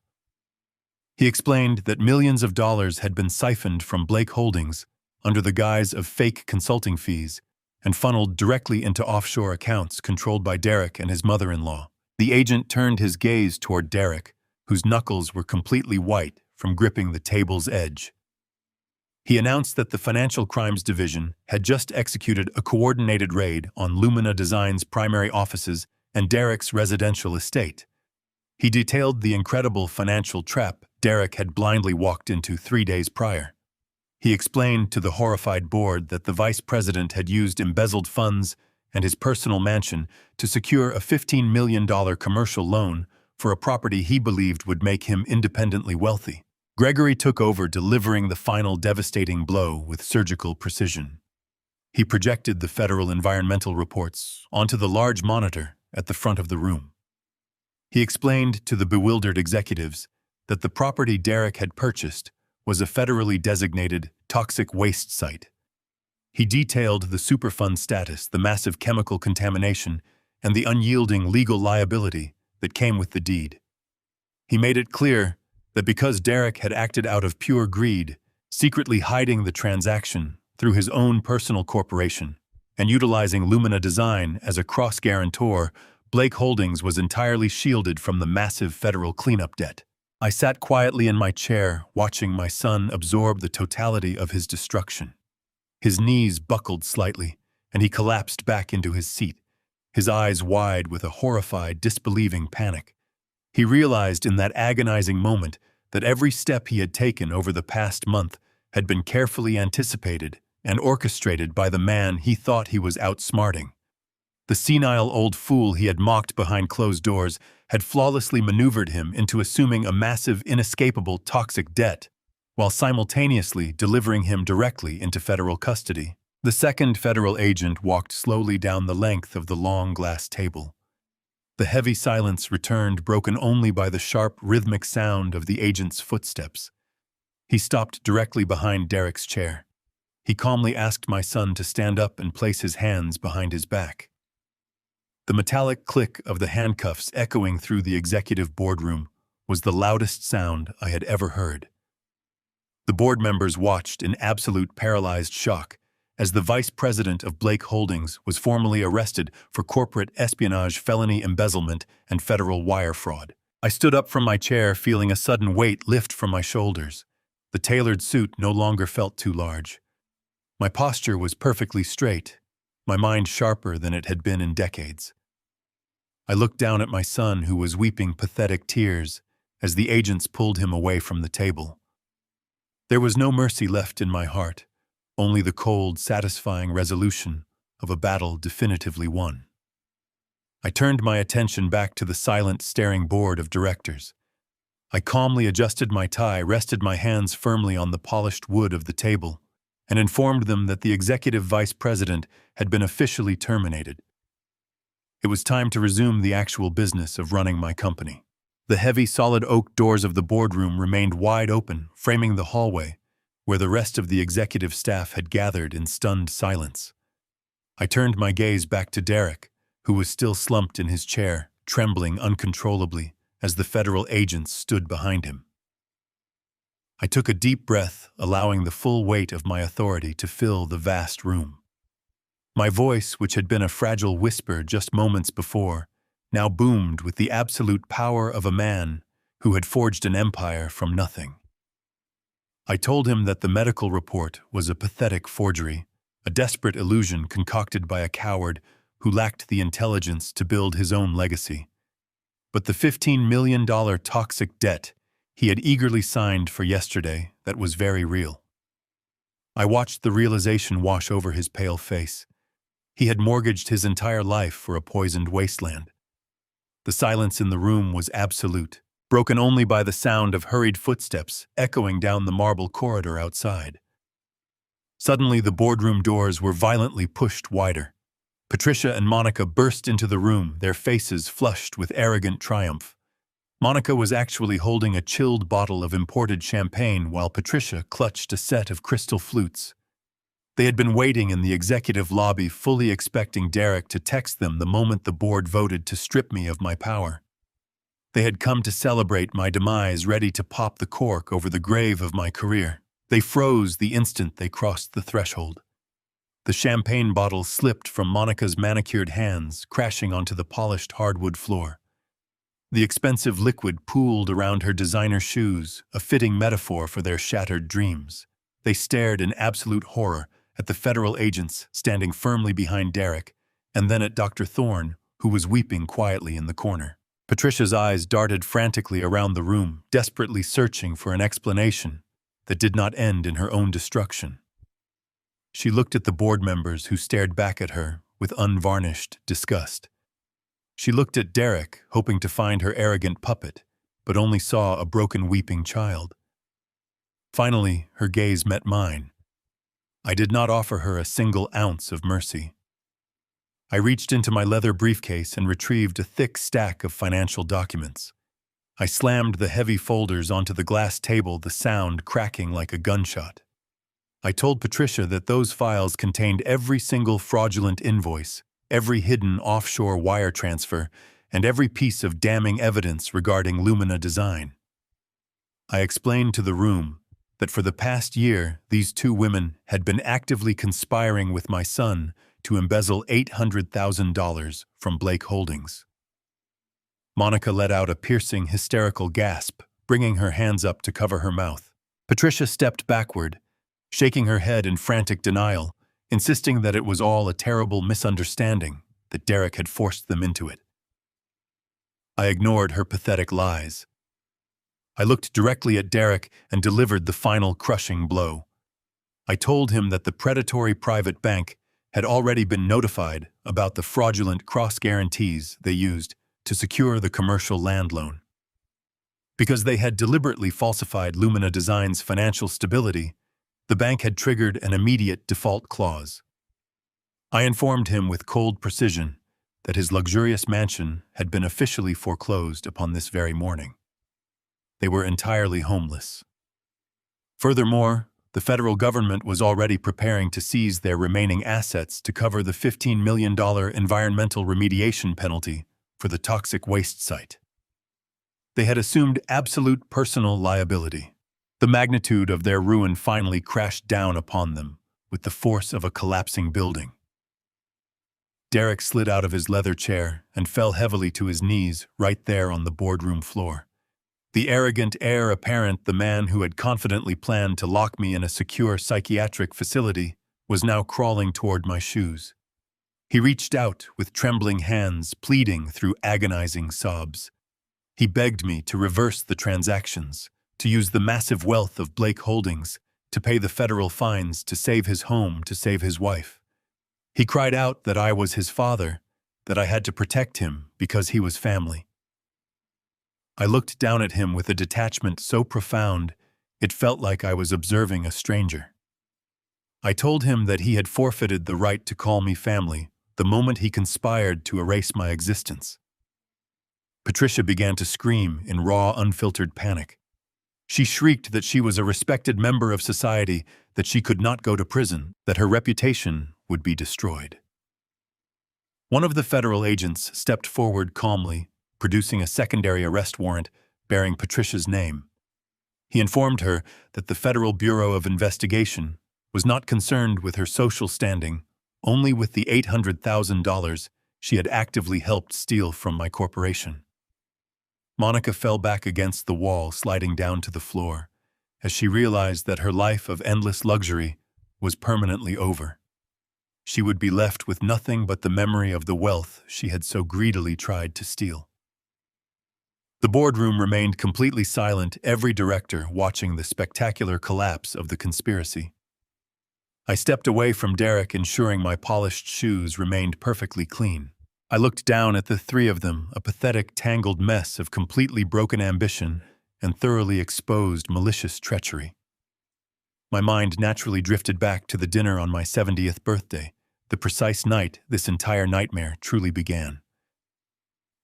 He explained that millions of dollars had been siphoned from Blake Holdings under the guise of fake consulting fees and funneled directly into offshore accounts controlled by Derek and his mother-in-law. The agent turned his gaze toward Derek, whose knuckles were completely white from gripping the table's edge. He announced that the Financial Crimes Division had just executed a coordinated raid on Lumina Design's primary offices and Derek's residential estate. He detailed the incredible financial trap Derek had blindly walked into 3 days prior. He explained to the horrified board that the vice president had used embezzled funds and his personal mansion to secure a $15 million commercial loan for a property he believed would make him independently wealthy. Gregory took over, delivering the final devastating blow with surgical precision. He projected the federal environmental reports onto the large monitor at the front of the room. He explained to the bewildered executives that the property Derek had purchased was a federally designated toxic waste site. He detailed the Superfund status, the massive chemical contamination, and the unyielding legal liability that came with the deed. He made it clear that because Derek had acted out of pure greed, secretly hiding the transaction through his own personal corporation and utilizing Lumina Design as a cross-guarantor, Blake Holdings was entirely shielded from the massive federal cleanup debt. I sat quietly in my chair, watching my son absorb the totality of his destruction. His knees buckled slightly, and he collapsed back into his seat, his eyes wide with a horrified, disbelieving panic. He realized in that agonizing moment that every step he had taken over the past month had been carefully anticipated and orchestrated by the man he thought he was outsmarting. The senile old fool he had mocked behind closed doors had flawlessly maneuvered him into assuming a massive, inescapable, toxic debt, while simultaneously delivering him directly into federal custody. The second federal agent walked slowly down the length of the long glass table. The heavy silence returned, broken only by the sharp, rhythmic sound of the agent's footsteps. He stopped directly behind Derek's chair. He calmly asked my son to stand up and place his hands behind his back. The metallic click of the handcuffs echoing through the executive boardroom was the loudest sound I had ever heard. The board members watched in absolute paralyzed shock as the vice president of Blake Holdings was formally arrested for corporate espionage, felony embezzlement, and federal wire fraud. I stood up from my chair, feeling a sudden weight lift from my shoulders. The tailored suit no longer felt too large. My posture was perfectly straight, my mind sharper than it had been in decades. I looked down at my son, who was weeping pathetic tears as the agents pulled him away from the table. There was no mercy left in my heart, only the cold, satisfying resolution of a battle definitively won. I turned my attention back to the silent, staring board of directors. I calmly adjusted my tie, rested my hands firmly on the polished wood of the table, and informed them that the executive vice president had been officially terminated. It was time to resume the actual business of running my company. The heavy, solid oak doors of the boardroom remained wide open, framing the hallway, where the rest of the executive staff had gathered in stunned silence. I turned my gaze back to Derek, who was still slumped in his chair, trembling uncontrollably as the federal agents stood behind him. I took a deep breath, allowing the full weight of my authority to fill the vast room. My voice, which had been a fragile whisper just moments before, now boomed with the absolute power of a man who had forged an empire from nothing. I told him that the medical report was a pathetic forgery, a desperate illusion concocted by a coward who lacked the intelligence to build his own legacy. But the $15 million toxic debt he had eagerly signed for yesterday, that was very real. I watched the realization wash over his pale face. He had mortgaged his entire life for a poisoned wasteland. The silence in the room was absolute, broken only by the sound of hurried footsteps echoing down the marble corridor outside. Suddenly, the boardroom doors were violently pushed wider. Patricia and Monica burst into the room, their faces flushed with arrogant triumph. Monica was actually holding a chilled bottle of imported champagne while Patricia clutched a set of crystal flutes. They had been waiting in the executive lobby, fully expecting Derek to text them the moment the board voted to strip me of my power. They had come to celebrate my demise, ready to pop the cork over the grave of my career. They froze the instant they crossed the threshold. The champagne bottle slipped from Monica's manicured hands, crashing onto the polished hardwood floor. The expensive liquid pooled around her designer shoes, a fitting metaphor for their shattered dreams. They stared in absolute horror at the federal agents standing firmly behind Derek, and then at Dr. Thorne, who was weeping quietly in the corner. Patricia's eyes darted frantically around the room, desperately searching for an explanation that did not end in her own destruction. She looked at the board members who stared back at her with unvarnished disgust. She looked at Derek, hoping to find her arrogant puppet, but only saw a broken, weeping child. Finally, her gaze met mine. I did not offer her a single ounce of mercy. I reached into my leather briefcase and retrieved a thick stack of financial documents. I slammed the heavy folders onto the glass table, the sound cracking like a gunshot. I told Patricia that those files contained every single fraudulent invoice, every hidden offshore wire transfer, and every piece of damning evidence regarding Lumina Design. I explained to the room that for the past year, these two women had been actively conspiring with my son to embezzle $800,000 from Blake Holdings. Monica let out a piercing, hysterical gasp, bringing her hands up to cover her mouth. Patricia stepped backward, shaking her head in frantic denial, insisting that it was all a terrible misunderstanding, that Derek had forced them into it. I ignored her pathetic lies. I looked directly at Derek and delivered the final crushing blow. I told him that the predatory private bank had already been notified about the fraudulent cross-guarantees they used to secure the commercial land loan. Because they had deliberately falsified Lumina Design's financial stability, the bank had triggered an immediate default clause. I informed him with cold precision that his luxurious mansion had been officially foreclosed upon this very morning. They were entirely homeless. Furthermore, the federal government was already preparing to seize their remaining assets to cover the $15 million environmental remediation penalty for the toxic waste site. They had assumed absolute personal liability. The magnitude of their ruin finally crashed down upon them, with the force of a collapsing building. Derek slid out of his leather chair and fell heavily to his knees right there on the boardroom floor. The arrogant heir apparent, the man who had confidently planned to lock me in a secure psychiatric facility, was now crawling toward my shoes. He reached out with trembling hands, pleading through agonizing sobs. He begged me to reverse the transactions, to use the massive wealth of Blake Holdings, to pay the federal fines, to save his home, to save his wife. He cried out that I was his father, that I had to protect him because he was family. I looked down at him with a detachment so profound, it felt like I was observing a stranger. I told him that he had forfeited the right to call me family the moment he conspired to erase my existence. Patricia began to scream in raw, unfiltered panic. She shrieked that she was a respected member of society, that she could not go to prison, that her reputation would be destroyed. One of the federal agents stepped forward calmly, producing a secondary arrest warrant bearing Patricia's name. He informed her that the Federal Bureau of Investigation was not concerned with her social standing, only with the $800,000 she had actively helped steal from my corporation. Monica fell back against the wall, sliding down to the floor, as she realized that her life of endless luxury was permanently over. She would be left with nothing but the memory of the wealth she had so greedily tried to steal. The boardroom remained completely silent, every director watching the spectacular collapse of the conspiracy. I stepped away from Derek, ensuring my polished shoes remained perfectly clean. I looked down at the three of them, a pathetic, tangled mess of completely broken ambition and thoroughly exposed malicious treachery. My mind naturally drifted back to the dinner on my 70th birthday, the precise night this entire nightmare truly began.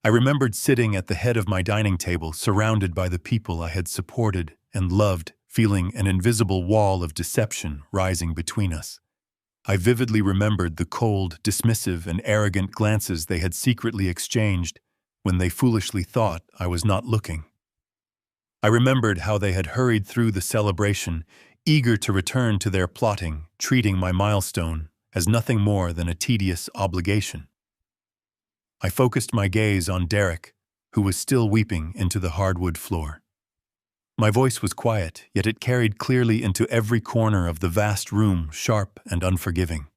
I remembered sitting at the head of my dining table, surrounded by the people I had supported and loved, feeling an invisible wall of deception rising between us. I vividly remembered the cold, dismissive, and arrogant glances they had secretly exchanged when they foolishly thought I was not looking. I remembered how they had hurried through the celebration, eager to return to their plotting, treating my milestone as nothing more than a tedious obligation. I focused my gaze on Derek, who was still weeping into the hardwood floor. My voice was quiet, yet it carried clearly into every corner of the vast room, sharp and unforgiving.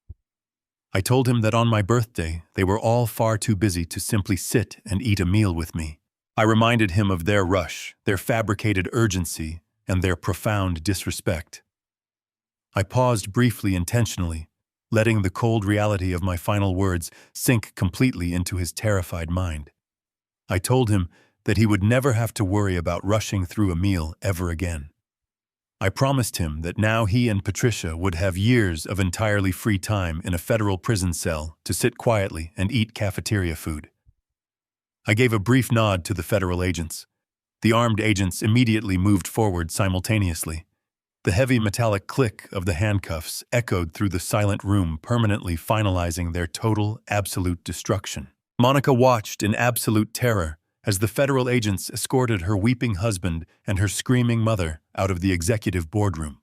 I told him that on my birthday, they were all far too busy to simply sit and eat a meal with me. I reminded him of their rush, their fabricated urgency, and their profound disrespect. I paused briefly, intentionally, letting the cold reality of my final words sink completely into his terrified mind. I told him that he would never have to worry about rushing through a meal ever again. I promised him that now he and Patricia would have years of entirely free time in a federal prison cell to sit quietly and eat cafeteria food. I gave a brief nod to the federal agents. The armed agents immediately moved forward simultaneously. The heavy metallic click of the handcuffs echoed through the silent room, permanently finalizing their total, absolute destruction. Monica watched in absolute terror as the federal agents escorted her weeping husband and her screaming mother out of the executive boardroom.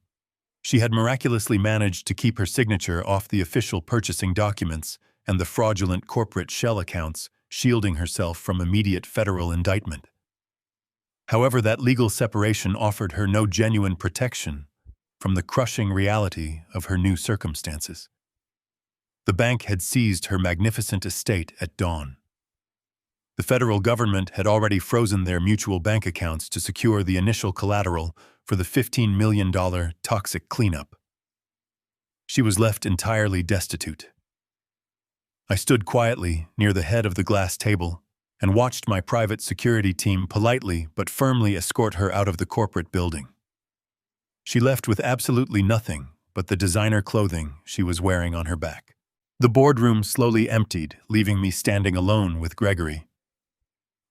She had miraculously managed to keep her signature off the official purchasing documents and the fraudulent corporate shell accounts, shielding herself from immediate federal indictment. However, that legal separation offered her no genuine protection from the crushing reality of her new circumstances. The bank had seized her magnificent estate at dawn. The federal government had already frozen their mutual bank accounts to secure the initial collateral for the $15 million toxic cleanup. She was left entirely destitute. I stood quietly near the head of the glass table and watched my private security team politely but firmly escort her out of the corporate building. She left with absolutely nothing but the designer clothing she was wearing on her back. The boardroom slowly emptied, leaving me standing alone with Gregory.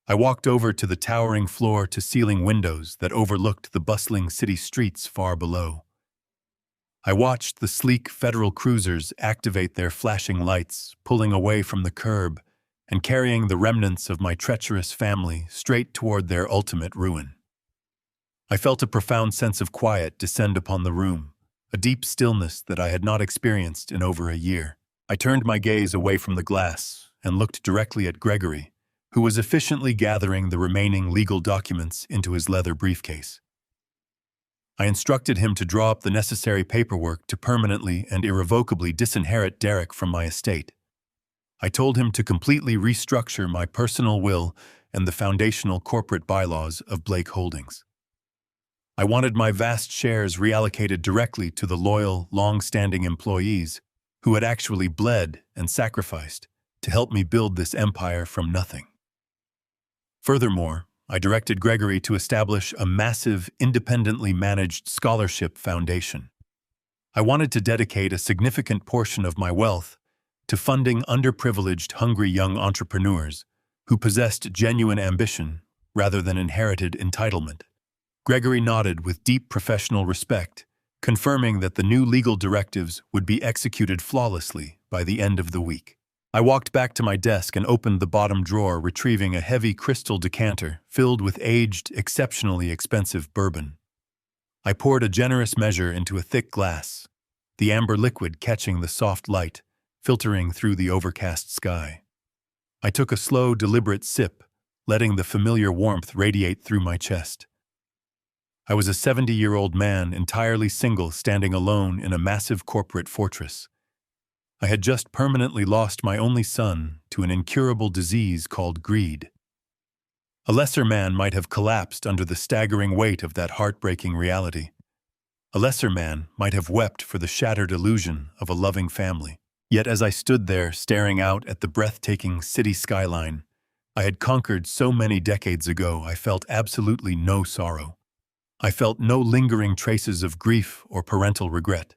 I walked over to the towering floor-to-ceiling windows that overlooked the bustling city streets far below. I watched the sleek federal cruisers activate their flashing lights, pulling away from the curb and carrying the remnants of my treacherous family straight toward their ultimate ruin. I felt a profound sense of quiet descend upon the room, a deep stillness that I had not experienced in over a year. I turned my gaze away from the glass and looked directly at Gregory, who was efficiently gathering the remaining legal documents into his leather briefcase. I instructed him to draw up the necessary paperwork to permanently and irrevocably disinherit Derek from my estate. I told him to completely restructure my personal will and the foundational corporate bylaws of Blake Holdings. I wanted my vast shares reallocated directly to the loyal, long-standing employees who had actually bled and sacrificed to help me build this empire from nothing. Furthermore, I directed Gregory to establish a massive, independently managed scholarship foundation. I wanted to dedicate a significant portion of my wealth to funding underprivileged, hungry young entrepreneurs who possessed genuine ambition rather than inherited entitlement. Gregory nodded with deep professional respect, confirming that the new legal directives would be executed flawlessly by the end of the week. I walked back to my desk and opened the bottom drawer, retrieving a heavy crystal decanter filled with aged, exceptionally expensive bourbon. I poured a generous measure into a thick glass, the amber liquid catching the soft light, filtering through the overcast sky. I took a slow, deliberate sip, letting the familiar warmth radiate through my chest. I was a 70-year-old man, entirely single, standing alone in a massive corporate fortress. I had just permanently lost my only son to an incurable disease called greed. A lesser man might have collapsed under the staggering weight of that heartbreaking reality. A lesser man might have wept for the shattered illusion of a loving family. Yet as I stood there staring out at the breathtaking city skyline I had conquered so many decades ago, I felt absolutely no sorrow. I felt no lingering traces of grief or parental regret.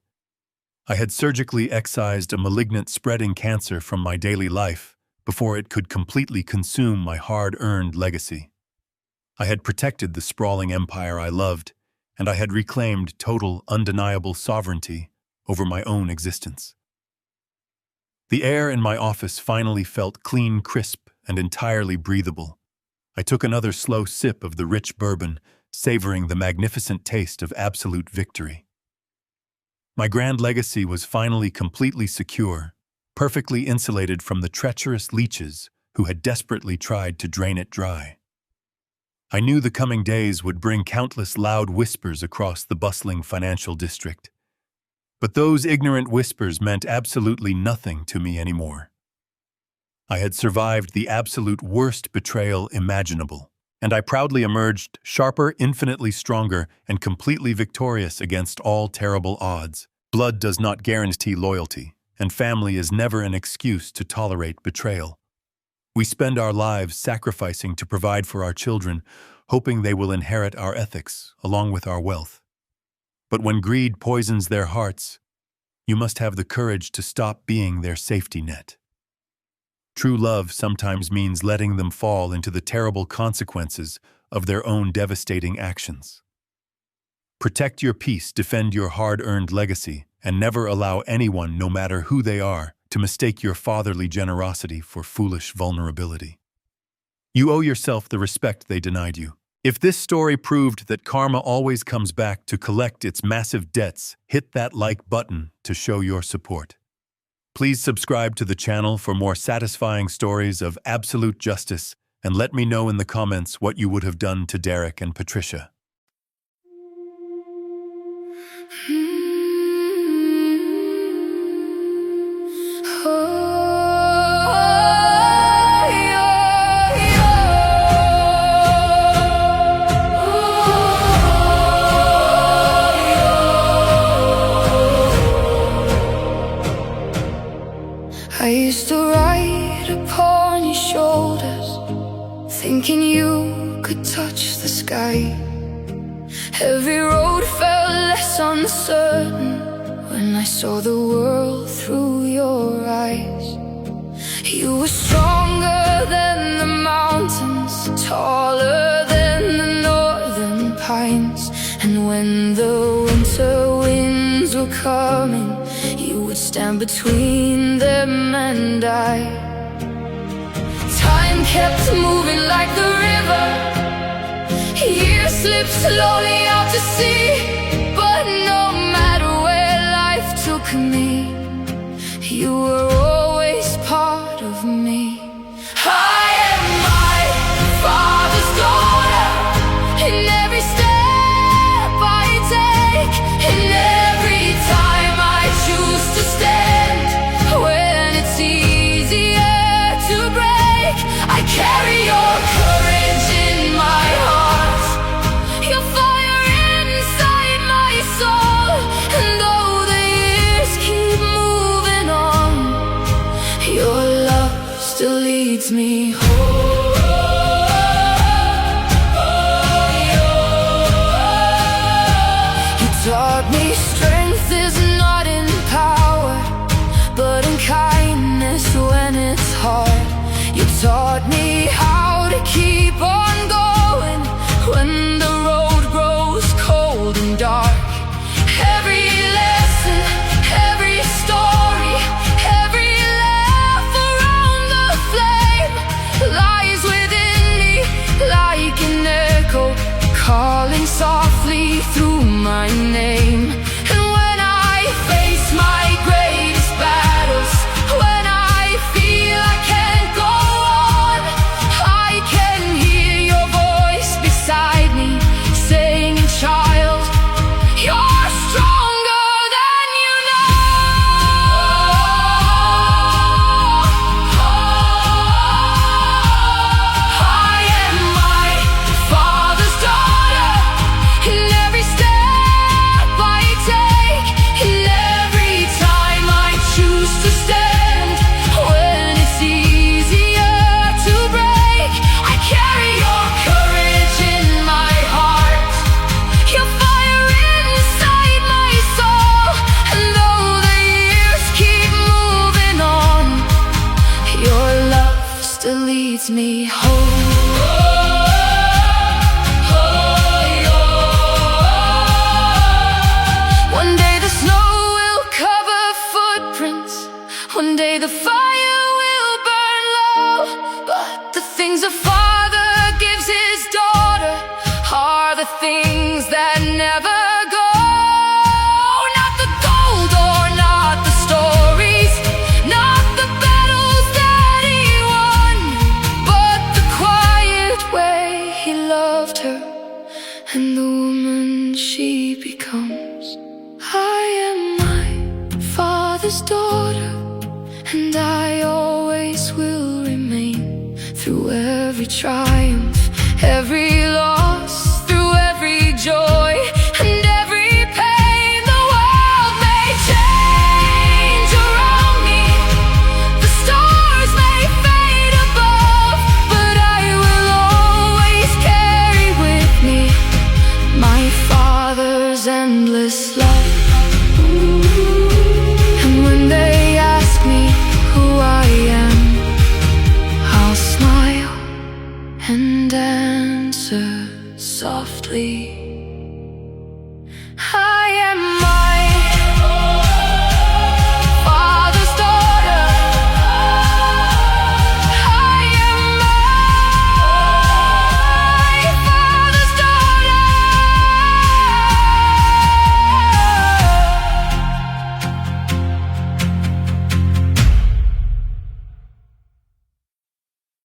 I had surgically excised a malignant spreading cancer from my daily life before it could completely consume my hard-earned legacy. I had protected the sprawling empire I loved, and I had reclaimed total, undeniable sovereignty over my own existence. The air in my office finally felt clean, crisp, and entirely breathable. I took another slow sip of the rich bourbon, savoring the magnificent taste of absolute victory. My grand legacy was finally completely secure, perfectly insulated from the treacherous leeches who had desperately tried to drain it dry. I knew the coming days would bring countless loud whispers across the bustling financial district. But those ignorant whispers meant absolutely nothing to me anymore. I had survived the absolute worst betrayal imaginable, and I proudly emerged sharper, infinitely stronger, and completely victorious against all terrible odds. Blood does not guarantee loyalty, and family is never an excuse to tolerate betrayal. We spend our lives sacrificing to provide for our children, hoping they will inherit our ethics along with our wealth. But when greed poisons their hearts, you must have the courage to stop being their safety net. True love sometimes means letting them fall into the terrible consequences of their own devastating actions. Protect your peace, defend your hard-earned legacy, and never allow anyone, no matter who they are, to mistake your fatherly generosity for foolish vulnerability. You owe yourself the respect they denied you. If this story proved that karma always comes back to collect its massive debts, hit that like button to show your support. Please subscribe to the channel for more satisfying stories of absolute justice, and let me know in the comments what you would have done to Derek and Patricia. I used to ride upon your shoulders, thinking you could touch the sky. Every road felt less uncertain when I saw the world through your eyes. You were stronger than the mountains, taller than the northern pines. And when the winter winds were coming, you would stand between them and I. Time kept moving like the river, years slipped slowly out to sea. But no matter where me. You were always part of me. I am my Father's daughter. In every step I take, in every time I choose to stand, when it's easier to break, I carry your courage in my heart, your fire inside my soul. And though the years keep moving on, your love still leads me home. You taught me strength is not in power, but in kindness when it's hard. You taught me how to keep on going when the road grows cold and dark. Every lesson, every story, every laugh around the flame lies within me like an echo, calling softly through my name. And when I face my greatest battles, when I feel I can't go on, I can hear your voice beside me saying, child, you're stronger than you know. I am my Father's daughter. In every step I take, in every time I choose to stand, when it's easier to break, I carry your courage in my heart, your fire inside my soul. And though the years keep moving on, your love still leads me home. One day the snow will cover footprints, one day the fire will burn low, but the things a father gives his daughter are the things that never go. Not the gold or not the stories, not the battles that he won, but the quiet way he loved her and the woman she becomes. I am my Father's daughter, and I always will remain. Through every triumph, every loss, through every joy and every pain, the world may change around me, the stars may fade above, but I will always carry with me my Father's endless love. And when they ask me who I am, I'll smile and answer softly.